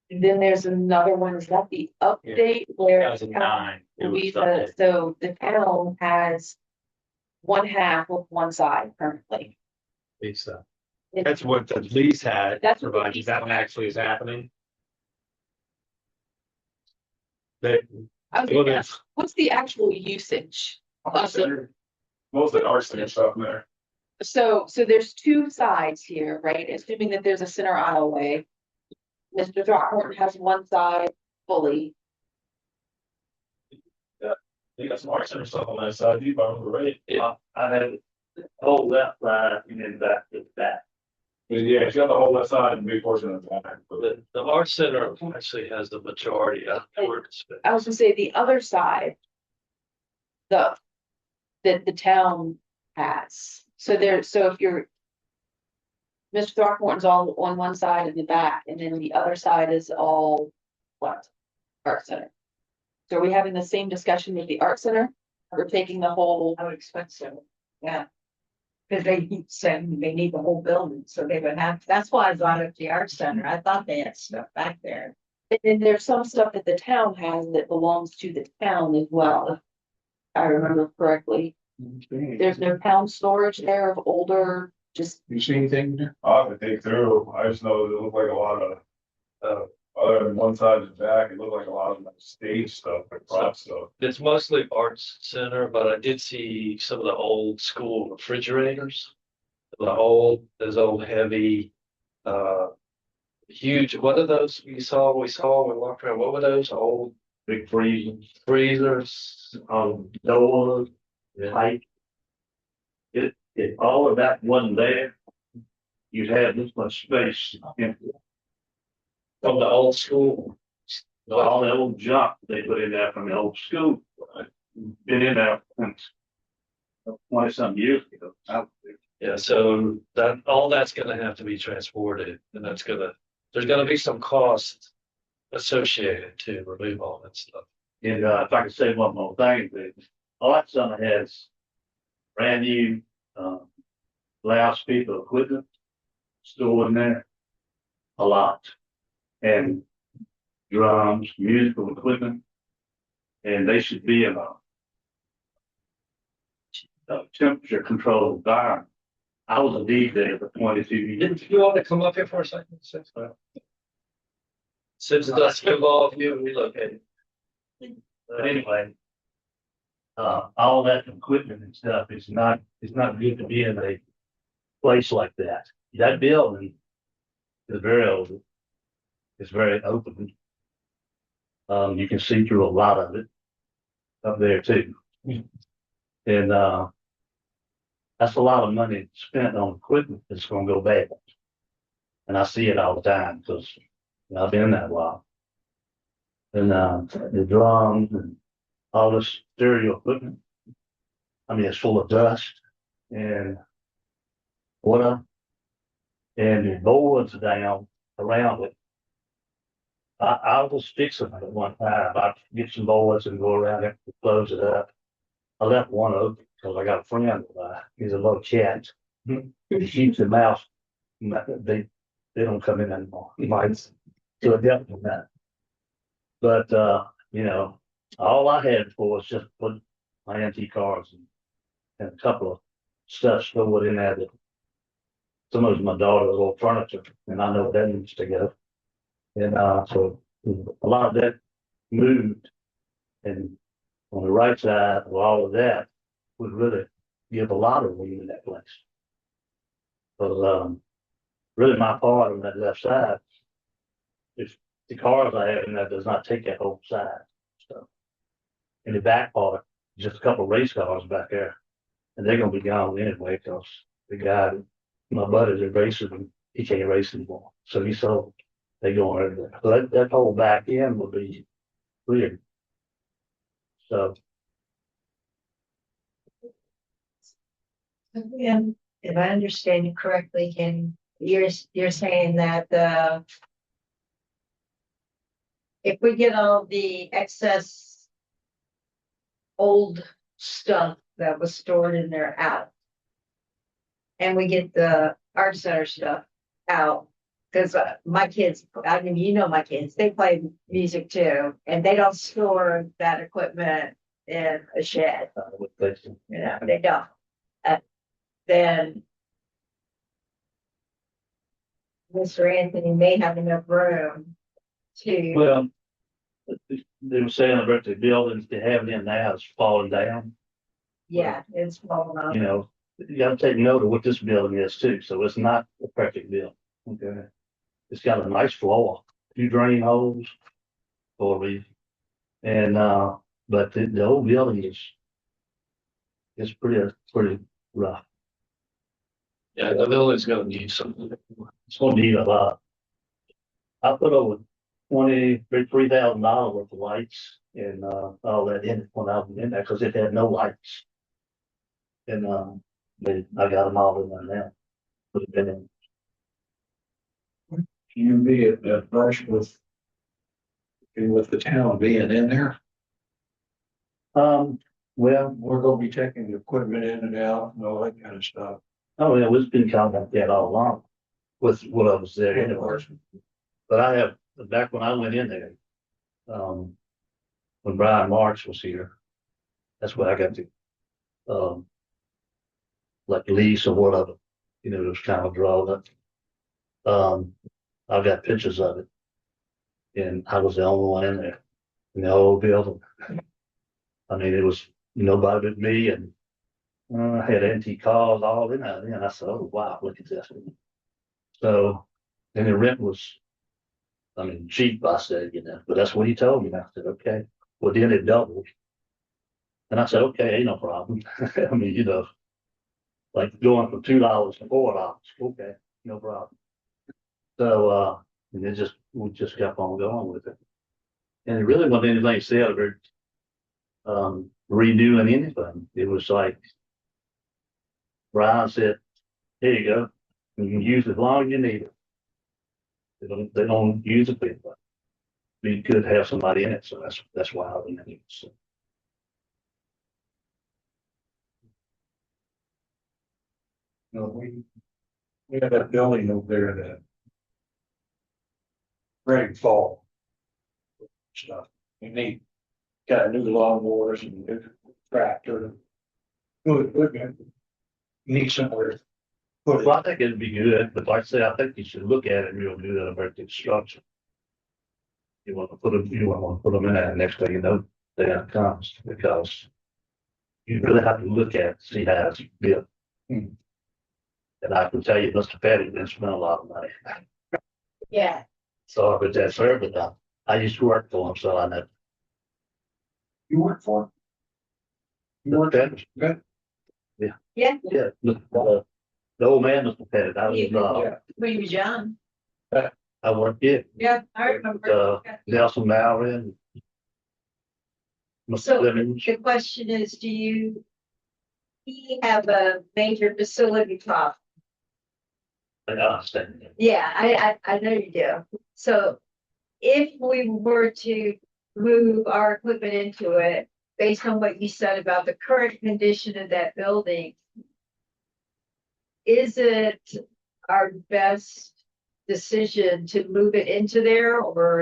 And then there's another one, is that the update where? 2009. Louisa, so the town has one half of one side currently. Lisa. That's what the lease had That's what the provided. lease That one actually is happening. That, I was well, gonna ask, what's the actual usage? Most of the arts and stuff in there. So there's two sides here, right? Assuming that there's a center aisleway. Mr. Throckmorton has one side fully. They got some arts and stuff on that side, you remember, right? Yeah, I had the whole left side and then back to that. Yeah, it's got the whole left side and big portion of the back. the art center actually has the majority afterwards. I was gonna say the other side. That the town has. So if you're. Mr. Throckmorton's all on one side in the back, and then the other side is all what? Art center. So are we having the same discussion with the art center? We're taking the whole. I would expect so, yeah. Because they keep saying they need the whole building, so they would have, that's why I brought up the art center, I thought they had stuff back there. And then there's some stuff that the town has that belongs to the town as well. If I remember correctly. There's no town storage there of older, just. You see anything there? I'll have to dig through, I just know it looked like a lot of, other than one side and back, it looked like a lot of like stage stuff, like prop stuff. It's mostly arts center, but I did see some of the old school refrigerators. Those old heavy, huge, what are those we saw when we walked around? What were those old Big freezers? door, height. If all of that wasn't there, you'd have this much space empty. From the old school? All the old junk they put in there from the old school. Been in there since 20-some years ago. Yeah, so all that's gonna have to be transported, and there's gonna be some cost associated to remove all that stuff. And if I could say one more thing, the Art Center has brand new loudspeaker equipment stored in there. A lot. And drums, musical equipment. And they should be in a temperature controlled environment. I was a DJ for 22 years. Didn't you want to come up here for a second? Since it doesn't involve you, relocate. But anyway, all that equipment and stuff is not good to be in a place like that. That building is very old. It's very open. You can see through a lot of it up there too. And, that's a lot of money spent on equipment that's gonna go bad. And I see it all the time because I've been that while. And, the drums and all this stereo equipment. I mean, it's full of dust and water. And the boards down around it. I was fixing it at one time. I'd get some boards and go around it, close it up. I left one open because I got a friend, he's a little cat. He keeps the mouse, they don't come in anymore, mice, so it helped with that. But, you know, all I had for was just put my antique cars and a couple of stuff stored in there that some of it's my daughter's old furniture, and I know that needs to go. And, so a lot of that moved, and on the right side of all of that would really give a lot of room in that place. But, really my part on that left side, if the cars I have in that does not take that whole side. So in the back part, just a couple of race cars back there, and they're gonna be gone anyway, because the guy, my buddy that races them, he can't race anymore. So he sold, they going everywhere. So that whole back end will be clear. So And if I understand you correctly, Ken, you're saying that if we get all the excess old stuff that was stored in there out, and we get the art center stuff out, because my kids, I mean, you know, my kids, they play music too, and they don't store that equipment in a shed. You know, they don't. Then Mr. Anthony may have enough room to, well, they were saying about the buildings they have in now is falling down. yeah, it's small enough. You know, you gotta take note of what this building is too, so it's not a perfect building, okay? It's got a nice floor, few drain holes for a reason. And, but the old building is pretty rough. Yeah, the building's gonna need something. It's gonna need a lot. I put over $23,000 worth of lights and, all that in it when I was in there, because it had no lights. And, I got them all in there now. Put it in. Can you be at brush with the town being in there? Well, We're gonna be taking the equipment in and out and all that kind of stuff. oh, yeah, it's been kind of like that all along with what I was there anyway. But I have, back when I went in there, when Brian Marks was here, that's where I got to, like lease or whatever, you know, it was kind of drawn up. I've got pictures of it. And I was the only one in there, in the whole building. I mean, it was nobody but me, and I had antique cars all in there. And I said, oh, wow, look at this. So, and the rent was, I mean, cheap, I said, you know, but that's what he told me. And I said, okay. Well, then it doubled. And I said, okay, ain't no problem. I mean, you know, like going from $2 to $4. Okay, no problem. So, and we just kept on going with it. And it really wasn't anything said about redoing anything. It was like Brian said, here you go. You can use it as long as you need it. They don't use it, but be good to have somebody in it. So that's why I didn't use it. So. You know, we have that building over there that ready to fall. Stuff. We need, got new lawnmowers and new tractor. Good equipment. Need somewhere. to put it. Well, I think it'd be good, but like I say, I think you should look at it real good about the structure. You want to put them in there, next thing you know, there it comes, because you really have to look at it, see how it's built. And I can tell you, Mr. Petty didn't spend a lot of money. Yeah, Sorry, but that's fair, but I used to work for him, so I know. You work for him? Mr. Pettit. Good. Yeah. Yeah, the old man, Mr. Pettit, I was, When you were young. I worked here, Yeah, I remember. Nelson Malvin. Mr. So Clemens. the question is, do you have a major facility problem? I understand. Yeah, I know you do. So if we were to move our equipment into it, based on what you said about the current condition of that building, is it our best decision to move it into there, or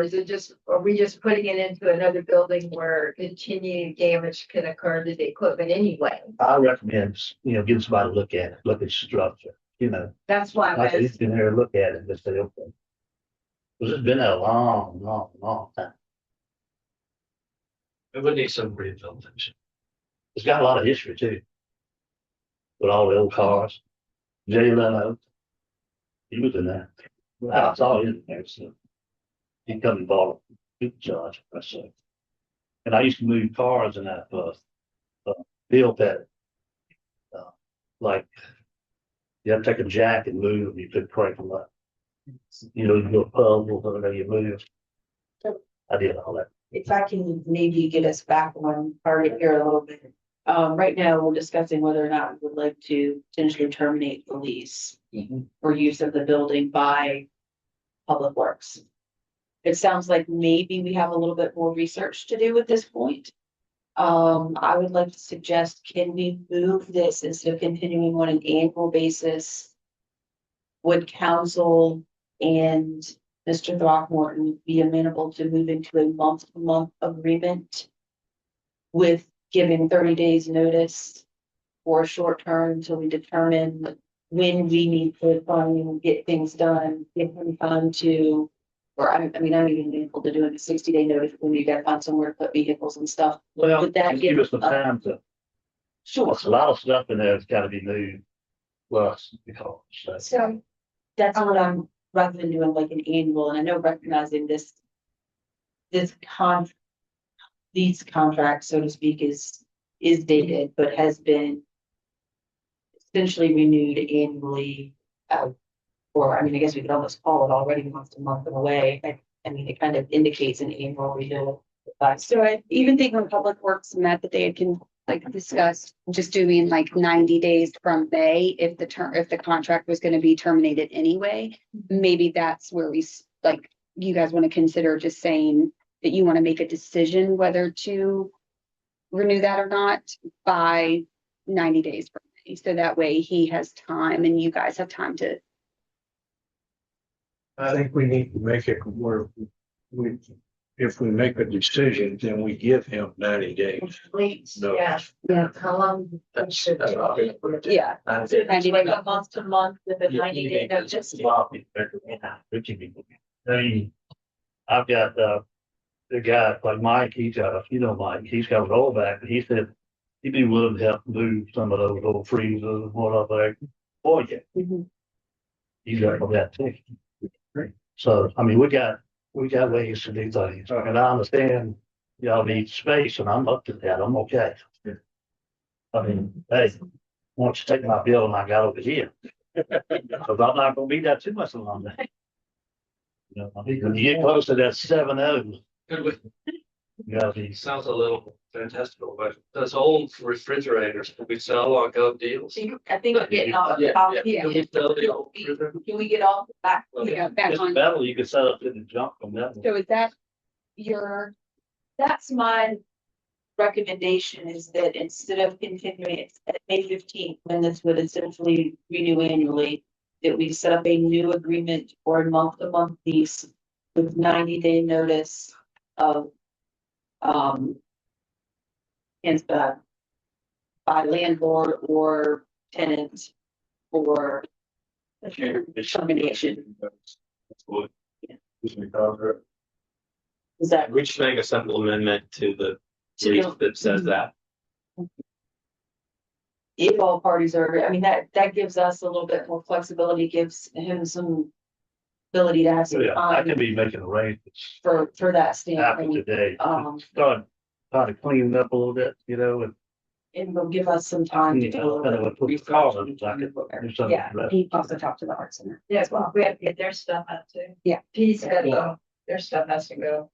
are we just putting it into another building where continued damage can occur to the equipment anyway? I recommend, getting somebody to look at it, look at the structure, That's why like I he's been there, look at it, and just say, okay. Because it's been there a long, long, long time. It would need some rehabilitation. It's got a lot of history too. With all the old cars. Jay Leno, he was in there. I saw him in there, so. He come and bought a big charge, I said. And I used to move cars in that, bill that, like, you have to take a jack and move, you could crank them up. You do a puzzle, or you move. I did all that. If I can maybe get us back on target here a little bit. Right now, we're discussing whether or not we would like to potentially terminate the lease for use of the building by Public Works. It sounds like maybe we have a little bit more research to do at this point. I would like to suggest, can we move this instead of continuing on an annual basis? Would council and Mr. Throckmorton be amenable to moving to a month-to-month agreement with giving 30 days notice for a short term until we determine when we need to finally get things done, give them time to, or I'm even able to do a 60-day notice when you gotta find somewhere to put vehicles and stuff. Well, Would that just give us some time to, Sure. there's a lot of stuff in there that's gotta be moved. Plus, So that's what I'm, rather than doing like an annual, and I know recognizing these contracts, so to speak, is dated, but has been essentially renewed annually. Or I guess we could almost call it already month to month in a way. It kind of indicates an annual renewal. So I even think when Public Works met that they can discuss just doing 90 days from May if the contract was going to be terminated anyway. Maybe that's where you guys want to consider just saying that you want to make a decision whether to renew that or not by 90 days from May. So that way he has time and you guys have time to. I think we need to make it where if we make a decision, then we give him 90 days. Late, No. yeah. Yeah. How long? That's all. Yeah. 90 days. A month to month with a 90-day notice. I've got, the guy like Mike, he's got Mike, he's got a rollback, but he said he'd be willing to help move some of those old freezers and whatnot there for you. Mhm. He's got that too. So, we got ways to do things, and I understand y'all need space, and I'm up to that, I'm okay. Hey, once you take my bill and I got over here. Cause I'm not gonna be that too much longer. When you get close to that 7-0, Could we, you gotta be. sounds a little fantastical, but those old refrigerators, can we sell on Gov deals? I think we're getting off. Yeah, off yeah. here. Can we sell the old refrigerator? Can we get off back? Yeah, back It's on. metal, you can set up in the junk from that. So is that That's my recommendation, is that instead of continuing it at May 15th, when this would essentially renew annually, that we set up a new agreement for a month-to-month lease with 90-day notice of, and, by landlord or tenant for termination. Is that We just make a simple amendment to the lease that says that. if all parties are, that gives us a little bit more flexibility, gives him some ability to have some Yeah, I can time be making arrangements for that after standpoint. today. Um, Start to clean it up a little bit, you know, and and will give us some time to Yeah, go kind of over. a quick call, so I could do something Yeah, about it. he also talked to the Art Center. Yeah, well, we have to get their stuff out too. Yeah. He's got to go, their stuff has to go.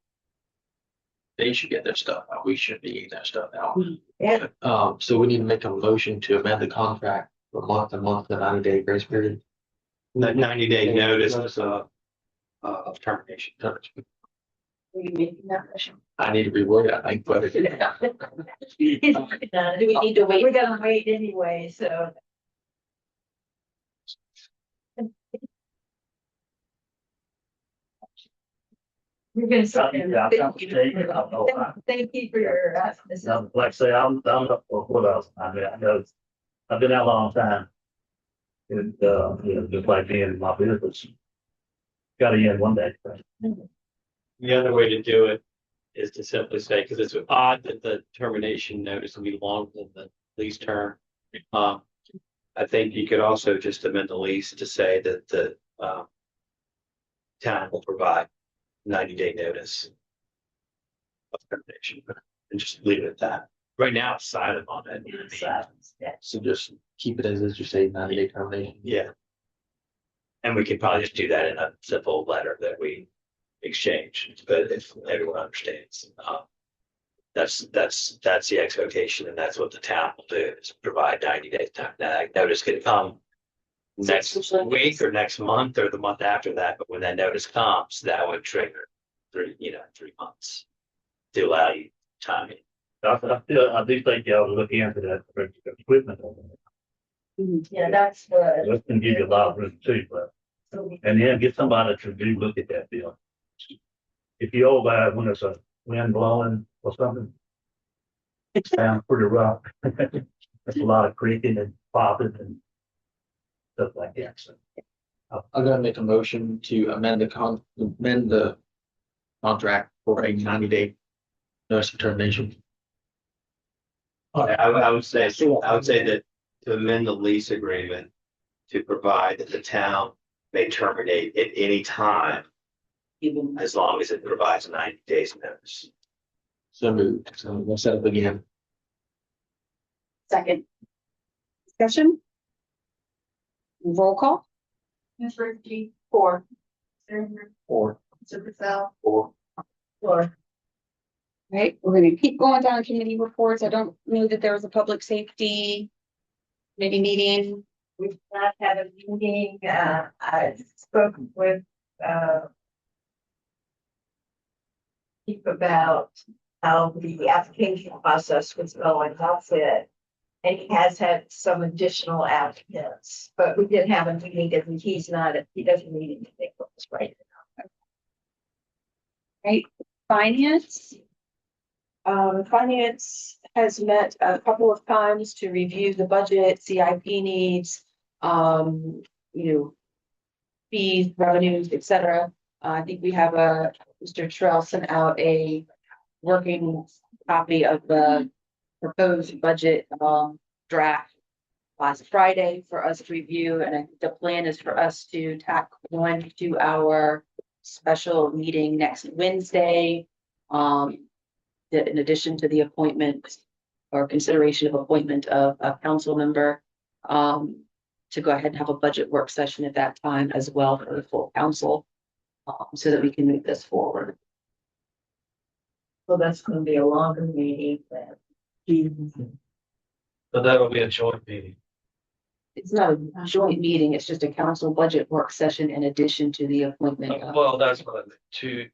They should get their stuff out. We should be getting their stuff out. Yeah. So we need to make a motion to amend the contract from month to month, the 90-day grace period. The 90-day notice of termination. Are you making that motion? I need to reword it, I think, but Do we need to wait? We're gonna wait anyway, so. We're gonna sit there. Thank you for your, this is. Like I say, I'm up for what else. I mean, I know I've been out a long time. And, you know, just like being in my business. Got to end one day. The other way to do it is to simply say, because it's odd that the termination notice will be longer than the lease term. I think you could also just amend the lease to say that the town will provide 90-day notice of termination and just leave it at that. Right now, it's silent on it. so just keep it as you say, 90-day termination. Yeah. And we could probably just do that in a simple letter that we exchange, but if everyone understands, that's the expectation, and that's what the town will do, is provide 90 days time. Now, that notice could come next week or next month or the month after that, but when that notice comes, that would trigger 3 months to allow you time. I do think y'all look into that for equipment. Yeah, that's what. That can give you a lot of room too, but, and then get somebody to do look at that deal. If you all buy when there's a wind blowing or something, it sounds pretty rough. There's a lot of creaking and popping and stuff like that. So I'm gonna make a motion to amend the contract for a 90-day notice of termination. I would say that to amend the lease agreement to provide that the town may terminate at any time, Even as long as it provides 90 days notice. So moved. So we'll set up again. Second. Discussion? Roll call? Ms. Ritchie, 4. Or Mr. Purcell, or 4. Right, we're gonna keep going down committee reports. I don't know that there was a public safety maybe meeting. We've not had a meeting, I spoke with, Chief about how the application process was going, that's it. And he has had some additional applicants, but we did have a meeting, and he doesn't need anything from us right now. Right, finance, Finance has met a couple of times to review the budget, CIP needs, you know, fees, revenues, et cetera. I think we have Mr. Terrell sent out a working copy of the proposed budget, draft last Friday for us to review, and I think the plan is for us to tack one to our special meeting next Wednesday. In addition to the appointment or consideration of appointment of a council member, to go ahead and have a budget work session at that time as well for the full council, so that we can move this forward. So that's gonna be a longer meeting then. So that'll be a joint meeting. It's not a joint meeting, it's just a council budget work session in addition to the appointment. of- Well, that's what I meant,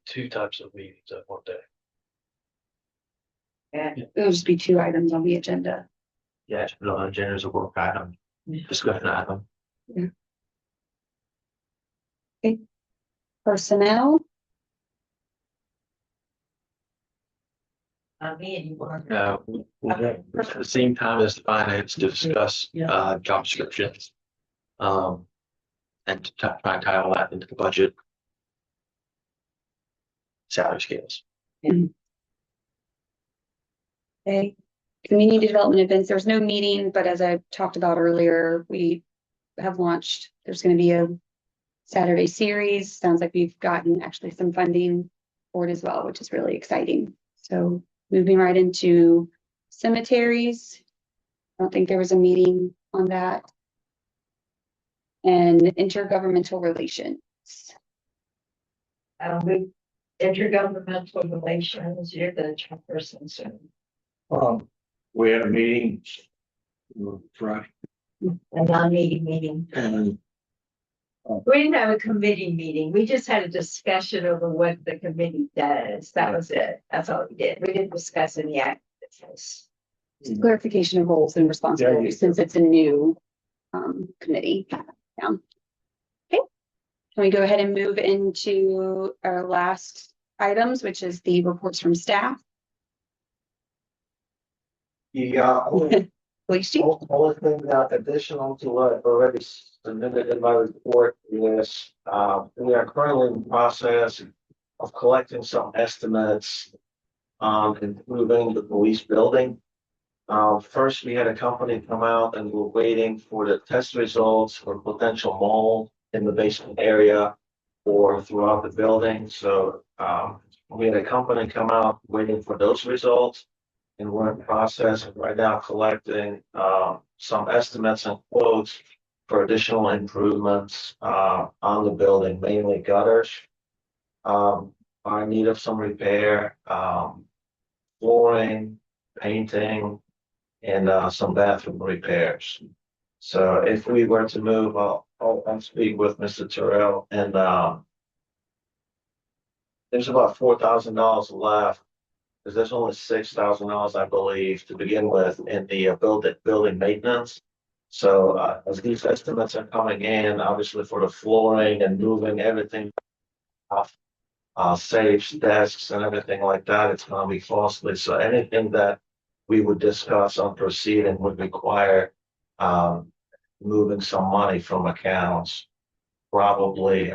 two types of meetings at one day. it'll just be 2 items on the agenda. yeah, it's put on the agenda as a work item, discussion item. Personnel, Me and you. At the same time as the finance to discuss, job descriptions. And to try and tie all that into the budget. Salary scales. okay, community development events, there's no meeting, but as I talked about earlier, we have launched, there's gonna be a Saturday series. Sounds like we've gotten actually some funding for it as well, which is really exciting. So moving right into cemeteries. I don't think there was a meeting on that. And intergovernmental relations. We intergovernmental relations, you're the chairperson, so. We had a meeting Friday, A non-meeting meeting. and We didn't have a committee meeting. We just had a discussion over what the committee does. That was it. That's all we did. We didn't discuss any activities. Clarification of roles and responsibilities since it's a new committee. Yeah. Okay. Can we go ahead and move into our last items, which is the reports from staff? Yeah, Police chief? only thing additional to what I've already submitted in my report is, we are currently in the process of collecting some estimates on improving the police building. First, we had a company come out and we're waiting for the test results for potential mold in the basement area or throughout the building. So, we had a company come out waiting for those results. And we're in the process of right now collecting, some estimates and quotes for additional improvements, on the building, mainly gutters. Are in need of some repair, flooring, painting, and some bathroom repairs. So if we were to move, I'll speak with Mr. Terrell, and there's about $4,000 left, because there's only $6,000, I believe, to begin with in the building maintenance. So as these estimates are coming in, obviously for the flooring and moving everything off, safes, desks, and everything like that, it's going to be costly. So anything that we would discuss on proceeding would require moving some money from accounts, probably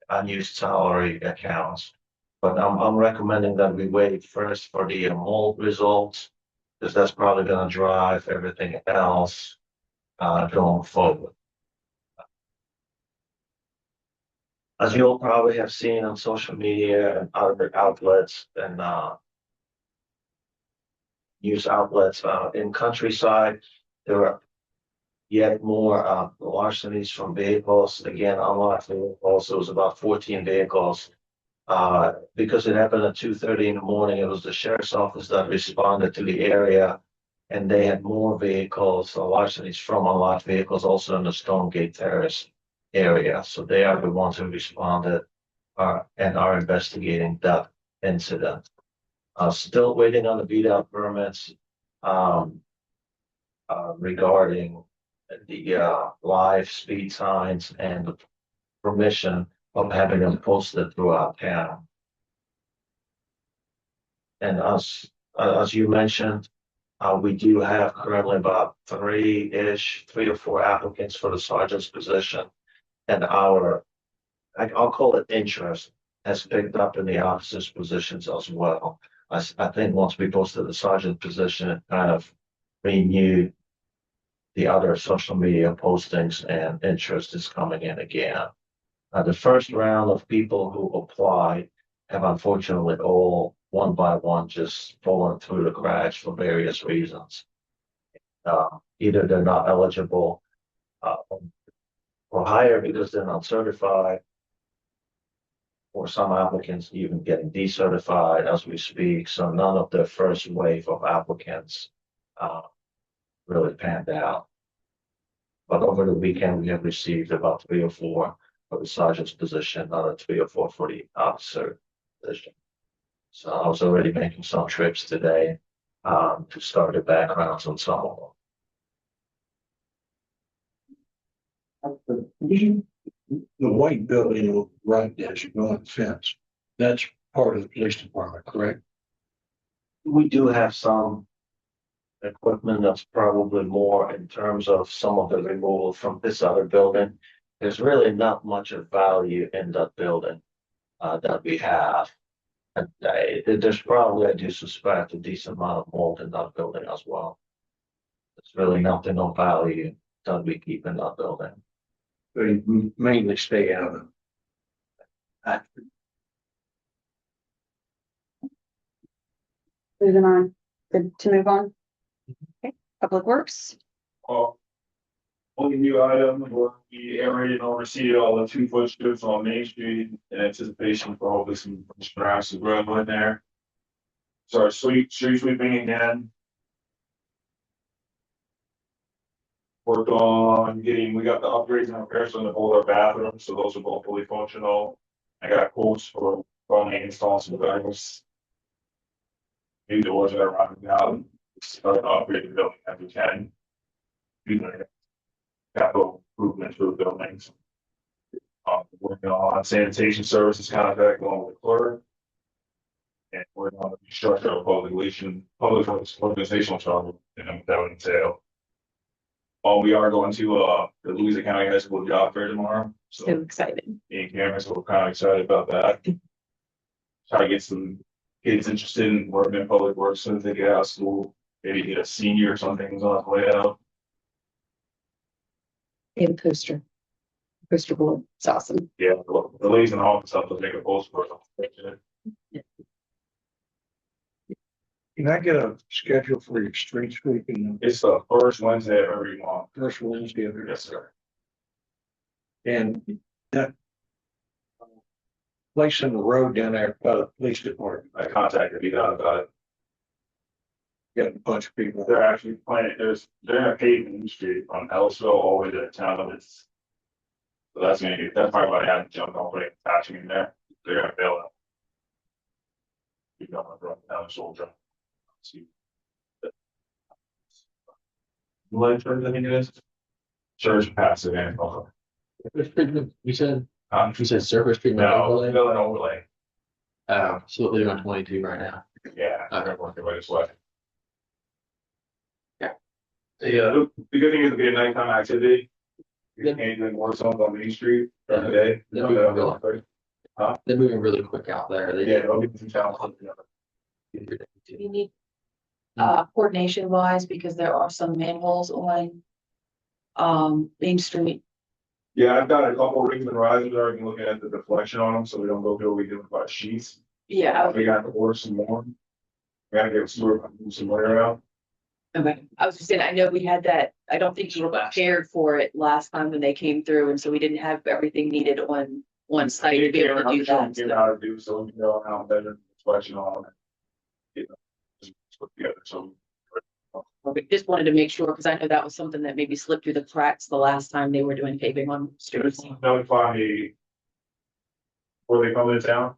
unused salary accounts. But I'm recommending that we wait first for the mold results, because that's probably going to drive everything else going forward. As you'll probably have seen on social media and other outlets and news outlets in countryside, there are yet more larcenies from vehicles. Again, unlocked vehicles. It was about 14 vehicles. Because it happened at 2:30 in the morning, it was the sheriff's office that responded to the area, and they had more vehicles, larcenies from unlocked vehicles, also in the Stonegate Terrace area. So they are the ones who responded and are investigating that incident. Still waiting on the VDOT permits regarding the live speed signs and the permission of having them posted throughout town. And as you mentioned, we do have currently about three or four applicants for the sergeant's position, and I'll call it interest, has picked up in the officers' positions as well. I think once we posted the sergeant position, it kind of renewed the other social media postings, and interest is coming in again. The first round of people who applied have unfortunately all one by one just fallen through the cracks for various reasons. Either they're not eligible for hire because they're not certified, or some applicants even getting decertified as we speak. So none of the first wave of applicants really panned out. But over the weekend, we have received about 3 or 4 for the sergeant's position, another 3 or 4 for the officer position. So I was already making some trips today to start the backgrounds on some of them. the white building right as you go on the fence, that's part of the police department, correct? We do have some equipment that's probably more in terms of some of the removal from this other building. There's really not much of value in that building that we have. And there's probably, I do suspect, a decent amount of mold in that building as well. There's really nothing of value that we keep in that building. They mainly stay out of. Moving on, good to move on. Okay, Public Works, Only new item will be aerated and oversee all the 2-foot strips on Main Street in anticipation for hopefully some grass to grow in there. So street sweeping again. Worked on we got the upgrades and repairs on both our bathrooms, so those are both fully functional. I got quotes for finally installing some gutters. New doors that are running out, start to upgrade the building as we can. Do the capital improvements for the buildings. Working on sanitation services contract along with the clerk. And working on the structure of public organizational charter, and that would entail. We are going to the Louisa County High School job fair tomorrow. So So excited. me and Cameron, so we're kind of excited about that. Try to get some kids interested in working in public works as soon as they get out of school. Maybe get a senior or something who's on his way out. They have a poster board. It's awesome. Yeah, the ladies in the office have to make a post for it. Can I get a schedule for your street sweeping? It's the first Wednesday of every month. First Wednesday of every. Yes, sir. And that place in the road down there by the police department, I contacted you about it. got a bunch of people. They're actually planning, they're gonna pave the street from Ellisville all the way to the town limits. So that's probably why I haven't jumped on putting patching in there. They're gonna build it. You're gonna run down the shoulder. What turns I think it is? Church passive and. You said, Um, you said surface treatment no, overlay? build an overlay. So what they're doing on 22 right now. Yeah, I don't want to go this way. Yeah. The good thing is it'll be a nighttime activity. You can't do more songs on Main Street during the day. They're moving really quick out there. Yeah, it'll be some challenge. We need coordination wise, because there are some manholes on Main Street. Yeah, I've got a couple rings and risers already looking at the deflection on them, so we don't go through what we do by sheets. Yeah, We got to order some more. We gotta get some money around. okay. I was just saying, I know we had that, I don't think you were prepared for it last time when they came through, and so we didn't have everything needed on one site to be able to do that. Get how to do, so we can know how better deflection on it. You know, just put together some. Okay, just wanted to make sure, because I know that was something that maybe slipped through the cracks the last time they were doing paving on streets. Notify me before they come into town.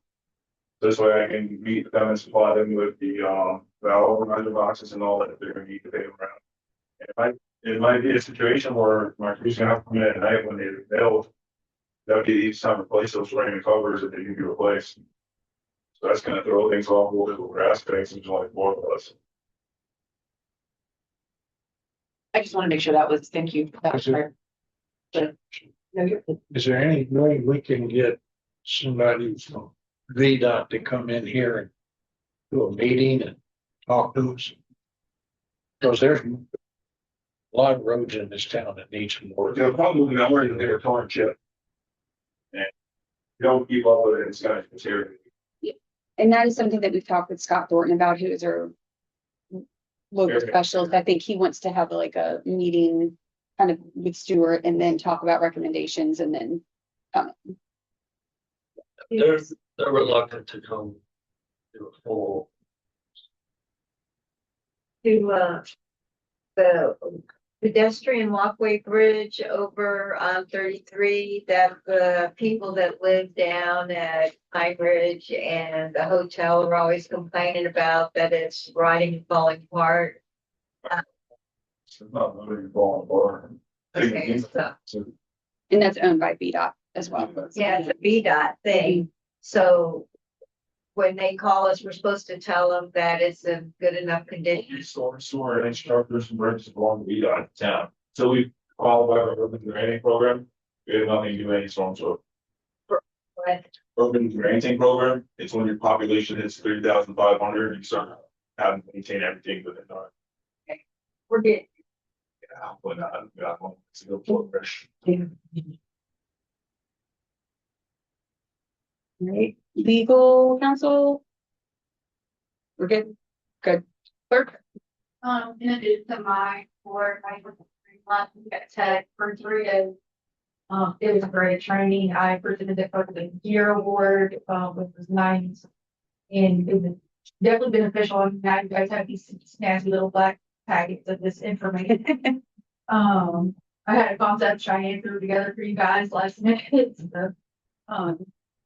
This way I can meet them and supply them with the valve organizer boxes and all that they're gonna need to pay around. It might be a situation where my crew's gonna have to come in at night when they build. That would be each time replace those framing covers that they need to be replaced. So that's gonna throw things off a little bit with grass banks, and there's only 4 of us. I just want to make sure that was, thank you. That was fair. But, no, you're good. Is there any way we can get somebody from VDOT to come in here and do a meeting and talk to us? Because there's a lot of roads in this town that need some work. The problem with that is they're torn chip. And you don't keep up with it, it's gonna deteriorate. and that is something that we've talked with Scott Thornton about, who is our local specialist. I think he wants to have like a meeting kind of with Stuart and then talk about recommendations and then They're reluctant to come to a full. To the pedestrian walkway bridge over on 33, that the people that live down at High Ridge and the hotel are always complaining about that it's rotting and falling apart. It's not really falling apart. Okay, so, and that's owned by VDOT as well. yeah, it's a VDOT thing. So when they call us, we're supposed to tell them that it's in good enough condition. Sewer instructors and bridges along the VDOT town. So we qualify for urban drainage program. We have nothing to do with any storm sewer. But Urban drainage program, it's when your population hits 3,500, you start having to maintain everything within our. we're getting, Yeah, but not, it's a good flow pressure. Right, legal counsel? We're good, good. Clerk? In addition to my work, I worked at Tech for 3 days. It was a great training. I presented it for the year award, which was nice. And it was definitely beneficial. And now you guys have these snazzy little black packets of this information. I had a concept Cheyenne threw together for you guys last minute. So,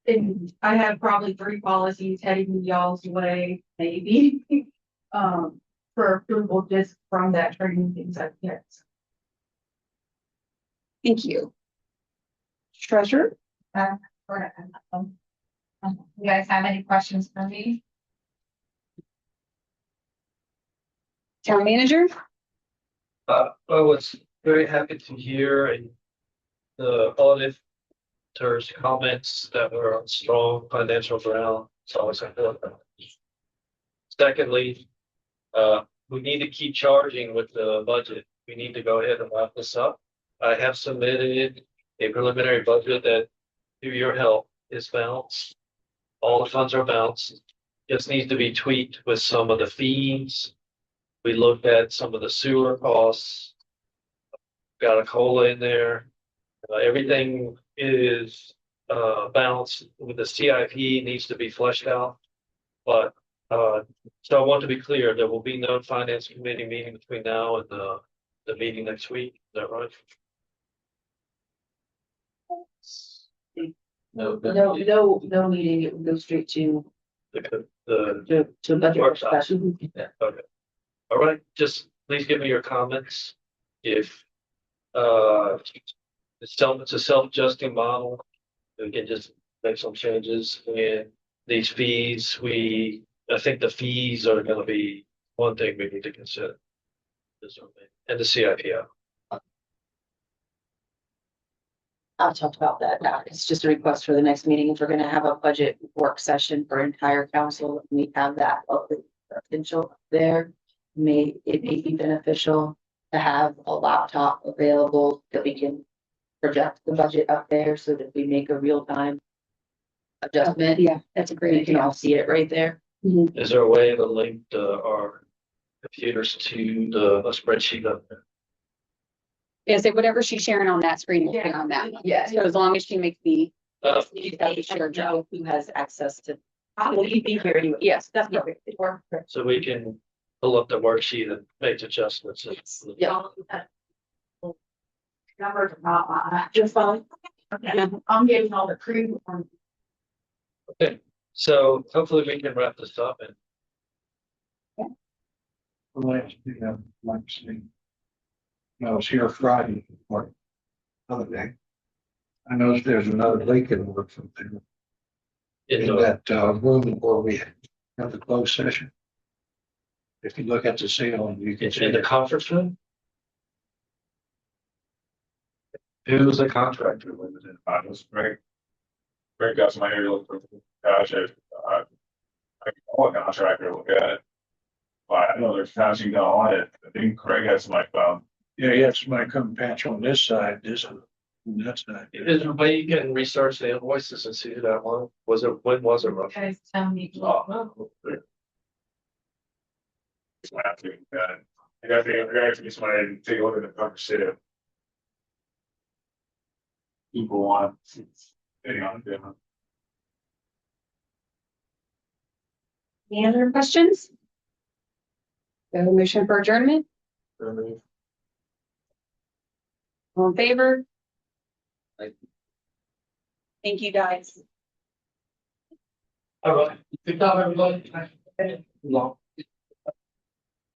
and I have probably 3 policies heading y'all's way, maybe. For approval just from that training things like yes. Thank you. Treasurer? You guys have any questions for me? Town manager? I was very happy to hear the auditor's comments that were on strong financial ground. It's always important. Secondly, we need to keep charging with the budget. We need to go ahead and wrap this up. I have submitted a preliminary budget that, through your help, is balanced. All the funds are balanced. Just needs to be tweaked with some of the fees. We looked at some of the sewer costs. Got a COLA in there. Everything is balanced. With the CIP needs to be fleshed out. But so I want to be clear, there will be no finance committee meeting between now and the meeting next week. Is that right? No, No meeting, it would go straight to budget workshop. discussion. Yeah, okay. All right, just please give me your comments. If it's a self-adjusting model, we can just make some changes. And these fees, I think the fees are gonna be one thing we need to consider. And the CIP. I'll talk about that now. It's just a request for the next meeting. If we're gonna have a budget work session for entire council, we have that potential there. It may be beneficial to have a laptop available that we can project the budget up there so that we make a real-time adjustment. Yeah, that's a great We can idea. all see it right there. Is there a way to link our computers to a spreadsheet up there? Is it whatever she's sharing on that screen, will be on that? Yeah. So as long as she makes the, You gotta be sure Joe who has access to. Will you be here anyway? Yes, that's perfect. So we can pull up the worksheet and make adjustments. Yeah. Numbers are not just fine. Okay. I'm getting all the crew on. Okay, so hopefully we can wrap this up and Last thing I'd like to see. I was here Friday or other day. I noticed there's another lake in work from there. In that room where we have the closed session. If you look at the ceiling, you can it's see in the conference room. Who's the contractor with it? It's Greg. Greg got some area look for the project. I can call a contractor to look at it. But I know there's patching down on it. I think Craig has some Yeah, yeah, somebody come patch on this side, this on that side. Is there a way you can research the invoices and see who that one was? When was it roughly? Guys, tell me. I have to, I gotta get somebody to take a look at the cover sheet. People want. Yeah. any other questions? We have a motion for adjournment, all in favor? Thank you, guys. All right. Good job, everybody. Long.